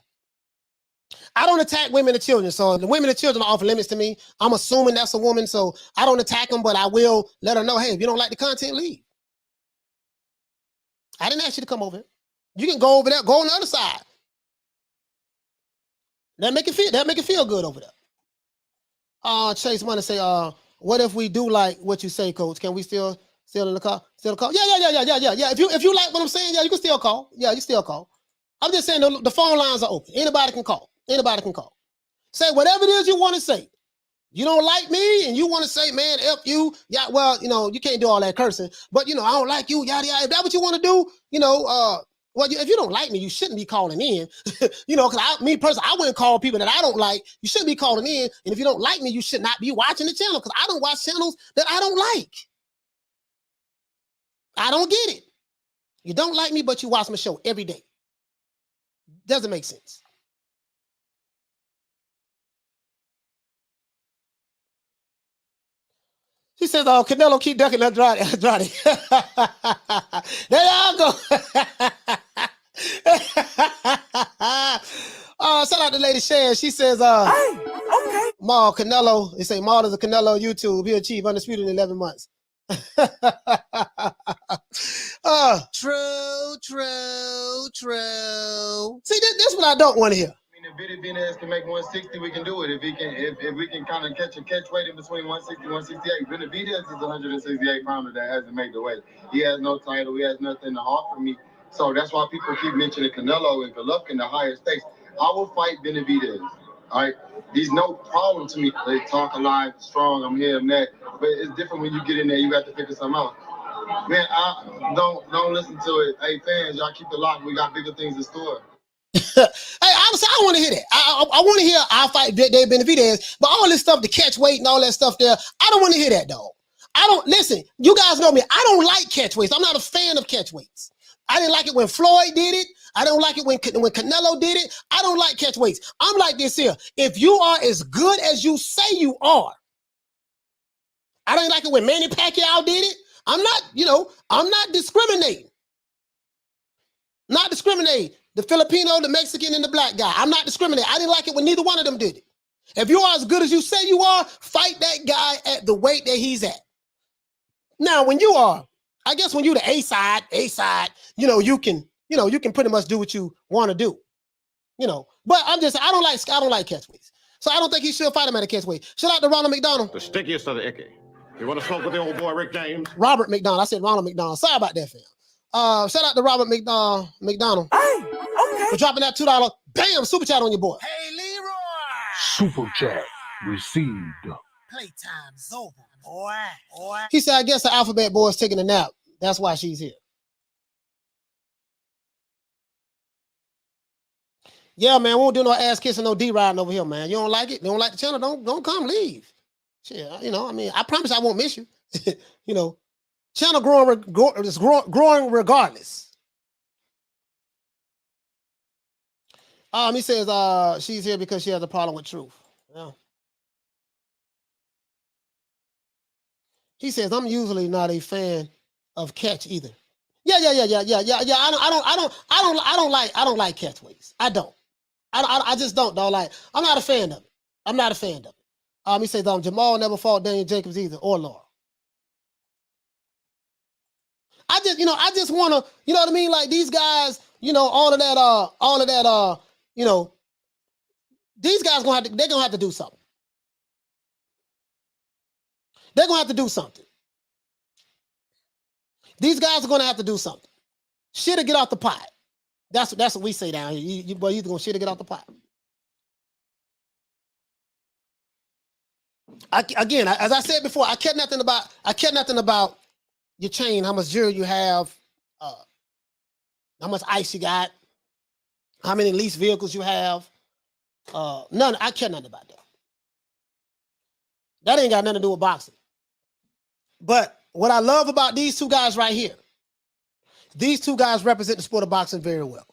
I don't attack women and children. So the women and children are off limits to me. I'm assuming that's a woman, so I don't attack them, but I will let her know, hey, if you don't like the content, leave. I didn't ask you to come over here. You can go over there, go on the other side. That make it feel good over there. Chase wanna say, what if we do like what you say, coach? Can we still in the car? Still call? Yeah. If you like what I'm saying, yeah, you can still call. Yeah, you still call. I'm just saying the phone lines are open. Anybody can call. Say whatever it is you want to say. You don't like me and you want to say, man, F you. Yeah, well, you can't do all that cursing. But, I don't like you, yada, yada. If that's what you want to do, if you don't like me, you shouldn't be calling in. Because me personally, I wouldn't call people that I don't like. You shouldn't be calling in. And if you don't like me, you should not be watching the channel because I don't watch channels that I don't like. I don't get it. You don't like me, but you watch my show every day. Doesn't make sense. He says, Canelo keep ducking Andrade. There y'all go. Shout out to Lady Shan. She says, hey, okay. Maul, Canelo, they say Maul is a Canelo YouTube. He'll achieve undisputed in 11 months. True. See, this is what I don't want to hear. If Benavidez can make 160, we can do it. If we can kind of catch weight in between 160 and 168. Benavidez is a 168 pounder that hasn't made the weight. He has no title. He has nothing to offer me. So that's why people keep mentioning Canelo and Golovkin, the higher stakes. I will fight Benavidez. All right, he's no problem to me. They talk alive, strong. I'm here, I'm that. But it's different when you get in there. You got to figure something out. Man, don't listen to it. Hey, fans, y'all keep the lock. We got bigger things in store. Hey, honestly, I don't want to hear that. I want to hear I'll fight Dave Benavidez, but all this stuff, the catch weight and all that stuff there, I don't want to hear that, dog. I don't listen. You guys know me. I don't like catch weights. I'm not a fan of catch weights. I didn't like it when Floyd did it. I don't like it when Canelo did it. I don't like catch weights. I'm like this here. If you are as good as you say you are, I don't like it when Manny Pacquiao did it. I'm not discriminating. Not discriminating. The Filipino, the Mexican, and the black guy. I'm not discriminating. I didn't like it when neither one of them did it. If you are as good as you say you are, fight that guy at the weight that he's at. Now, when you are, I guess when you're the A side, you can pretty much do what you want to do. But I don't like catch weights. So I don't think he should fight him at a catch weight. Shout out to Ronald McDonald. The stickiest of the icky. You want to smoke with the old boy Rick James? Robert McDonald. I said Ronald McDonald. Sorry about that, fam. Shout out to Robert McDonald Hey, okay. for dropping that $2. Bam, super chat on your boy. Hey, Leroy. Super chat received. Playtime's over, boy. He said, I guess the alphabet boy is taking a nap. That's why she's here. Yeah, man, we won't do no ass kissing, no D riding over here, man. You don't like it? You don't like the channel? Don't come, leave. Shit, I promise I won't miss you. Channel growing regardless. He says she's here because she has a problem with truth. Yeah. He says I'm usually not a fan of catch either. Yeah. I don't like catch weights. I don't. I just don't like. I'm not a fan of it. I'm not a fan of it. He says Jamal never fought Daniel Jacobs either or Laura. I just want to, you know what I mean? Like these guys, all of that, these guys they're gonna have to do something. They're gonna have to do something. These guys are gonna have to do something. Shit or get off the pot. That's what we say down here. You either gonna shit or get off the pot. Again, as I said before, I care nothing about your chain, how much jewelry you have, how much ice you got, how many leased vehicles you have. None. I care nothing about that. That ain't got nothing to do with boxing. But what I love about these two guys right here, these two guys represent the sport of boxing very well.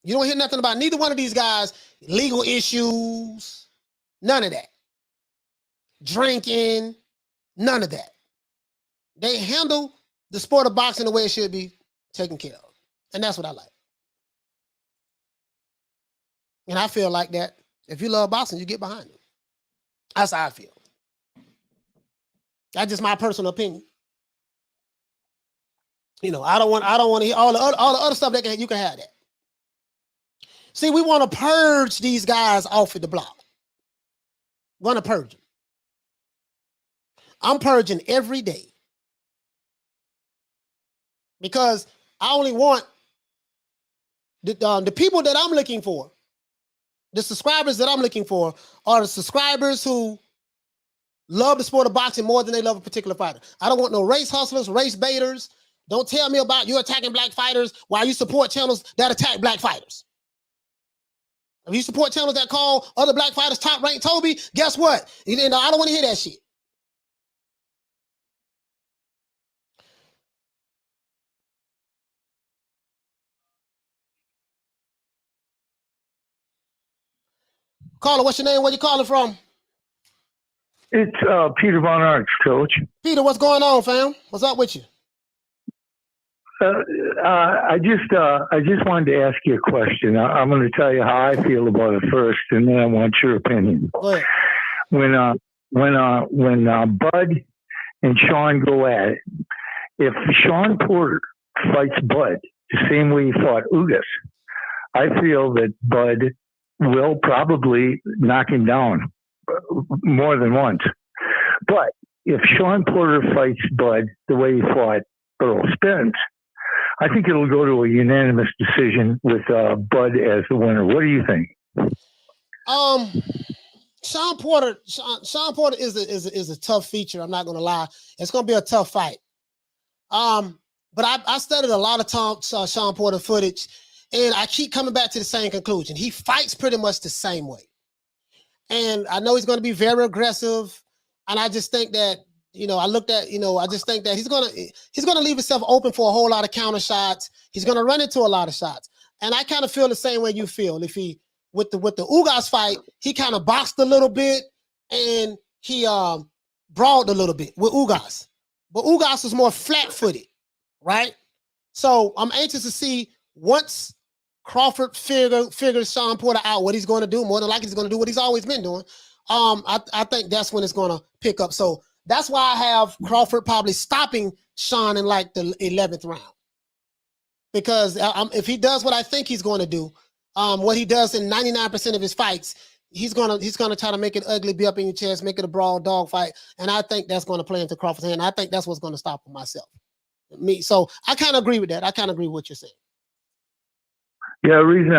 You don't hear nothing about neither one of these guys, legal issues, none of that. Drinking, none of that. They handle the sport of boxing the way it should be taken care of. And that's what I like. And I feel like that if you love boxing, you get behind it. That's how I feel. That's just my personal opinion. I don't want to hear all the other stuff that you can have that. See, we want to purge these guys off of the block. We want to purge them. I'm purging every day. Because I only want the people that I'm looking for, the subscribers that I'm looking for are the subscribers who love the sport of boxing more than they love a particular fighter. I don't want no race hustlers, race baiters. Don't tell me about you attacking black fighters while you support channels that attack black fighters. If you support channels that call other black fighters top ranked Toby, guess what? I don't want to hear that shit. Caller, what's your name? Where you calling from? It's Peter Von Arch, Coach. Peter, what's going on, fam? What's up with you? I just wanted to ask you a question. I'm going to tell you how I feel about it first, and then I want your opinion. Go ahead. When Bud and Shawn go at it, if Shawn Porter fights Bud the same way he fought Ugas, I feel that Bud will probably knock him down more than once. But if Shawn Porter fights Bud the way he fought Earl Spence, I think it'll go to a unanimous decision with Bud as the winner. What do you think? Shawn Porter is a tough feature. I'm not gonna lie. It's gonna be a tough fight. But I studied a lot of Shawn Porter footage, and I keep coming back to the same conclusion. He fights pretty much the same way. And I know he's going to be very aggressive. And I just think that, I just think that he's going to leave himself open for a whole lot of counter shots. He's going to run into a lot of shots. And I kind of feel the same way you feel. If he, with the Ugas fight, he kind of boxed a little bit and he brawled a little bit with Ugas. But Ugas was more flat-footed, right? So I'm anxious to see once Crawford figures Shawn Porter out what he's going to do. More than likely, he's going to do what he's always been doing. I think that's when it's going to pick up. So that's why I have Crawford probably stopping Shawn in like the 11th round. Because if he does what I think he's going to do, what he does in 99% of his fights, he's gonna try to make it ugly, be up in your chest, make it a brawl dog fight, and I think that's going to play into Crawford's hand. I think that's what's going to stop him myself. So I kind of agree with that. I kind of agree with what you're saying. Yeah, the reason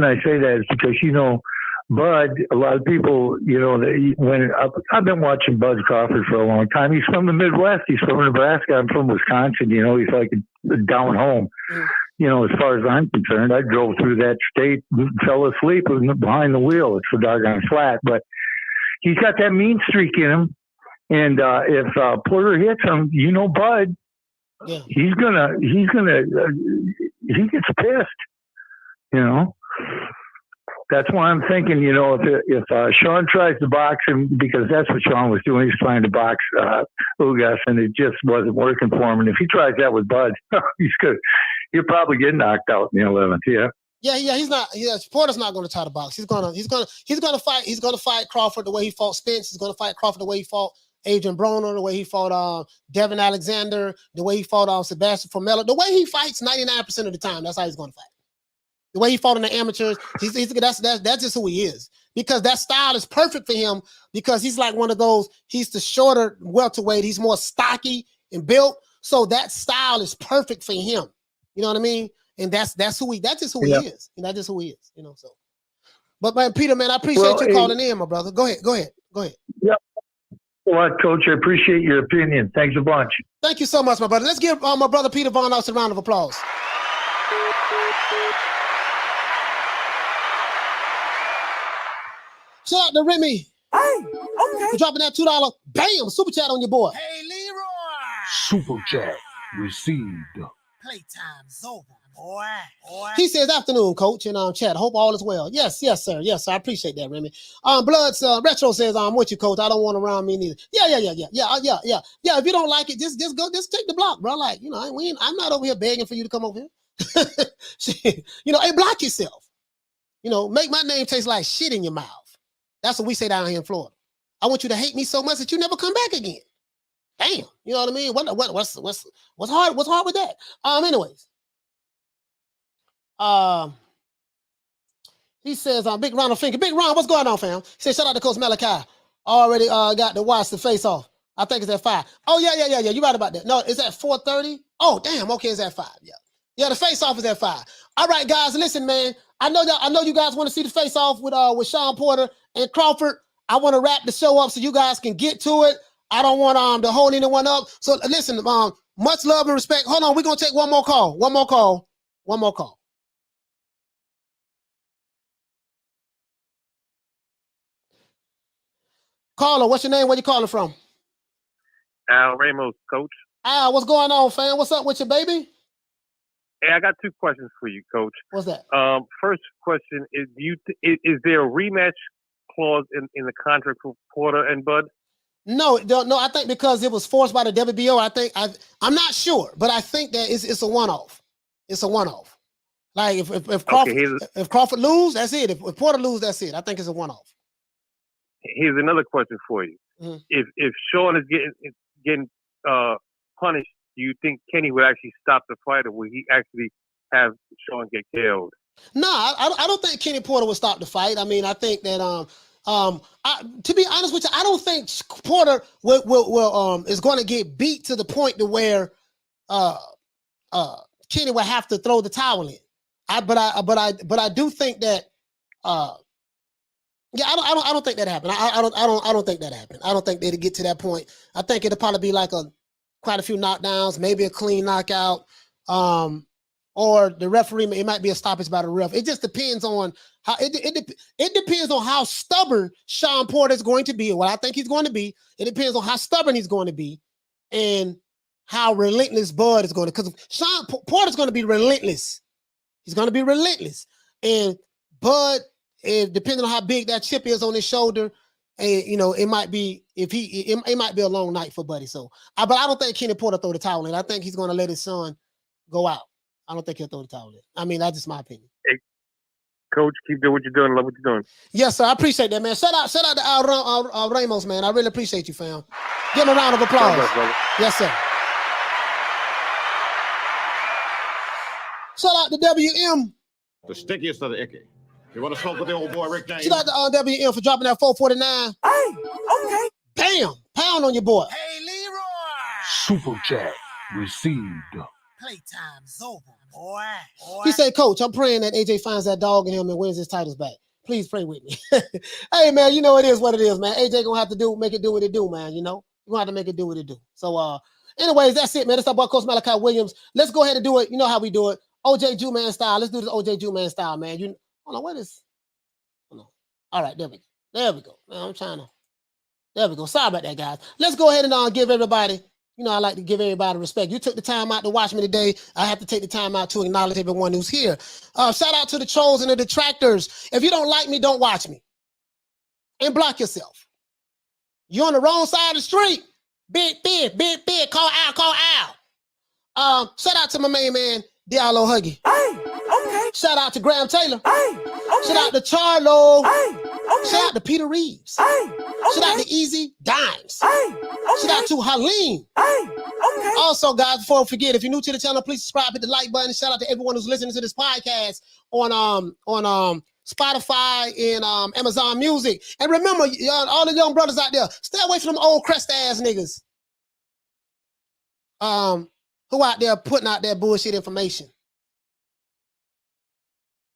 I say that is because, Bud, a lot of people, when I've been watching Bud Crawford for a long time. He's from the Midwest. He's from Nebraska. I'm from Wisconsin. He's like down home. As far as I'm concerned, I drove through that state, fell asleep behind the wheel. It's so doggone flat, but he's got that mean streak in him. And if Porter hits him, Bud, yeah, he gets pissed. That's why I'm thinking, if Shawn tries to box him, because that's what Shawn was doing, he's trying to box Ugas, and it just wasn't working for him. And if he tries that with Bud, he'll probably get knocked out in the 11th. Yeah. Yeah, he's not. Yeah, Porter's not going to try to box. He's gonna fight. He's gonna fight Crawford the way he fought Spence. He's gonna fight Crawford the way he fought Adrian Broner, the way he fought Devin Alexander, the way he fought Sebastian Formella, the way he fights 99% of the time. That's how he's going to fight. The way he fought in the amateurs, that's just who he is. Because that style is perfect for him because he's like one of those, he's the shorter welterweight. He's more stocky and built. So that style is perfect for him. You know what I mean? And that's just who he is. And that's just who he is, so. But man, Peter, man, I appreciate you calling in, my brother. Go ahead. Yeah. Well, Coach, I appreciate your opinion. Thanks a bunch. Thank you so much, my brother. Let's give my brother Peter Von Oss a round of applause. Shout out to Remy. Hey, okay. For dropping that $2, bam, super chat on your boy. Hey, Leroy. Super chat received. Playtime's over, boy. He says, afternoon, coach, and chat. Hope all is well. Yes, sir. Yes, sir. I appreciate that, Remy. Bloods Retro says, I'm with you, coach. I don't want around me neither. Yeah. If you don't like it, just take the block, bro. Like, I'm not over here begging for you to come over here. Hey, block yourself. Make my name taste like shit in your mouth. That's what we say down here in Florida. I want you to hate me so much that you never come back again. Damn, you know what I mean? What's hard? What's hard with that? Anyways, he says, Big Ron of Finger. Big Ron, what's going on, fam? He says, shout out to Coach Malachi. Already got to watch the face off. I think it's at 5. Oh yeah. You right about that. No, it's at 4:30. Oh damn. Okay, it's at 5. Yeah. The face off is at 5. All right, guys, listen, man. I know you guys want to see the face off with Shawn Porter and Crawford. I want to wrap the show up so you guys can get to it. I don't want to hold anyone up. So listen, much love and respect. Hold on, we're gonna take one more call. Caller, what's your name? Where you calling from? Al Ramos, coach. Al, what's going on, fam? What's up with you, baby? Hey, I got 2 questions for you, coach. What's that? First question is: is there a rematch clause in the contract for Porter and Bud? No. I think because it was forced by the WBO. I'm not sure, but I think that it's a one-off. It's a one-off. Like if Crawford lose, that's it. If Porter lose, that's it. I think it's a one-off. Here's another question for you: if Shawn is getting punished, do you think Kenny would actually stop the fight, or will he actually have Shawn get killed? No, I don't think Kenny Porter will stop the fight. I mean, I think that to be honest with you, I don't think Porter will is going to get beat to the point to where Kenny will have to throw the towel in. But I do think that Yeah, I don't think that happened. I don't think that happened. I don't think they'd get to that point. I think it'll probably be like quite a few knockdowns, maybe a clean knockout, or the referee. It might be a stoppage by the ref. It just depends on how it depends on how stubborn Shawn Porter is going to be, or what I think he's going to be. It depends on how stubborn he's going to be, and how relentless Bud is going to. Because Shawn Porter's going to be relentless. He's going to be relentless, and Bud. Depending on how big that chip is on his shoulder, and it might be it might be a long night for Buddy. So, but I don't think Kenny Porter throw the towel in. I think he's going to let his son go out. I don't think he'll throw the towel in. I mean, that's just my opinion. Hey, Coach, keep doing what you're doing. Love what you're doing. Yes, sir. I appreciate that, man. Shout out to Al Ramos, man. I really appreciate you, fam. Give him a round of applause. Yes, sir. Shout out to WM. The stickiest of the icky. You want to smoke with the old boy Rick James? Shout out to WM for dropping that 449. Hey, okay. Bam! Pound on your boy. Hey, Leroy. Super chat received. Playtime's over, boy. He said, Coach, I'm praying that AJ finds that dog in him and wins his titles back. Please pray with me. Hey, man, it is what it is, man. AJ gonna have to make it do what it do, man. You're gonna have to make it do what it do. So, anyways, that's it, man. That's our boy, Coach Malachi Williams. Let's go ahead and do it. You know how we do it. OJ Ju-Man style. Let's do this OJ Ju-Man style, man. Hold on, what is? Hold on. All right, there we go. There we go. Man, I'm trying to. There we go. Sorry about that, guys. Let's go ahead and give everybody. I like to give everybody respect. You took the time out to watch me today. I have to take the time out to acknowledge everyone who's here. Shout out to the trolls and the detractors. If you don't like me, don't watch me. And block yourself. You're on the wrong side of the street. Big. Call out. Shout out to my main man, Diallo Huggy. Hey, okay. Shout out to Graham Taylor. Hey, okay. Shout out to Charlo. Hey, okay. Shout out to Peter Reeves. Hey, okay. Shout out to Easy Dimes. Hey, okay. Shout out to Halim. Hey, okay. Also, guys, before I forget, if you're new to the channel, please subscribe, hit the like button. Shout out to everyone who's listening to this podcast on Spotify and Amazon Music. And remember, all the young brothers out there, stay away from them old crest ass niggas. Who out there putting out that bullshit information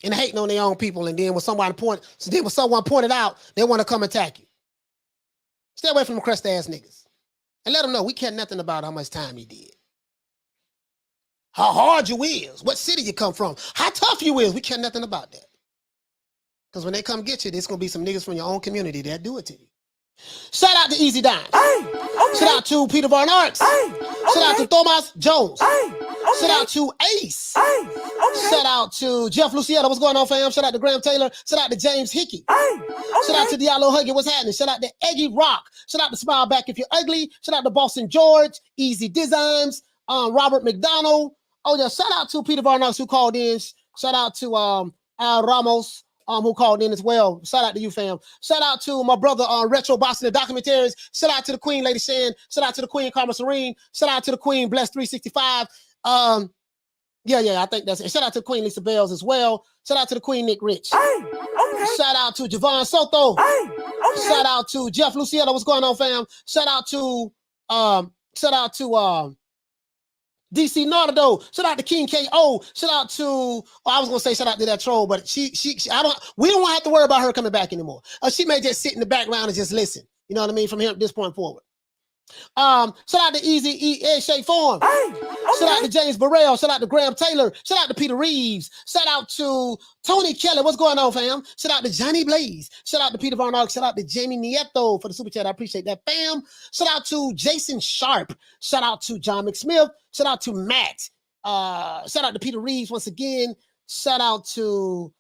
and hating on their own people, and then when someone pointed out, they want to come attack you. Stay away from them crest ass niggas, and let them know we care nothing about how much time you did, how hard you is, what city you come from, how tough you is. We care nothing about that, because when they come get you, there's gonna be some niggas from your own community that do it to you. Shout out to Easy Dimes. Hey, okay. Shout out to Peter Von Arx. Hey, okay. Shout out to Thomas Jones. Hey, okay. Shout out to Ace. Hey, okay. Shout out to Jeff Lucietta. What's going on, fam? Shout out to Graham Taylor. Shout out to James Hickey. Hey, okay. Shout out to Diallo Huggy. What's happening? Shout out to Eggy Rock. Shout out to Smile Back If You're Ugly. Shout out to Boston George. Easy Designs. Robert McDonald. Oh yeah. Shout out to Peter Varnox who called in. Shout out to Al Ramos. Who called in as well. Shout out to you, fam. Shout out to my brother Retro Boston, the documentaries. Shout out to the Queen, Lady Shan. Shout out to the Queen, Karma Serene. Shout out to the Queen, Bless 365. I think that's it. Shout out to Queen Lisa Bells as well. Shout out to the Queen, Nick Rich. Hey, okay. Shout out to Javon Soto. Hey, okay. Shout out to Jeff Lucietta. What's going on, fam? Shout out to DC Nardo. Shout out to King KO. Shout out to, I was gonna say shout out to that troll, but we don't want to have to worry about her coming back anymore. She may just sit in the background and just listen. You know what I mean? From here at this point forward. Shout out to Easy Shea Form. Hey, okay. Shout out to James Burrell. Shout out to Graham Taylor. Shout out to Peter Reeves. Shout out to Tony Kelly. What's going on, fam? Shout out to Johnny Blaze. Shout out to Peter Von Ark. Shout out to Jamie Nieto for the super chat. I appreciate that, fam. Shout out to Jason Sharp. Shout out to John McSmith. Shout out to Matt. Shout out to Peter Reeves once again. Shout out to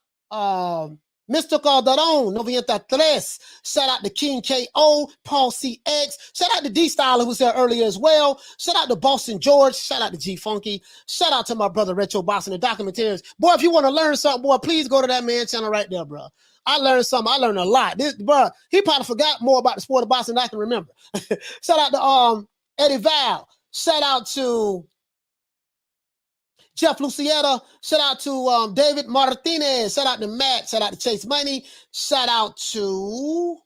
Mr. Calderon, 93. Shout out to King KO, Paul CX. Shout out to D Styler, who was there earlier as well. Shout out to Boston George. Shout out to G Funky. Shout out to my brother Retro Boston, the documentaries. Boy, if you want to learn something, boy, please go to that man channel right there, bro. I learned something. I learned a lot. This, bro, he probably forgot more about the sport of boxing than I can remember. Shout out to Eddie Val. Shout out to Jeff Lucietta. Shout out to David Martinez. Shout out to Matt. Shout out to Chase Money. Shout out to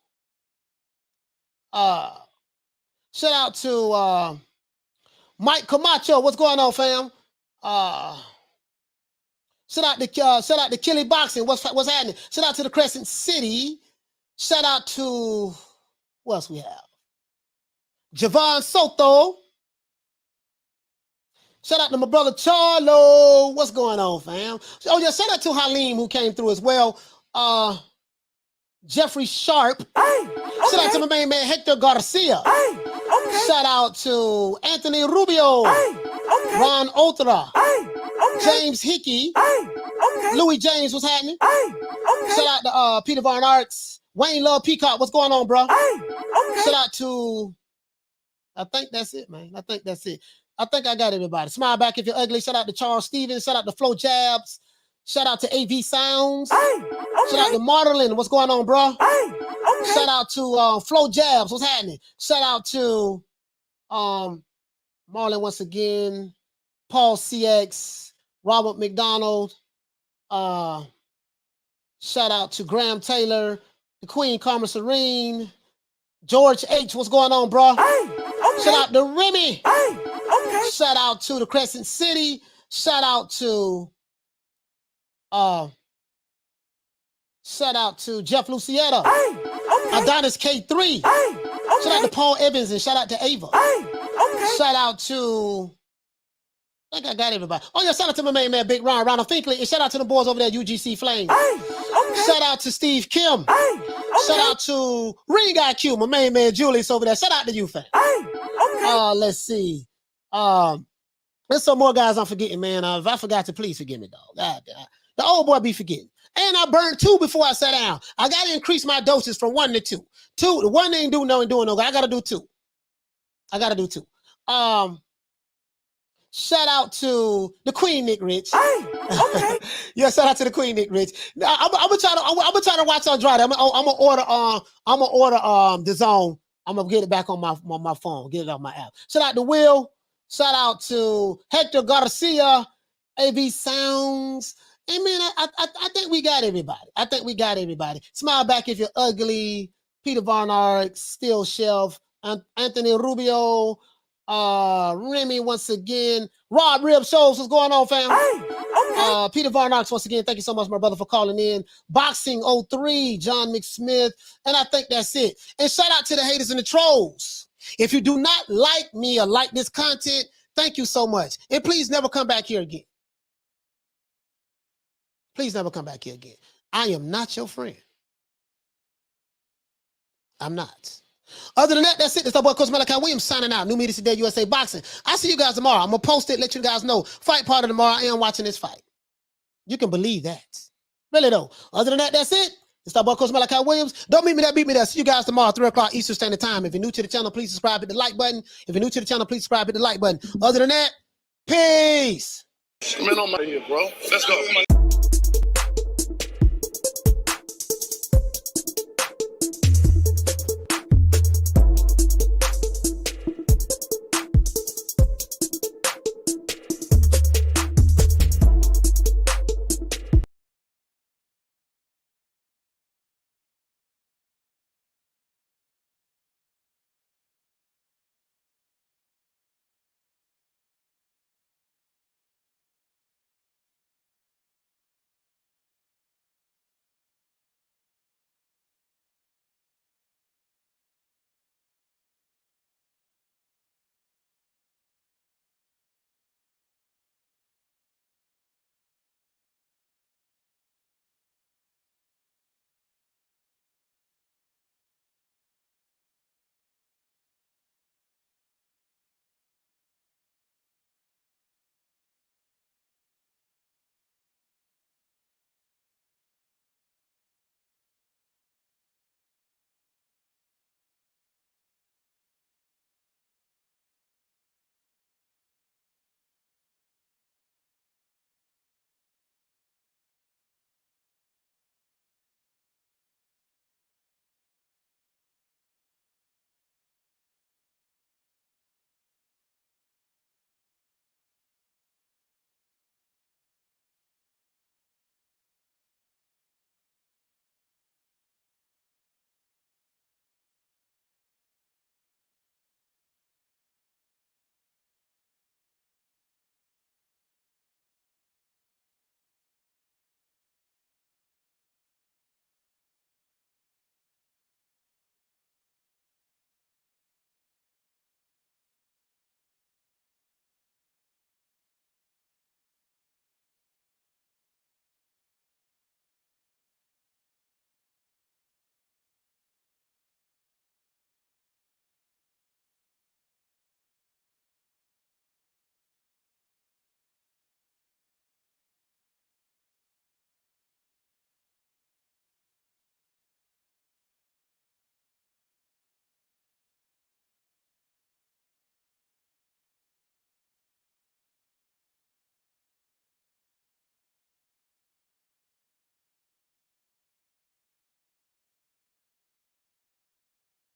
Mike Camacho. What's going on, fam? Shout out to Killy Boxing. What's happening? Shout out to the Crescent City. Shout out to, who else we have? Javon Soto. Shout out to my brother Charlo. What's going on, fam? Oh, yeah, shout out to Halim who came through as well. Jeffrey Sharp. Shout out to my main man Hector Garcia. Shout out to Anthony Rubio. Ron Otra. James Hickey. Louis James, what's happening? Shout out to Peter Von Arts. Wayne Love Peacock, what's going on, bro? Shout out to, I think that's it, man. I think that's it. I think I got everybody. Smile back if you're ugly. Shout out to Charles Stevens. Shout out to Flo Jabs. Shout out to AV Sounds. Shout out to Marlon. What's going on, bro? Shout out to Flo Jabs. What's happening? Shout out to Marlon once again. Paul CX. Robert McDonald. Shout out to Graham Taylor. The Queen Carmen Serene. George H. What's going on, bro? Shout out to Remy. Shout out to the Crescent City. Shout out to Jeff Lucietta. Adonis K3. Shout out to Paul Evans and shout out to Ava. Shout out to, I think I got everybody. Oh yeah, shout out to my main man Big Ron, Ronald Finkley, and shout out to the boys over there at UGC Flames. Shout out to Steve Kim. Shout out to Ring IQ, my main man Julius over there. Shout out to you, fam. Let's see. There's some more guys I'm forgetting, man. If I forgot to, please forgive me, dog. The old boy be forgetting. And I burned 2 before I sat down. I got to increase my doses from 1 to 2. 2, the 1 ain't doing no good. I got to do 2. Shout out to the Queen Nick Rich. Yeah, shout out to the Queen Nick Rich. I'm gonna try to watch Andrade. I'm gonna order the Zone. I'm gonna get it back on my phone. Get it on my app. Shout out to Will. Shout out to Hector Garcia. AV Sounds. Hey man, I think we got everybody. Smile back if you're ugly. Peter Von Arx, Steel Shelf, Anthony Rubio, Remy once again, Rob Rib Shows, what's going on, fam? Peter Von Arx once again, thank you so much, my brother, for calling in. Boxing 03, John McSmith, and I think that's it. And shout out to the haters and the trolls. If you do not like me or like this content, thank you so much. And please never come back here again. Please never come back here again. I am not your friend. I'm not. Other than that, that's it. It's our boy Coach Malachi Williams signing out. New Media Today, USA Boxing. I'll see you guys tomorrow. I'm going to post it, let you guys know. Fight party tomorrow. I am watching this fight. You can believe that. Really, though. Other than that, that's it. It's our boy Coach Malachi Williams. Don't meet me there, beat me there. See you guys tomorrow, 3 o'clock Eastern Standard Time. If you're new to the channel, please subscribe, hit the like button. If you're new to the channel, please subscribe, hit the like button. Other than that, peace. Man, I'm out of here, bro. Let's go.